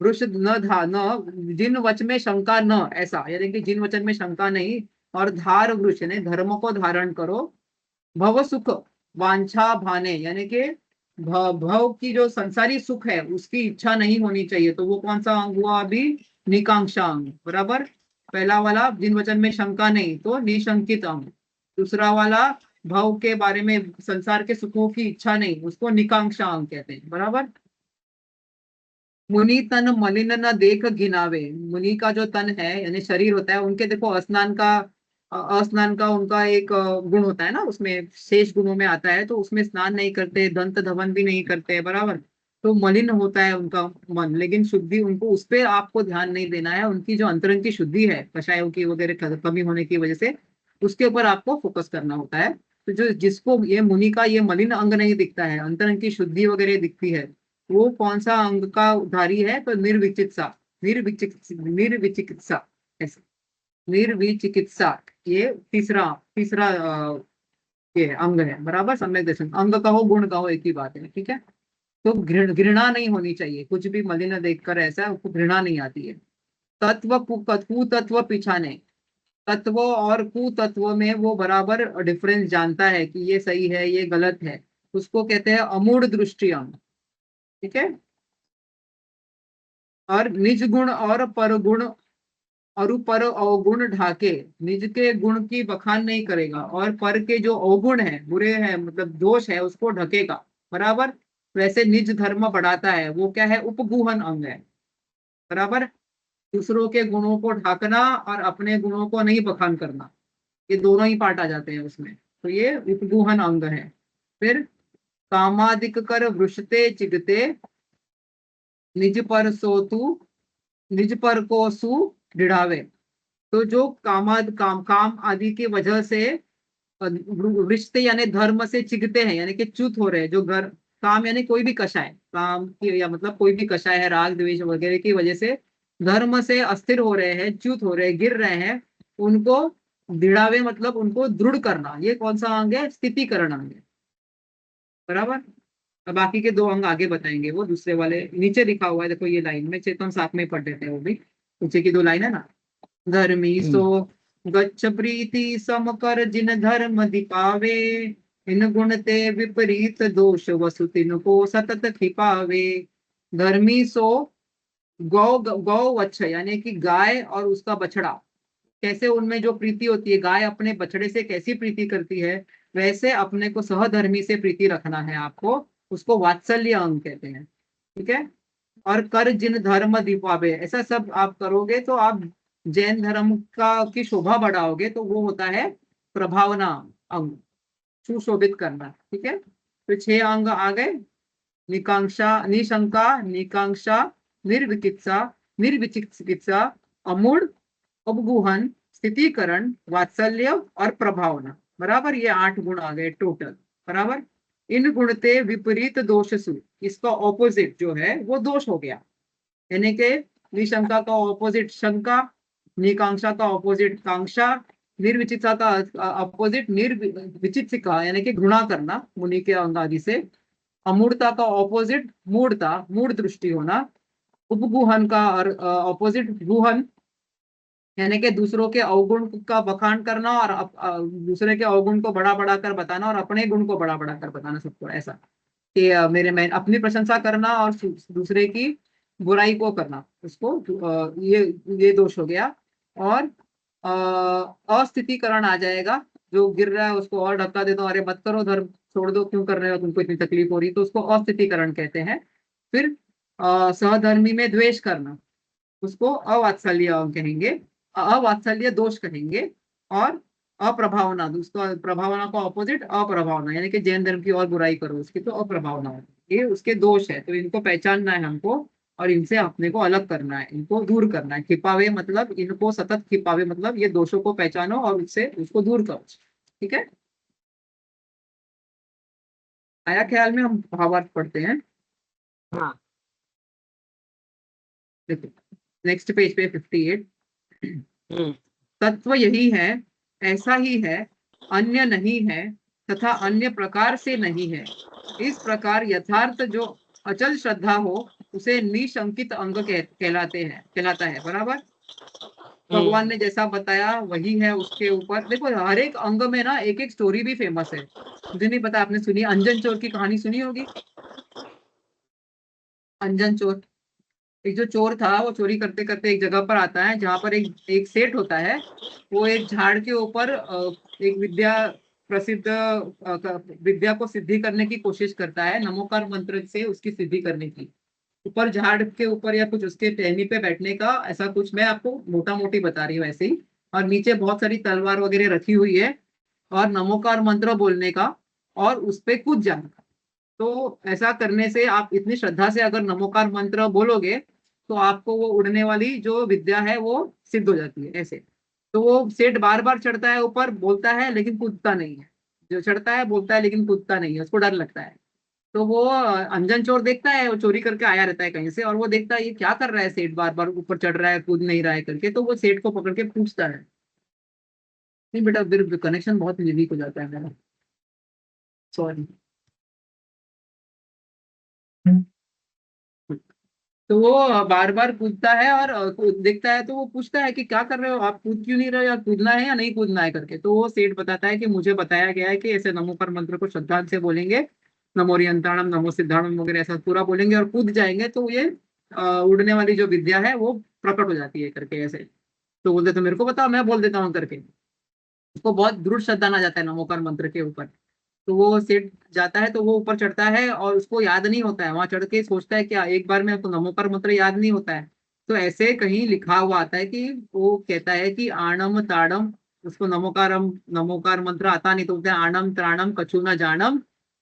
वृष न धा न, जिन वच में शंका न, ऐसा यानी कि जिन वचन में शंका नहीं, और धार वृष यानी धर्म को धारण करो, भव सुख वांछा भाने, यानी कि भव की जो संसारी सुख है उसकी इच्छा नहीं होनी चाहिए, तो वो कौन सा अंग हुआ अभी, निकांक्षा अंग, बराबर। पहला वाला जिन वचन में शंका नहीं, तो निशंकित अंग। दूसरा वाला भव के बारे में, संसार के सुखों की इच्छा नहीं, उसको निकांक्षा अंग कहते हैं, बराबर। मुनि तन मलिन न देख घिनावे, मुनि का जो तन है यानी शरीर होता है, उनके देखो स्नान का उनका एक गुण होता है ना, उसमें शेष गुणों में आता है, तो उसमें स्नान नहीं करते, दंत धवन भी नहीं करते, बराबर। तो मलिन होता है उनका मन, लेकिन शुद्धि उनको, उस पर आपको ध्यान नहीं देना है, उनकी जो अंतरंग की शुद्धि है कषायों की वगैरह कमी होने की वजह से उसके ऊपर आपको फोकस करना होता है। तो जो जिसको ये मुनि का ये मलिन अंग नहीं दिखता है, अंतरंग की शुद्धि वगैरह दिखती है, वो कौन सा अंग का उधारी है? तो निर्विचिकित्सा। निर्विचिकित्सा ऐसे, निर्विचिकित्सा, ये तीसरा तीसरा ये अंग है, बराबर। सम्यक दर्शन, अंग कहो गुण कहो एक ही बात है, ठीक है। तो घृणा नहीं होनी चाहिए, कुछ भी मलिन देखकर ऐसा उसको घृणा नहीं आती है। तत्व कुतत्व पिछाने, तत्व और कुतत्व में वो बराबर डिफरेंस जानता है कि ये सही है ये गलत है, उसको कहते हैं अमूढ़ दृष्टि अंग, ठीक है। और निज गुण और पर गुण और पर अवगुण ढाके, निज के गुण की बखान नहीं करेगा, और पर के जो अवगुण है, बुरे हैं, मतलब दोष है, उसको ढकेगा, बराबर। वैसे निज धर्म बढ़ाता है, वो क्या है? उपगूहन अंग है, बराबर। दूसरों के गुणों को ढाकना और अपने गुणों को नहीं बखान करना, ये दोनों ही पार्ट आ जाते हैं उसमें। तो ये उपगूहन अंग है। फिर कामादिक कर वृषते चिगते, निज पर सोतु, निज पर को सु दृढ़ावे। तो जो काम आदि की वजह से रिश्ते यानी धर्म से चिगते हैं, यानी कि च्युत हो रहे हैं, जो घर काम यानी कोई भी कषाय, काम की या मतलब कोई भी कषाय है, राग द्वेष वगैरह की वजह से धर्म से अस्थिर हो रहे हैं, च्युत हो रहे हैं, गिर रहे हैं, उनको दृढ़ावे मतलब उनको दृढ़ करना। ये कौन सा अंग है? स्थितिकरण अंग है, बराबर। अब बाकी के दो अंग आगे बताएंगे, वो दूसरे वाले नीचे लिखा हुआ है, देखो ये लाइन में, चेतन साथ में पढ़ देते हैं वो भी, नीचे की दो लाइन है ना। धर्मी सो गच्छ प्रीति सम कर जिन धर्म दिपावे, इन गुण ते विपरीत दोष वसु तिन को सतत खिपावे। धर्मी सो गौ गौ वच्छ यानी कि गाय और उसका बछड़ा, कैसे उनमें जो प्रीति होती है, गाय अपने बछड़े से कैसी प्रीति करती है, वैसे अपने को सहधर्मी से प्रीति रखना है आपको, उसको वात्सल्य अंग कहते हैं, ठीक है। और कर जिन धर्म दीपावे, ऐसा सब आप करोगे तो आप जैन धर्म का की शोभा बढ़ाओगे, तो वो होता है प्रभावना अंग, सुशोभित करना, ठीक है। तो 6 अंग आ गए, निकांक्षा, निशंका, निकांक्षा, निर्विचिकित्सा, निर्विचिकित्सा, अमूढ़, उपगूहन, स्थितिकरण, वात्सल्य और प्रभावना, बराबर। ये 8 गुण आ गए टोटल, बराबर। इन गुणते विपरीत दोषसु, इसका ऑपोजिट जो है वो दोष हो गया, यानी कि निशंका का ऑपोजिट शंका, निकांक्षा का ऑपोजिट कांक्षा, निर्विचित्सा का ऑपोजिट निर्विचित्सिका यानी कि घृणा करना मुनि के अंग आदि से, अमूढ़ता का ऑपोजिट मूढ़ता, मूढ़ दृष्टि होना, उपगुहन का और ऑपोजिट गुहन यानी कि दूसरों के अवगुण का बखान करना और दूसरे के अवगुण को बड़ा बड़ा कर बताना और अपने गुण को बड़ा बड़ा कर बताना सबको, ऐसा कि मेरे मैं अपनी प्रशंसा करना और दूसरे की बुराई को करना, उसको ये दोष हो गया। और अस्थितिकरण आ जाएगा, जो गिर रहा है उसको और धक्का दे दो, अरे मत करो, धर्म छोड़ दो, क्यों कर रहे हो, तुमको इतनी तकलीफ हो रही, तो उसको अस्थितिकरण कहते हैं। फिर सहधर्मी में द्वेष करना, उसको अवात्सल्य कहेंगे, अवात्सल्य दोष कहेंगे। और अप्रभावना, दोस्तों प्रभावना का ऑपोजिट अप्रभावना, यानी कि जैन धर्म की और बुराई करो उसकी, तो अप्रभावना है, ये उसके दोष है। तो इनको पहचानना है हमको और इनसे अपने को अलग करना है, इनको दूर करना है। खिपावे मतलब इनको सतत खिपावे मतलब ये दोषों को पहचानो और उससे उसको दूर करो, ठीक है। आया ख्याल में? हम भावार्थ पढ़ते हैं।
हाँ।
देखो नेक्स्ट पेज पे 58।
हम्म।
तत्व यही है, ऐसा ही है, अन्य नहीं है, तथा अन्य प्रकार से नहीं है। इस प्रकार यथार्थ जो अचल श्रद्धा हो उसे निशंकित अंग कहलाता है, बराबर। भगवान ने जैसा बताया वही है, उसके ऊपर देखो हर एक अंग में ना एक एक स्टोरी भी फेमस है। मुझे नहीं पता आपने सुनी, अंजन चोर की कहानी सुनी होगी। अंजन चोर, एक जो चोर था वो चोरी करते करते एक जगह पर आता है जहां पर एक एक सेठ होता है। वो एक झाड़ के ऊपर एक विद्या प्रसिद्ध विद्या को सिद्धि करने की कोशिश करता है, नमोकार मंत्र से उसकी सिद्धि करने की। ऊपर झाड़ के ऊपर या कुछ उसके टहनी पे बैठने का, ऐसा कुछ मैं आपको मोटा मोटी बता रही हूँ ऐसे ही। और नीचे बहुत सारी तलवार वगैरह रखी हुई है और नमोकार मंत्र बोलने का और उस पे कूद जाने का। तो ऐसा करने से आप इतनी श्रद्धा से अगर नमोकार मंत्र बोलोगे तो आपको वो उड़ने वाली जो विद्या है वो सिद्ध हो जाती है, ऐसे। तो वो सेठ बार बार चढ़ता है ऊपर, बोलता है लेकिन कूदता नहीं है। जो चढ़ता है बोलता है लेकिन कूदता नहीं है, उसको डर लगता है। तो वो अनजान चोर देखता है, वो चोरी करके आया रहता है कहीं से, और वो देखता है ये क्या कर रहा है सेठ, बार बार ऊपर चढ़ रहा है कूद नहीं रहा है करके। तो वो सेठ को पकड़ के पूछता है। नहीं बेटा, फिर कनेक्शन बहुत वीक हो जाता है मेरा, सॉरी। तो वो बार बार कूदता है और देखता है, तो वो पूछता है कि क्या कर रहे हो आप, कूद क्यों नहीं रहे हो, या कूदना है या नहीं कूदना है करके। तो वो सेठ बताता है कि मुझे बताया गया है कि ऐसे नमो पर मंत्र को श्रद्धा से बोलेंगे, नमो रियंताणम नमो सिद्धाणम वगैरह ऐसा पूरा बोलेंगे और कूद जाएंगे तो ये उड़ने वाली जो विद्या है वो प्रकट हो जाती है करके ऐसे। तो बोलते तो मेरे को बताओ, मैं बोल देता हूँ करके। उसको बहुत दृढ़ श्रद्धा आ जाता है नमोकार मंत्र के ऊपर। तो वो सेठ जाता है, तो वो ऊपर चढ़ता है और उसको याद नहीं होता है, वहां चढ़ के सोचता है कि एक बार में तो नमोकार मंत्र याद नहीं होता है। तो ऐसे कहीं लिखा हुआ आता है कि वो कहता है कि आणम ताड़म, उसको नमोकारम नमोकार मंत्र आता नहीं, तो बोलते हैं आणम त्राणम कछु न जानम,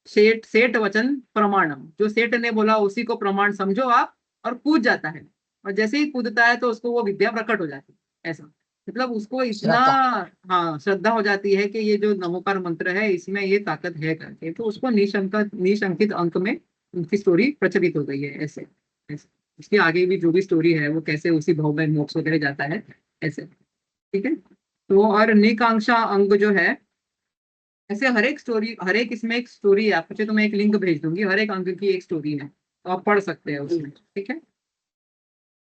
सेठ सेठ वचन प्रमाणम, जो सेठ ने बोला उसी को प्रमाण समझो आप, और कूद जाता है। और जैसे ही कूदता है तो उसको वो विद्या प्रकट हो जाती है ऐसा। मतलब उसको इतना,
श्रद्धा।
हाँ, श्रद्धा हो जाती है कि ये जो नमोकार मंत्र है इसमें ये ताकत है करके। तो उसको निशंकित अंक में उनकी स्टोरी प्रचलित हो गई है ऐसे। ऐसे उसके आगे भी जो भी स्टोरी है वो कैसे उसी भाव में मोक्ष वगैरह जाता है ऐसे। ठीक है। तो और निकांक्षा अंग जो है, ऐसे हर एक स्टोरी, हर एक इसमें एक स्टोरी है, आपको तो मैं एक लिंक भेज दूंगी, हर एक अंग की एक स्टोरी है, तो आप पढ़ सकते हैं उसमें। ठीक है।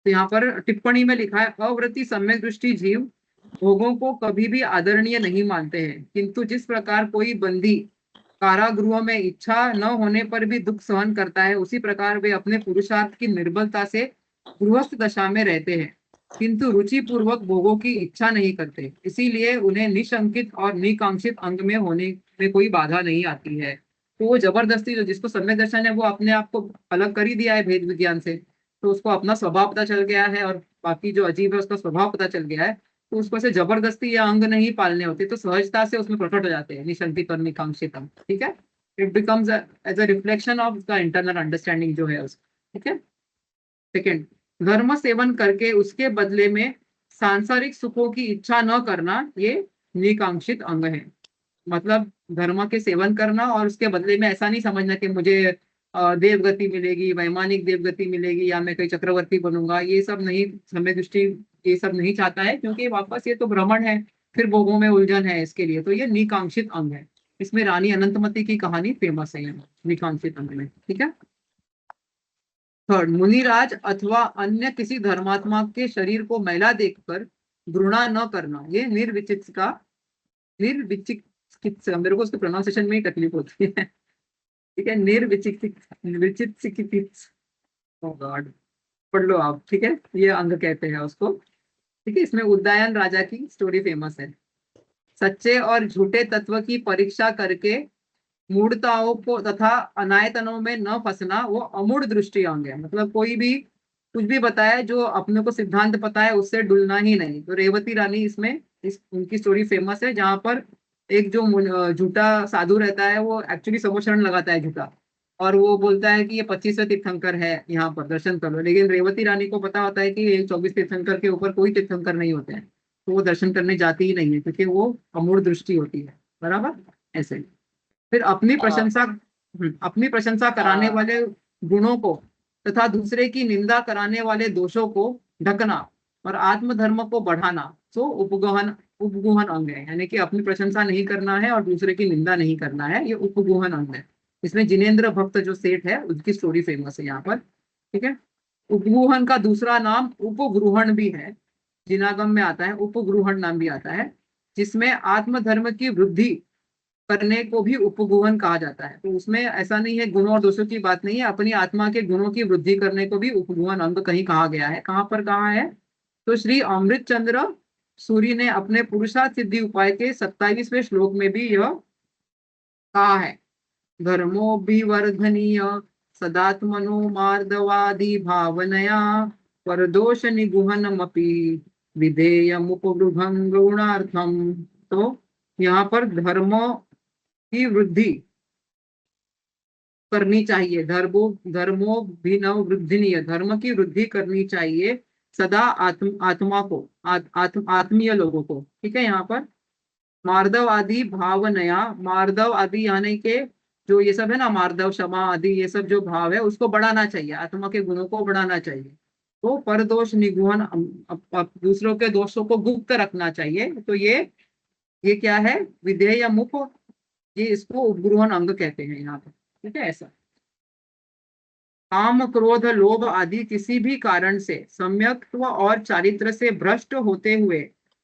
तो यहाँ पर टिप्पणी में लिखा है, अवृत्ति सम्यक दृष्टि जीव भोगों को कभी भी आदरणीय नहीं मानते हैं, किंतु जिस प्रकार कोई बंदी कारागृह में इच्छा न होने पर भी दुख सहन करता है, उसी प्रकार वे अपने पुरुषार्थ की निर्बलता से गृहस्थ दशा में रहते हैं, किंतु रुचि पूर्वक भोगों की इच्छा नहीं करते, इसीलिए उन्हें निशंकित और निकांक्षित अंग में होने में कोई बाधा नहीं आती है। तो वो जबरदस्ती, जो जिसको सम्यक दर्शन है वो अपने आप को अलग कर ही दिया है भेद विज्ञान से, तो उसको अपना स्वभाव पता चल गया है, और बाकी जो अजीब है उसका स्वभाव पता चल गया है। तो उसको से जबरदस्ती या अंग नहीं पालने होते, तो सहजता से उसमें प्रकट हो जाते हैं निशंकित और निकांक्षित अंग। ठीक है। It becomes as a reflection of the internal understanding जो है उसका। ठीक है। सेकेंड, धर्म सेवन करके उसके बदले में सांसारिक सुखों की इच्छा न करना, ये निकांक्षित अंग है। मतलब धर्म के सेवन करना और उसके बदले में ऐसा नहीं समझना कि मुझे देवगति मिलेगी, वैमानिक देवगति मिलेगी, या मैं कोई चक्रवर्ती बनूंगा, ये सब नहीं। समय दृष्टि ये सब नहीं चाहता है, क्योंकि वापस ये तो भ्रमण है, फिर भोगों में उलझन है इसके लिए। तो ये निकांक्षित अंग है। इसमें रानी अनंतमती की कहानी फेमस है यहाँ निकांक्षित अंग में। ठीक है। थर्ड, मुनिराज अथवा अन्य किसी धर्मात्मा के शरीर को मैला देखकर घृणा न करना, ये निर्विचिकित्सा, निर्विचिकित्सा, मेरे को उसके प्रोनाउंसिएशन में ही तकलीफ होती है। ठीक है। निर्विचिकित्सा, ओ गॉड, पढ़ लो आप। ठीक है। ये अंग कहते हैं उसको। ठीक है। इसमें उदयन राजा की स्टोरी फेमस है। सच्चे और झूठे तत्व की परीक्षा करके मूढ़ताओं को तथा अनायतनों में न फंसना, वो अमूढ़ दृष्टि अंग है। मतलब कोई भी कुछ भी बताए, जो अपने को सिद्धांत पता है उससे डुलना ही नहीं। तो रेवती रानी इसमें उनकी स्टोरी फेमस है, जहां पर एक जो झूठा साधु रहता है वो एक्चुअली समोशरण लगाता है झूठा, और वो बोलता है कि ये 25वें तीर्थंकर है, यहाँ पर दर्शन कर लो। लेकिन रेवती रानी को पता होता है कि ये 24 तीर्थंकर के ऊपर कोई तीर्थंकर नहीं होते हैं, तो वो दर्शन करने जाती ही नहीं है, क्योंकि वो अमूढ़ दृष्टि होती है। बराबर। ऐसे फिर
हाँ
अपनी प्रशंसा कराने
हाँ।
वाले गुणों को तथा दूसरे की निंदा कराने वाले दोषों को ढकना और आत्मधर्म को बढ़ाना, सो उपगहन उपगुहन अंग है। यानी कि अपनी प्रशंसा नहीं करना है और दूसरे की निंदा नहीं करना है, ये उपगुहन अंग है। इसमें जिनेंद्र भक्त जो सेठ है उसकी स्टोरी फेमस है यहाँ पर। ठीक है। उपगुहन का दूसरा नाम उपग्रहण भी है, जिनागम में आता है, उपग्रहण नाम भी आता है, जिसमें आत्मधर्म की वृद्धि करने को भी उपगुहन कहा जाता है। तो उसमें ऐसा नहीं है गुणों और दोषों की बात नहीं है, अपनी आत्मा के गुणों की वृद्धि करने को भी उपगुहन अंग कहीं कहा गया है। कहाँ पर कहा है? तो श्री अमृत चंद्र सूरी ने अपने पुरुषार्थ सिद्धि उपाय के 27वें श्लोक में भी यह कहा है। धर्मोभिवर्धनीय सदात्मनो मार्दवादि भावनया परदोष निगुहनमपि विधेयमुपगृहं गुणार्थम। तो यहाँ पर धर्म की वृद्धि करनी चाहिए, धर्मो धर्मो भी नव वृद्धिनीय, धर्म की वृद्धि करनी चाहिए सदा आत्मा को आत्मीय लोगों को, ठीक है। यहाँ पर मार्दव आदि भावनया, मार्दव आदि यानी के जो ये सब है ना, मार्दव क्षमा आदि ये सब जो भाव है उसको बढ़ाना चाहिए, आत्मा के गुणों को बढ़ाना चाहिए। तो परदोष निगुहन, दूसरों के दोषों को गुप्त रखना चाहिए। तो ये क्या है, विधेय या मुख, ये इसको उपगृहन अंग कहते हैं यहाँ पर, ठीक है। ऐसा काम क्रोध लोभ आदि किसी भी कारण से सम्यक्त्व और चारित्र से भ्रष्ट होते हुए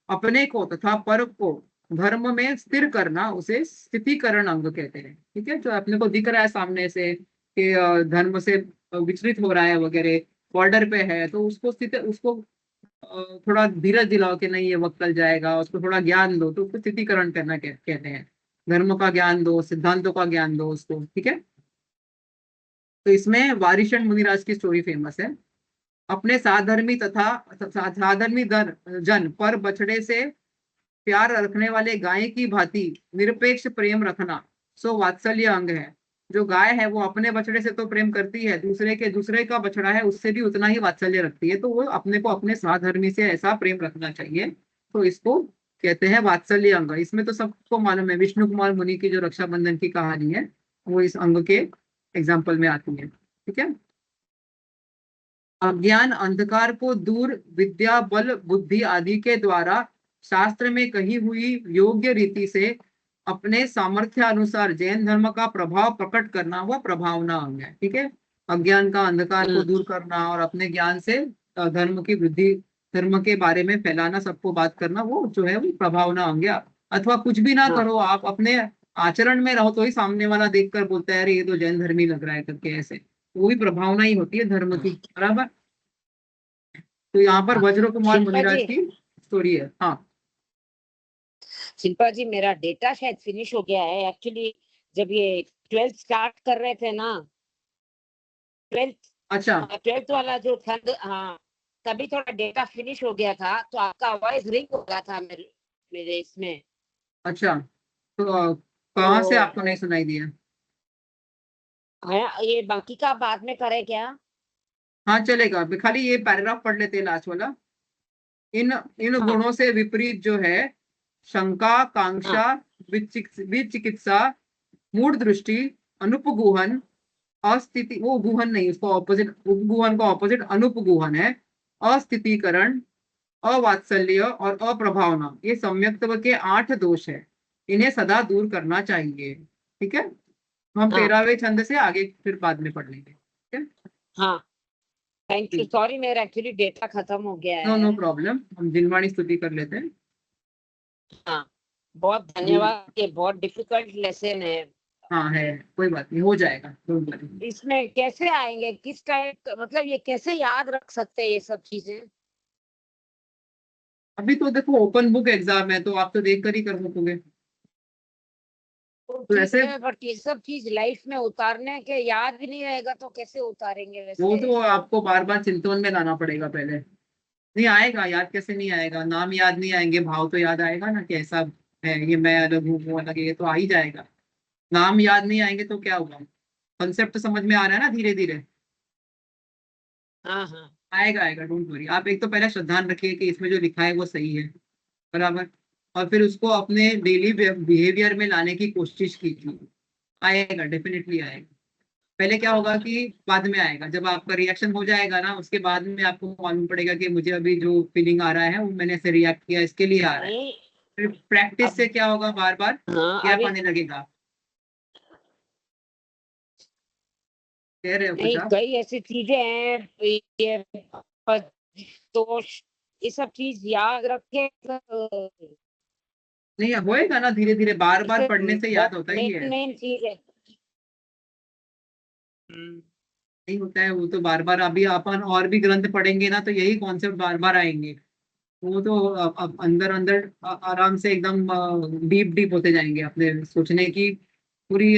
अपने को तथा पर को धर्म में स्थिर करना, उसे स्थितिकरण अंग कहते हैं, ठीक है। जो अपने को दिख रहा है सामने से कि धर्म से विचलित हो रहा है वगैरह, बॉर्डर पे है, तो उसको स्थिति, उसको थोड़ा धीरज दिलाओ कि नहीं ये वक्त टल जाएगा, उसको थोड़ा ज्ञान दो, तो उसको स्थितिकरण करना कहते हैं। धर्म का ज्ञान दो, सिद्धांतों का ज्ञान दो उसको, ठीक है। तो इसमें वारिशण मुनिराज की स्टोरी फेमस है। अपने साधर्मी तथा साधर्मी जन पर बछड़े से प्यार रखने वाले गाय की भांति निरपेक्ष प्रेम रखना, सो वात्सल्य अंग है। जो गाय है वो अपने बछड़े से तो प्रेम करती है, दूसरे का बछड़ा है उससे भी उतना ही वात्सल्य रखती है, तो वो अपने को अपने साधर्मी से ऐसा प्रेम रखना चाहिए। तो इसको कहते हैं वात्सल्य अंग। इसमें तो सबको मालूम है, विष्णु कुमार मुनि की जो रक्षाबंधन की कहानी है वो इस अंग के एग्जाम्पल में आती है, ठीक है। अज्ञान अंधकार को दूर विद्या बल बुद्धि आदि के द्वारा शास्त्र में कही हुई योग्य रीति से अपने सामर्थ्य अनुसार जैन धर्म का प्रभाव प्रकट करना हुआ प्रभावना अंग है, ठीक है। अज्ञान का, अंधकार को दूर करना और अपने ज्ञान से धर्म की वृद्धि, धर्म के बारे में फैलाना, सबको बात करना, वो जो है वो प्रभावना अंग है। अथवा कुछ भी ना करो, आप अपने आचरण में रहो, तो ही सामने वाला देखकर बोलता है अरे ये तो जैन धर्मी लग रहा है करके, ऐसे वो भी प्रभावना ही होती है धर्म की, बराबर। तो यहाँ पर वज्र कुमार
शिल्पा
मुनिराज
जी,
की स्टोरी है। हाँ
शिल्पा जी, मेरा डेटा शायद फिनिश हो गया है एक्चुअली। जब ये 12th स्टार्ट कर रहे थे ना, 12th
अच्छा
12th वाला जो छंद, हाँ, तभी थोड़ा डेटा फिनिश हो गया था, तो आपका वॉइस रिंग हो गया था मेरे इसमें।
अच्छा। तो
तो
कहाँ से आपको नहीं सुनाई दिया?
ये बाकी का बाद में करें क्या?
हाँ चलेगा, अभी खाली ये पैराग्राफ पढ़ लेते हैं लास्ट वाला। इन इन
हाँ
गुणों से विपरीत जो है, शंका,
हाँ
कांक्षा, विचिकित्सा, मूढ़ दृष्टि, अनुपगुहन, अस्थिति, वो गुहन नहीं, उसको ऑपोजिट, उपगुहन का ऑपोजिट अनुपगुहन है। अस्थितिकरण, अवात्सल्य और अप्रभावना, ये सम्यक्त्व के 8 दोष है। इन्हें सदा दूर करना चाहिए, ठीक है। हम
हाँ
13वें छंद से आगे फिर बाद में पढ़ लेंगे, ठीक है।
हाँ, थैंक यू।
ठीक,
सॉरी, मेरा एक्चुअली डेटा खत्म हो गया
नो नो
है।
प्रॉब्लम, हम जिनवाणी स्तुति कर लेते हैं।
हाँ, बहुत
जी
धन्यवाद। ये बहुत डिफिकल्ट लेसन है।
हाँ है, कोई बात नहीं, हो जाएगा, डोंट वरी।
इसमें कैसे आएंगे, किस टाइप, मतलब ये कैसे याद रख सकते हैं ये सब चीजें?
अभी तो देखो ओपन बुक एग्जाम है, तो आप तो देख कर ही कर सकोगे।
तो
तो
ठीक
ऐसे
है, बट ये सब चीज लाइफ में उतारने के याद भी नहीं रहेगा तो कैसे उतारेंगे
वो
वैसे?
तो आपको बार बार चिंतन में लाना पड़ेगा पहले। नहीं आएगा याद, कैसे नहीं आएगा, नाम याद नहीं आएंगे, भाव तो याद आएगा ना कि ऐसा है, ये मैं अलग हूँ वो अलग है, ये तो आ ही जाएगा। नाम याद नहीं आएंगे तो क्या होगा, कंसेप्ट तो समझ में आ रहा है ना धीरे धीरे।
हाँ हाँ
आएगा आएगा, डोंट वरी। आप एक तो पहले श्रद्धान रखिए कि इसमें जो लिखा है वो सही है, बराबर। और फिर उसको अपने डेली बिहेवियर में लाने की कोशिश कीजिए, आएगा, डेफिनेटली आएगा। पहले क्या होगा कि बाद में आएगा, जब आपका रिएक्शन हो जाएगा ना, उसके बाद में आपको मालूम पड़ेगा कि मुझे अभी जो फीलिंग आ रहा है वो मैंने ऐसे रिएक्ट किया, इसके लिए आ रहा है।
नहीं,
फिर प्रैक्टिस से
अब,
क्या होगा, बार बार
हाँ
गैप
अभी,
आने लगेगा। कह रहे हो कुछ
नहीं,
आप?
कई ऐसी चीजें हैं, ये दोष, ये सब चीज याद रखे तो
नहीं होएगा ना धीरे धीरे, बार बार
जैसे
पढ़ने से याद होता ही है।
मेन मेन चीज है। हम्म,
नहीं होता है वो तो बार बार, अभी अपन और भी ग्रंथ पढ़ेंगे ना तो यही कॉन्सेप्ट बार बार आएंगे। वो तो अब अंदर अंदर आराम से एकदम डीप डीप होते जाएंगे, अपने सोचने की पूरी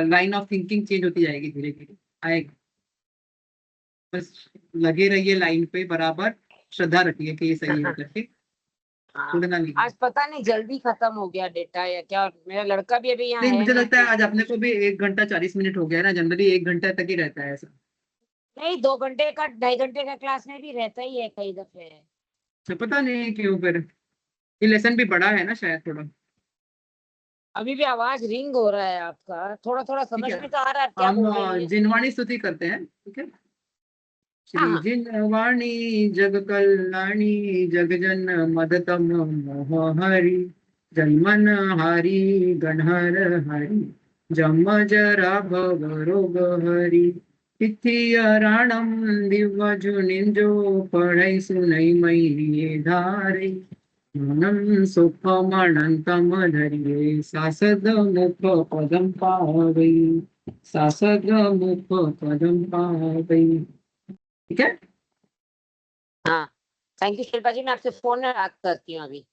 लाइन ऑफ थिंकिंग चेंज होती जाएगी धीरे धीरे, आएगा। बस लगे रहिए लाइन पे, बराबर श्रद्धा रखिए कि ये सही है करके,
हाँ,
छोड़ना नहीं है।
आज पता नहीं जल्दी खत्म हो गया डेटा या क्या, और मेरा लड़का भी अभी यहाँ
नहीं
है
मुझे
नहीं
लगता है
तो।
आज अपने को भी 1 घंटा 40 मिनट हो गया है ना, जनरली 1 घंटा तक ही रहता है ऐसा।
नहीं, 2 घंटे का 2.5 घंटे का क्लास में भी रहता ही है कई दफे।
तो पता नहीं क्यों फिर, ये लेसन भी बड़ा है ना शायद थोड़ा।
अभी भी आवाज रिंग हो रहा है आपका, थोड़ा थोड़ा
ठीक
समझ
है,
में तो आ रहा है आप क्या
हम
बोल रही है।
जिनवाणी स्तुति करते हैं, ठीक है।
हाँ
श्री
हाँ।
जिनवाणी जग कल्याणी जग जन मदतम मोहहरि जन्मन हारी गणहर हरि जम जरा भव रोग हरि तिथियराणम दिव्य जुनिंजो पढ़ई सुनई मई धारे मनम सुखमणंतम धरिये सासद मुख पदम पावई सासद मुख पदम पावई। ठीक है।
हाँ, थैंक यू शिल्पा जी, मैं आपसे फोन में बात करती हूँ अभी।